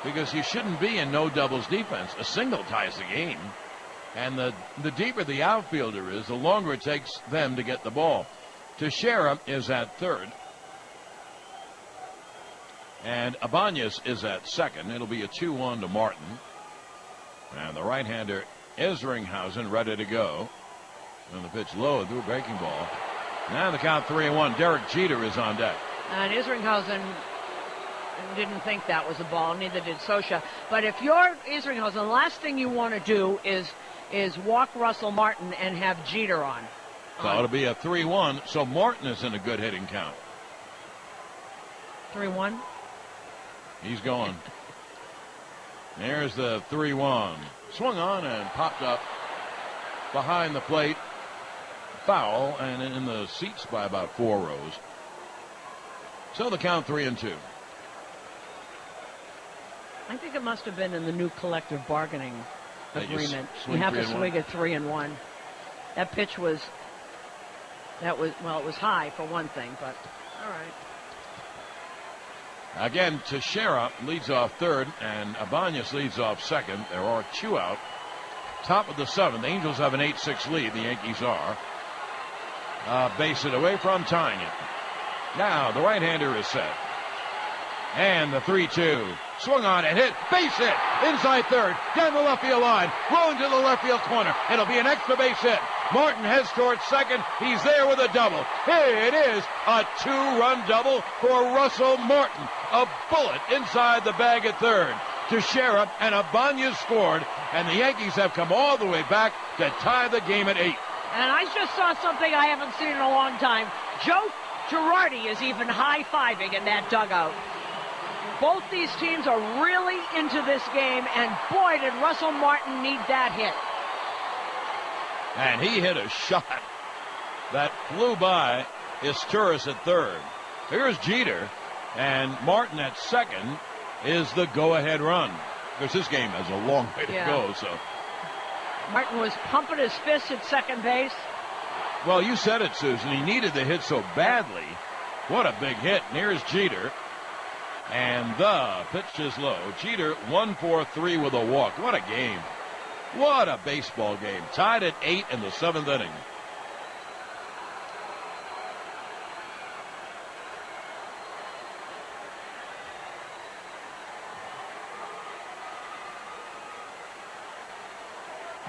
because you shouldn't be in no doubles defense. A single ties the game. And the deeper the outfielder is, the longer it takes them to get the ball. Teixeira is at third. And Ibanez is at second. It'll be a 2-1 to Martin. And the right-hander Isringhausen ready to go. And the pitch low through a breaking ball. Now the count 3-1. Derek Jeter is on deck.
And Isringhausen didn't think that was a ball. Neither did Scioscia. But if you're Isringhausen, the last thing you want to do is walk Russell Martin and have Jeter on.
So it'll be a 3-1. So Martin is in a good hitting count.
3-1.
He's going. There's the 3-1. Swung on and popped up behind the plate. Foul and in the seats by about 4 rows. So the count 3-2.
I think it must have been in the new collective bargaining agreement. You have to swing at 3-1. That pitch was, it was high for one thing, but all right.
Again, Teixeira leads off third, and Ibanez leads off second. There are 2 out. Top of the 7th. The Angels have an 8-6 lead. The Yankees are. Base it away from tying it. Now the right-hander is set. And the 3-2. Swung on and hit. Base hit. Inside third. Down the left field line. Rolling to the left field corner. It'll be an extra base hit. Martin heads towards second. He's there with a double. Here it is. A 2-run double for Russell Martin. A bullet inside the bag at third. Teixeira and Ibanez scored. And the Yankees have come all the way back to tie the game at 8.
And I just saw something I haven't seen in a long time. Joe Girardi is even high-fiving in that dugout. Both these teams are really into this game, and boy, did Russell Martin need that hit.
And he hit a shot that flew by Izturis at third. Here's Jeter, and Martin at second is the go-ahead run. Because this game has a long way to go, so.
Martin was pumping his fist at second base.
Well, you said it, Susan. He needed the hit so badly. What a big hit. And here's Jeter. And the pitch is low. Jeter 1-for-3 with a walk. What a game. What a baseball game. Tied at 8 in the 7th inning.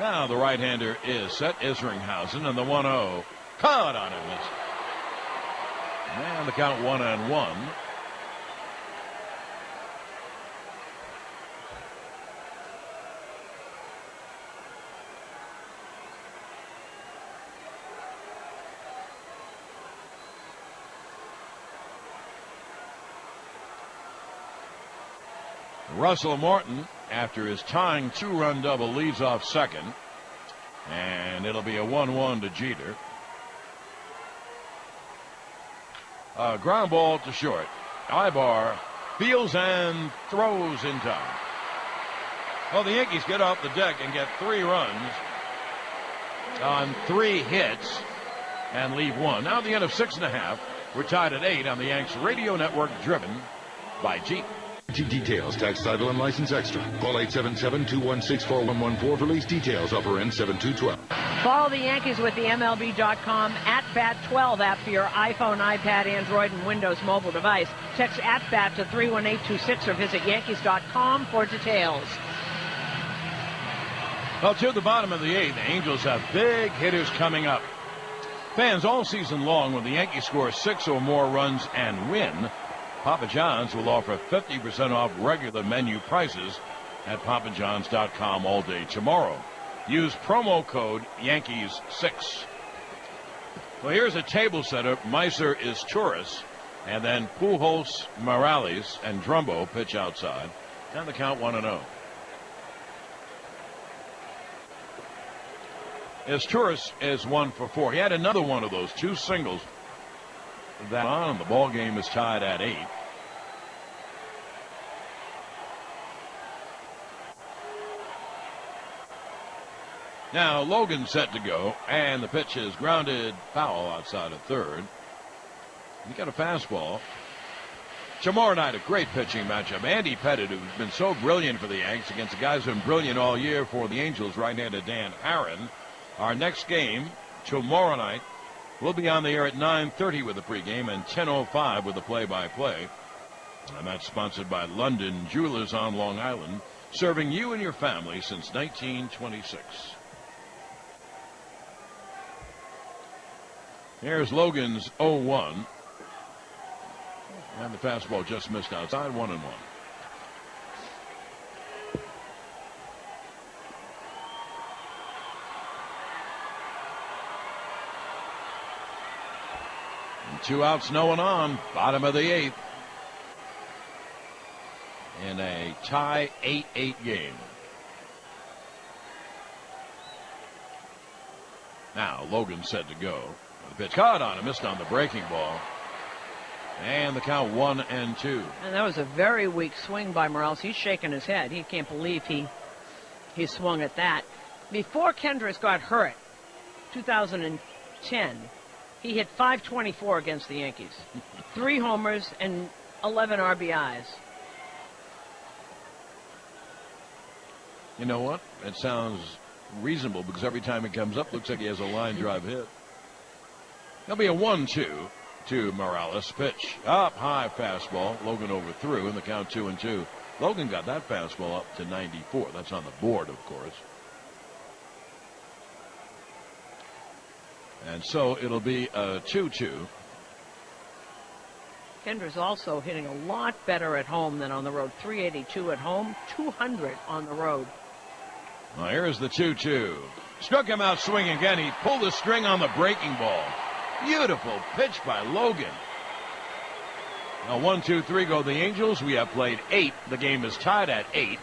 Now the right-hander is set. Isringhausen and the 1-0. Caught on him. And the count 1-1. Russell Martin, after his tying 2-run double, leads off second. And it'll be a 1-1 to Jeter. Ground ball to short. Ibar fields and throws in time. Well, the Yankees get off the deck and get 3 runs on 3 hits and leave 1. Now at the end of 6.5, we're tied at 8 on the Yanks Radio Network, driven by Jeep.
Details, tax, title, and license extra. Call 877-216-4114 for lease details. Offer ends 7212.
Follow the Yankees with the MLB.com @BAT12 app for your iPhone, iPad, Android, and Windows mobile device. Text @BAT to 31826 or visit Yankees.com for details.
Well, to the bottom of the 8th, the Angels have big hitters coming up. Fans all season long, when the Yankees score 6 or more runs and win, Papa John's will offer 50% off regular menu prices at papajohns.com all day tomorrow. Use promo code Yankees6. Well, here's a table setter. Meiser is Torres. And then Pujols, Morales, and Drumbo pitch outside. And the count 1-0. As Torres is 1 for 4. He had another one of those, 2 singles. That on, the ball game is tied at 8. Now Logan set to go, and the pitch is grounded foul outside of third. He got a fastball. Tomorrow night, a great pitching matchup. Andy Pettit, who's been so brilliant for the Yanks, against the guys who've been brilliant all year for the Angels, right-handed Dan Aaron. Our next game tomorrow night, we'll be on the air at 9:30 with the pregame and 10:05 with the play-by-play. And that's sponsored by London Jewelers on Long Island, serving you and your family since 1926. Here's Logan's 0-1. And the fastball just missed outside, 1-1. And 2 outs, no one on. Bottom of the 8th. In a tie 8-8 game. Now Logan set to go. The pitch caught on him, missed on the breaking ball. And the count 1-2.
And that was a very weak swing by Morales. He's shaking his head. He can't believe he swung at that. Before Kendrick got hurt, 2010, he hit .524 against the Yankees. 3 homers and 11 RBIs.
You know what? It sounds reasonable because every time it comes up, looks like he has a line drive hit. There'll be a 1-2 to Morales. Pitch up high, fastball. Logan overthrew, and the count 2-2. Logan got that fastball up to 94. That's on the board, of course. And so it'll be a 2-2.
Kendrick's also hitting a lot better at home than on the road. 382 at home, 200 on the road.
Well, here's the 2-2. Struck him out swinging again. He pulled the string on the breaking ball. Beautiful pitch by Logan. Now 1-2-3 go the Angels. We have played 8. The game is tied at 8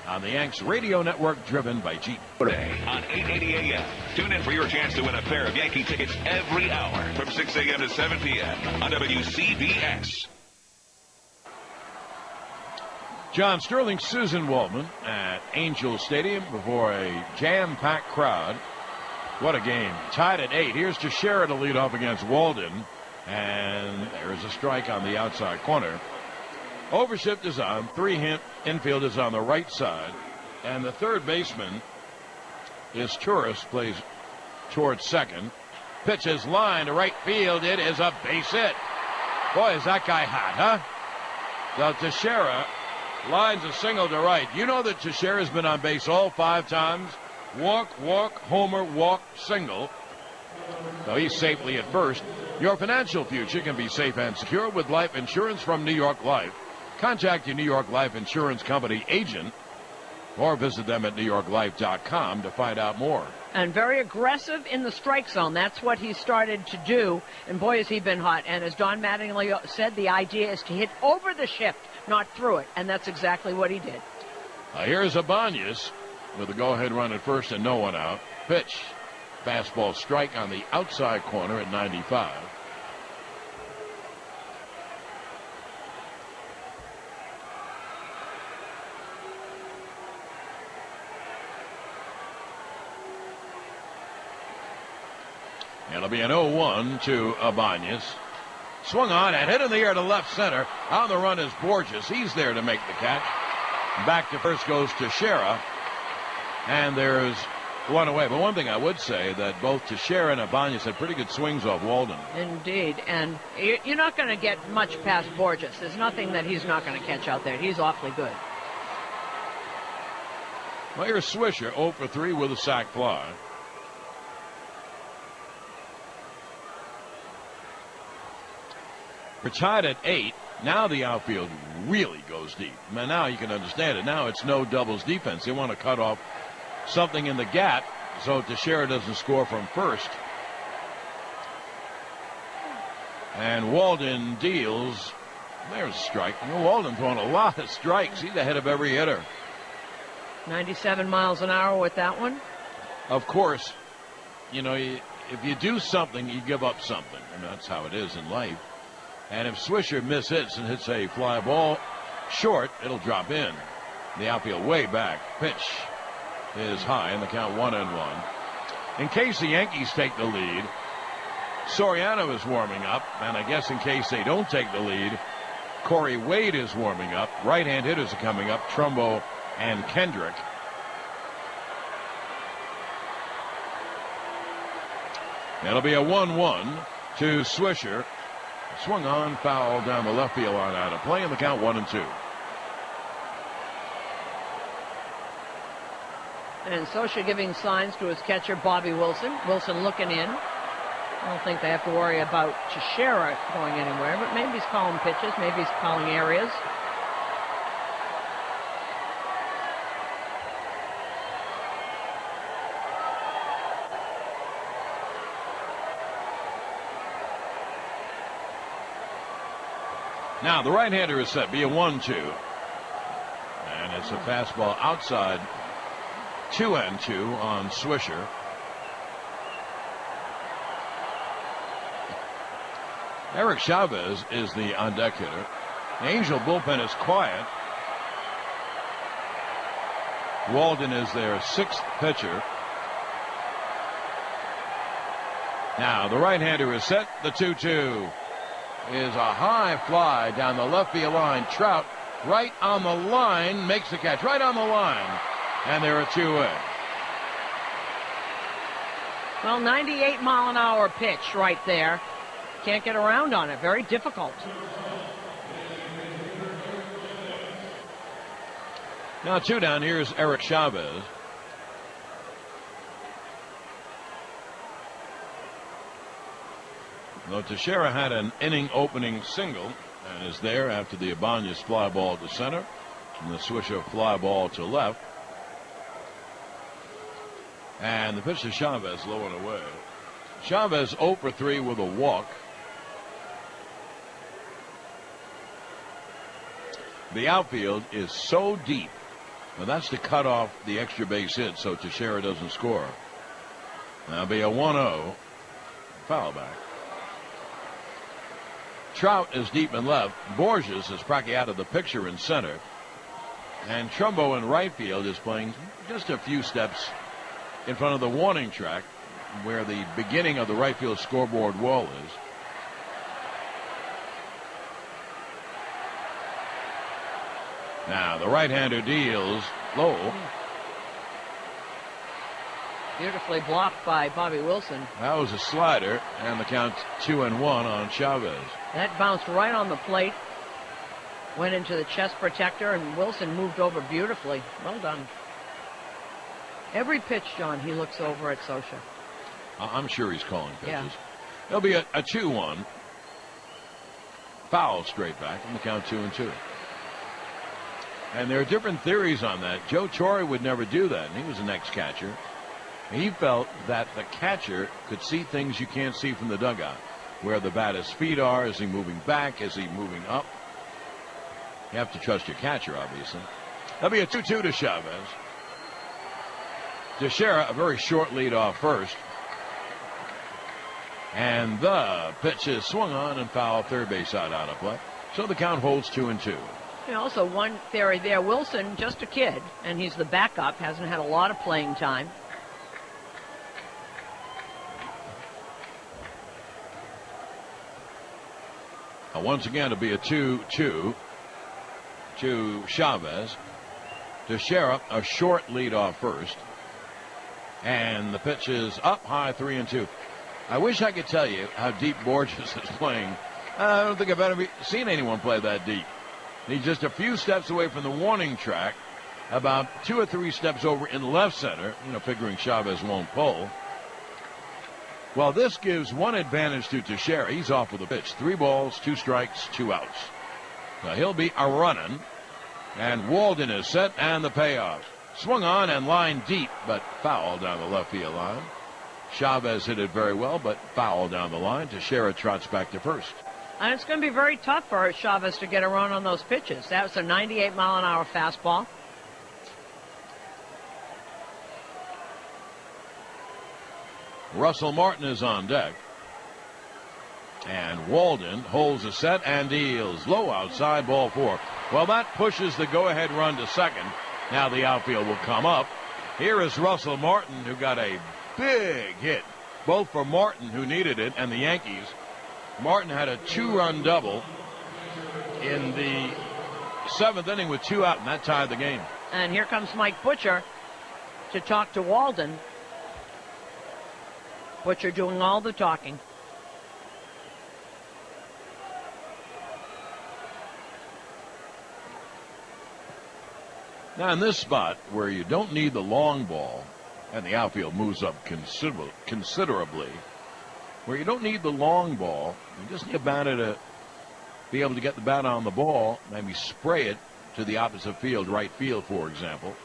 on the Yanks radio network, driven by Jeep.
Today on 880 AM. Tune in for your chance to win a pair of Yankee tickets every hour from 6 a.m. to 7 p.m. on WCBS.
John Sterling, Susan Waldman at Angel Stadium before a jam-packed crowd. What a game. Tied at 8. Here's Teixeira to lead off against Walden. And there's a strike on the outside corner. Overshift is on. 3 infield is on the right side. And the third baseman is Torres, plays towards second. Pitch is line to right field. It is a base hit. Boy, is that guy hot, huh? So Teixeira lines a single to right. You know that Teixeira's been on base all 5 times. Walk, homer, walk, single. So he's safely at first. Your financial future can be safe and secure with life insurance from New York Life. Contact your New York Life Insurance Company agent or visit them at NewYorkLife.com to find out more.
And very aggressive in the strike zone. That's what he started to do. And boy, has he been hot. And as Don Mattingly said, the idea is to hit over the shift, not through it. And that's exactly what he did.
Here's Ibanez with a go-ahead run at first and no one out. Pitch. Fastball strike on the outside corner at 95. It'll be an 0-1 to Ibanez. Swung on and hit in the air to left center. On the run is Borges. He's there to make the catch. Back to first goes Teixeira. And there's one away. But one thing I would say that both Teixeira and Ibanez had pretty good swings off Walden.
Indeed. And you're not going to get much past Borges. There's nothing that he's not going to catch out there. He's awfully good.
Well, here's Swisher, 0 for 3 with a sac fly. We're tied at 8. Now the outfield really goes deep. Now you can understand it. Now it's no doubles defense. They want to cut off something in the gap so Teixeira doesn't score from first. And Walden deals. There's a strike. Walden throwing a lot of strikes. He's ahead of every hitter.
97 miles an hour with that one.
Of course, if you do something, you give up something. That's how it is in life. And if Swisher mishits and hits a fly ball short, it'll drop in. The outfield way back. Pitch is high in the count 1-1. In case the Yankees take the lead, Soriano is warming up. And I guess in case they don't take the lead, Corey Wade is warming up. Right-hand hitters are coming up. Trumbo and Kendrick. It'll be a 1-1 to Swisher. Swung on, foul down the left field line out of play in the count 1-2.
And Scioscia giving signs to his catcher, Bobby Wilson. Wilson looking in. I don't think they have to worry about Teixeira going anywhere, but maybe he's calling pitches, maybe he's calling areas.
Now the right-hander is set, be a 1-2. And it's a fastball outside 2-2 on Swisher. Eric Chavez is the on-deck hitter. The Angel bullpen is quiet. Walden is their sixth pitcher. Now the right-hander is set, the 2-2. Is a high fly down the left field line. Trout right on the line makes the catch right on the line, and they're a two-way.
Well, 98 mile an hour pitch right there. Can't get around on it. Very difficult.
Now 2 down. Here's Eric Chavez. Though Teixeira had an inning opening single and is there after the Ibanez fly ball to center and the Swisher fly ball to left. And the pitch to Chavez low and away. Chavez 0 for 3 with a walk. The outfield is so deep. Now that's to cut off the extra base hit so Teixeira doesn't score. That'll be a 1-0. Foul back. Trout is deep in left. Borges is practically out of the picture in center. And Trumbo in right field is playing just a few steps in front of the warning track where the beginning of the right field scoreboard wall is. Now the right-hander deals low.
Beautifully blocked by Bobby Wilson.
That was a slider, and the count 2-1 on Chavez.
That bounced right on the plate, went into the chest protector, and Wilson moved over beautifully. Well done. Every pitch, John, he looks over at Scioscia.
I'm sure he's calling pitches.
Yeah.
There'll be a 2-1. Foul straight back, and the count 2-2. And there are different theories on that. Joe Torre would never do that, and he was an ex-catcher. He felt that the catcher could see things you can't see from the dugout. Where the batter's feet are, is he moving back, is he moving up? You have to trust your catcher, obviously. That'll be a 2-2 to Chavez. Teixeira, a very short lead off first. And the pitch is swung on and foul, third base side out of play. So the count holds 2-2.
Also, one theory there, Wilson, just a kid, and he's the backup, hasn't had a lot of playing time.
Once again, it'll be a 2-2 to Chavez. Teixeira, a short lead off first. And the pitch is up high, 3-2. I wish I could tell you how deep Borges is playing. I don't think I've ever seen anyone play that deep. He's just a few steps away from the warning track, about 2 or 3 steps over in left center, figuring Chavez won't pull. Well, this gives one advantage to Teixeira. He's off with the pitch. 3 balls, 2 strikes, 2 outs. So he'll be a running. And Walden is set, and the payoff. Swung on and lined deep, but foul down the left field line. Chavez hit it very well, but foul down the line. Teixeira trots back to first.
And it's going to be very tough for Chavez to get a run on those pitches. That was a 98-mile-an-hour fastball.
Russell Martin is on deck. And Walden holds a set and deals. Low outside, ball 4. Well, that pushes the go-ahead run to second. Now the outfield will come up. Here is Russell Martin, who got a big hit, both for Martin, who needed it, and the Yankees. Martin had a 2-run double in the 7th inning with 2 out, and that tied the game.
And here comes Mike Butcher to talk to Walden. Butcher doing all the talking.
Now in this spot where you don't need the long ball, and the outfield moves up considerably, where you don't need the long ball, you just need a batter to be able to get the bat on the ball, maybe spray it to the opposite field, right field, for example.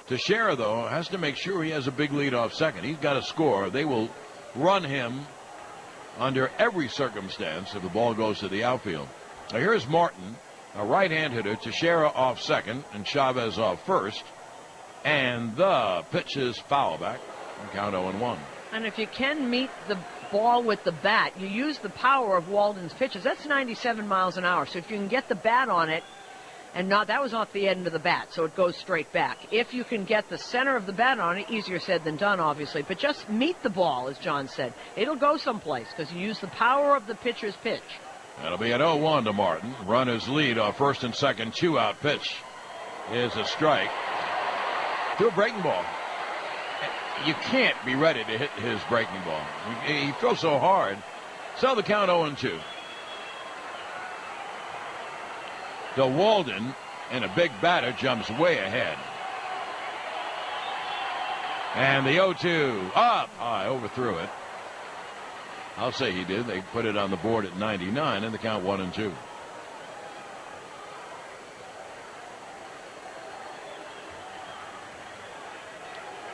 Teixeira, though, has to make sure he has a big lead off second. He's got to score. They will run him under every circumstance if the ball goes to the outfield. Now here's Martin, a right-hand hitter. Teixeira off second and Chavez off first. And the pitch is foul back. Count 0-1.
And if you can meet the ball with the bat, you use the power of Walden's pitches. That's 97 miles an hour. So if you can get the bat on it, and not, that was off the end of the bat, so it goes straight back. If you can get the center of the bat on it, easier said than done, obviously. But just meet the ball, as John said. It'll go someplace because you use the power of the pitcher's pitch.
That'll be an 0-1 to Martin. Runners lead off first and second. 2-out pitch is a strike to a breaking ball. You can't be ready to hit his breaking ball. He throws so hard. So the count 0-2. So Walden, and a big batter, jumps way ahead. And the 0-2 up high, overthrew it. I'll say he did. They put it on the board at 99, and the count 1-2.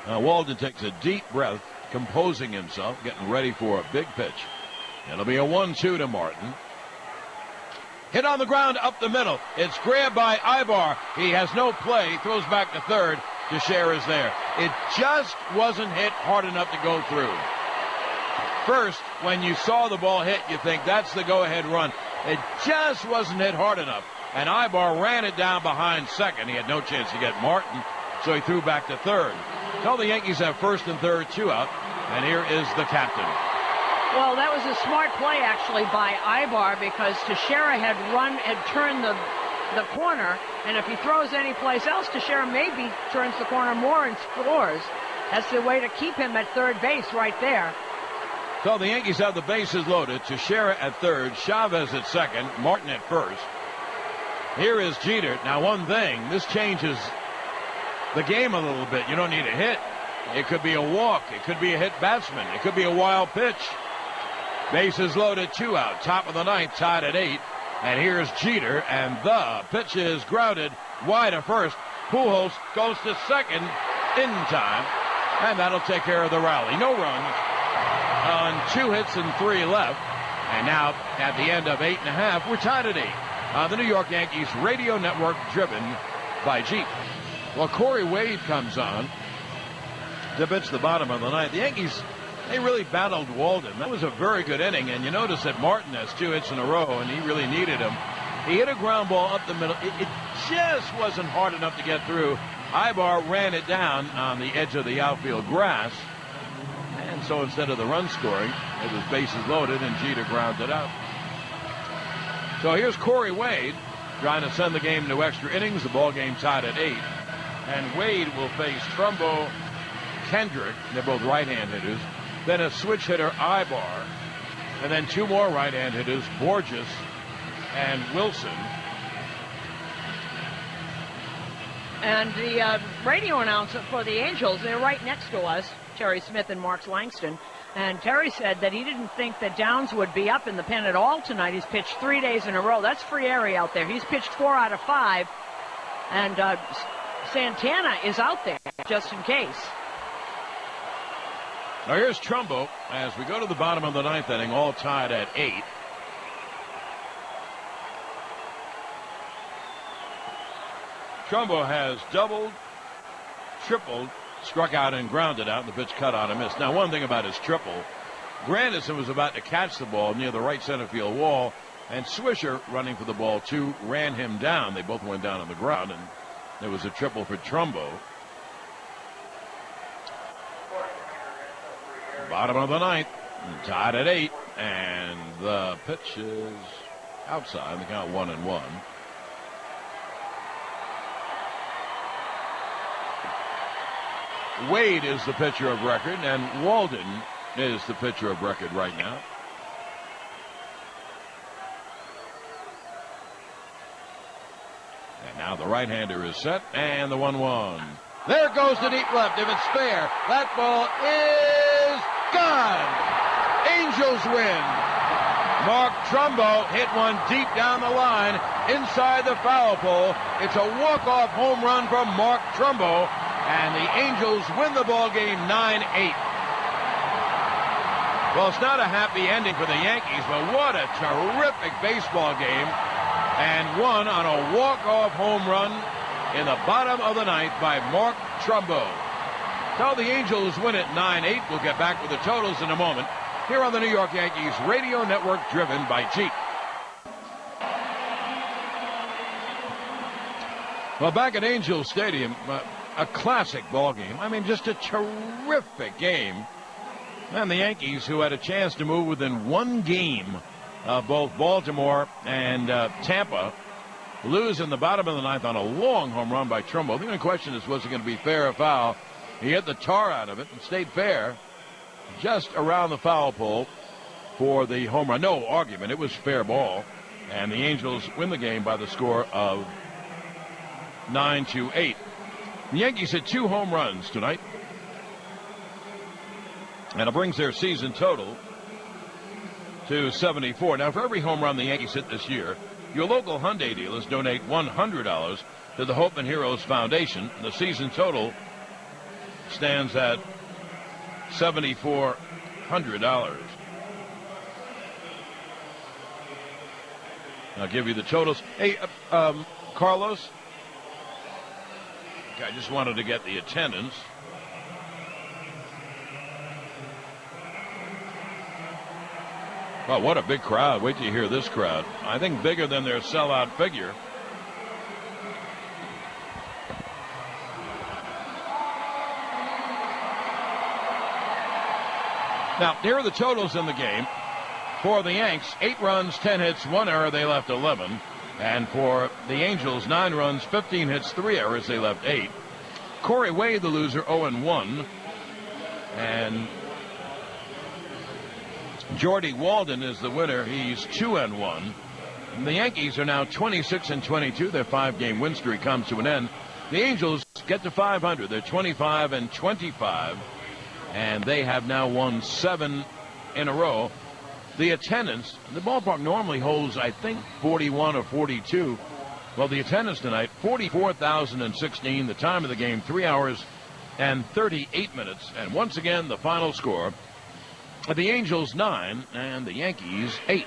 Now Walden takes a deep breath, composing himself, getting ready for a big pitch. It'll be a 1-2 to Martin. Hit on the ground up the middle. It's grabbed by Ibar. He has no play. Throws back to third. Teixeira is there. It just wasn't hit hard enough to go through. First, when you saw the ball hit, you think that's the go-ahead run. It just wasn't hit hard enough. And Ibar ran it down behind second. He had no chance to get Martin, so he threw back to third. So the Yankees have first and third, 2 out. And here is the captain.
Well, that was a smart play, actually, by Ibar, because Teixeira had turned the corner, and if he throws any place else, Teixeira maybe turns the corner more and scores. That's the way to keep him at third base right there.
So the Yankees have the bases loaded. Teixeira at third, Chavez at second, Martin at first. Here is Jeter. Now, one thing, this changes the game a little bit. You don't need a hit. It could be a walk. It could be a hit batsman. It could be a wild pitch. Bases loaded, 2 out. Top of the ninth, tied at 8. And here's Jeter, and the pitch is grounded wide of first. Pujols goes to second in time, and that'll take care of the rally. No runs on 2 hits and 3 left. And now at the end of 8.5, we're tied at 8 on the New York Yankees radio network, driven by Jeep. Well, Corey Wade comes on to pitch the bottom of the ninth. The Yankees, they really battled Walden. That was a very good inning, and you notice that Martin has 2 hits in a row, and he really needed him. He hit a ground ball up the middle. It just wasn't hard enough to get through. Ibar ran it down on the edge of the outfield grass, and so instead of the run scoring, it was bases loaded, and Jeter grounded out. So here's Corey Wade trying to send the game to extra innings. The ball game tied at 8, and Wade will face Trumbo, Kendrick. They're both right-hand hitters. Then a switch hitter, Ibar. And then 2 more right-hand hitters, Borges and Wilson.
And the radio announcer for the Angels, they're right next to us, Terry Smith and Mark Langston. And Terry said that he didn't think that Downs would be up in the pen at all tonight. He's pitched 3 days in a row. That's Frieri out there. He's pitched 4 out of 5. And Santana is out there just in case.
Now here's Trumbo as we go to the bottom of the 9th inning, all tied at 8. Trumbo has doubled, tripled, struck out and grounded out, and the pitch cut on a miss. Now, one thing about his triple, Grandison was about to catch the ball near the right center field wall, and Swisher, running for the ball too, ran him down. They both went down on the ground, and there was a triple for Trumbo. Bottom of the 9th, tied at 8, and the pitch is outside. The count 1-1. Wade is the pitcher of record, and Walden is the pitcher of record right now. And now the right-hander is set, and the 1-1. There goes to deep left. If it's fair, that ball is gone. Angels win. Mark Trumbo hit one deep down the line inside the foul pole. It's a walk-off home run from Mark Trumbo. And the Angels win the ball game 9-8. Well, it's not a happy ending for the Yankees, but what a terrific baseball game. And won on a walk-off home run in the bottom of the 9th by Mark Trumbo. So the Angels win it 9-8. We'll get back with the totals in a moment here on the New York Yankees Radio Network, driven by Jeep. Well, back at Angels Stadium, a classic ball game. I mean, just a terrific game. And the Yankees, who had a chance to move within one game of both Baltimore and Tampa, lose in the bottom of the 9th on a long home run by Trumbo. The only question is, was it going to be fair or foul? He hit the tar out of it and stayed fair, just around the foul pole for the home run. No argument. It was fair ball. And the Angels win the game by the score of 9-8. The Yankees hit 2 home runs tonight, and it brings their season total to 74. Now, for every home run the Yankees hit this year, your local Hyundai dealers donate $100 to the Hope and Heroes Foundation. The season total stands at $7,400. I'll give you the totals. Hey, Carlos, I just wanted to get the attendance. Well, what a big crowd. Wait till you hear this crowd. I think bigger than their sellout figure. Now, here are the totals in the game. For the Yanks, 8 runs, 10 hits, 1 error. They left 11. And for the Angels, 9 runs, 15 hits, 3 errors. They left 8. Corey Wade, the loser, 0-1. And Jordy Walden is the winner. He's 2-1. And the Yankees are now 26-22. Their 5-game win streak comes to an end. The Angels get to 500. They're 25-25. And they have now won 7 in a row. The attendance, the ballpark normally holds, I think, 41 or 42. Well, the attendance tonight, 44,016. The time of the game, 3 hours and 38 minutes. And once again, the final score, the Angels 9 and the Yankees 8.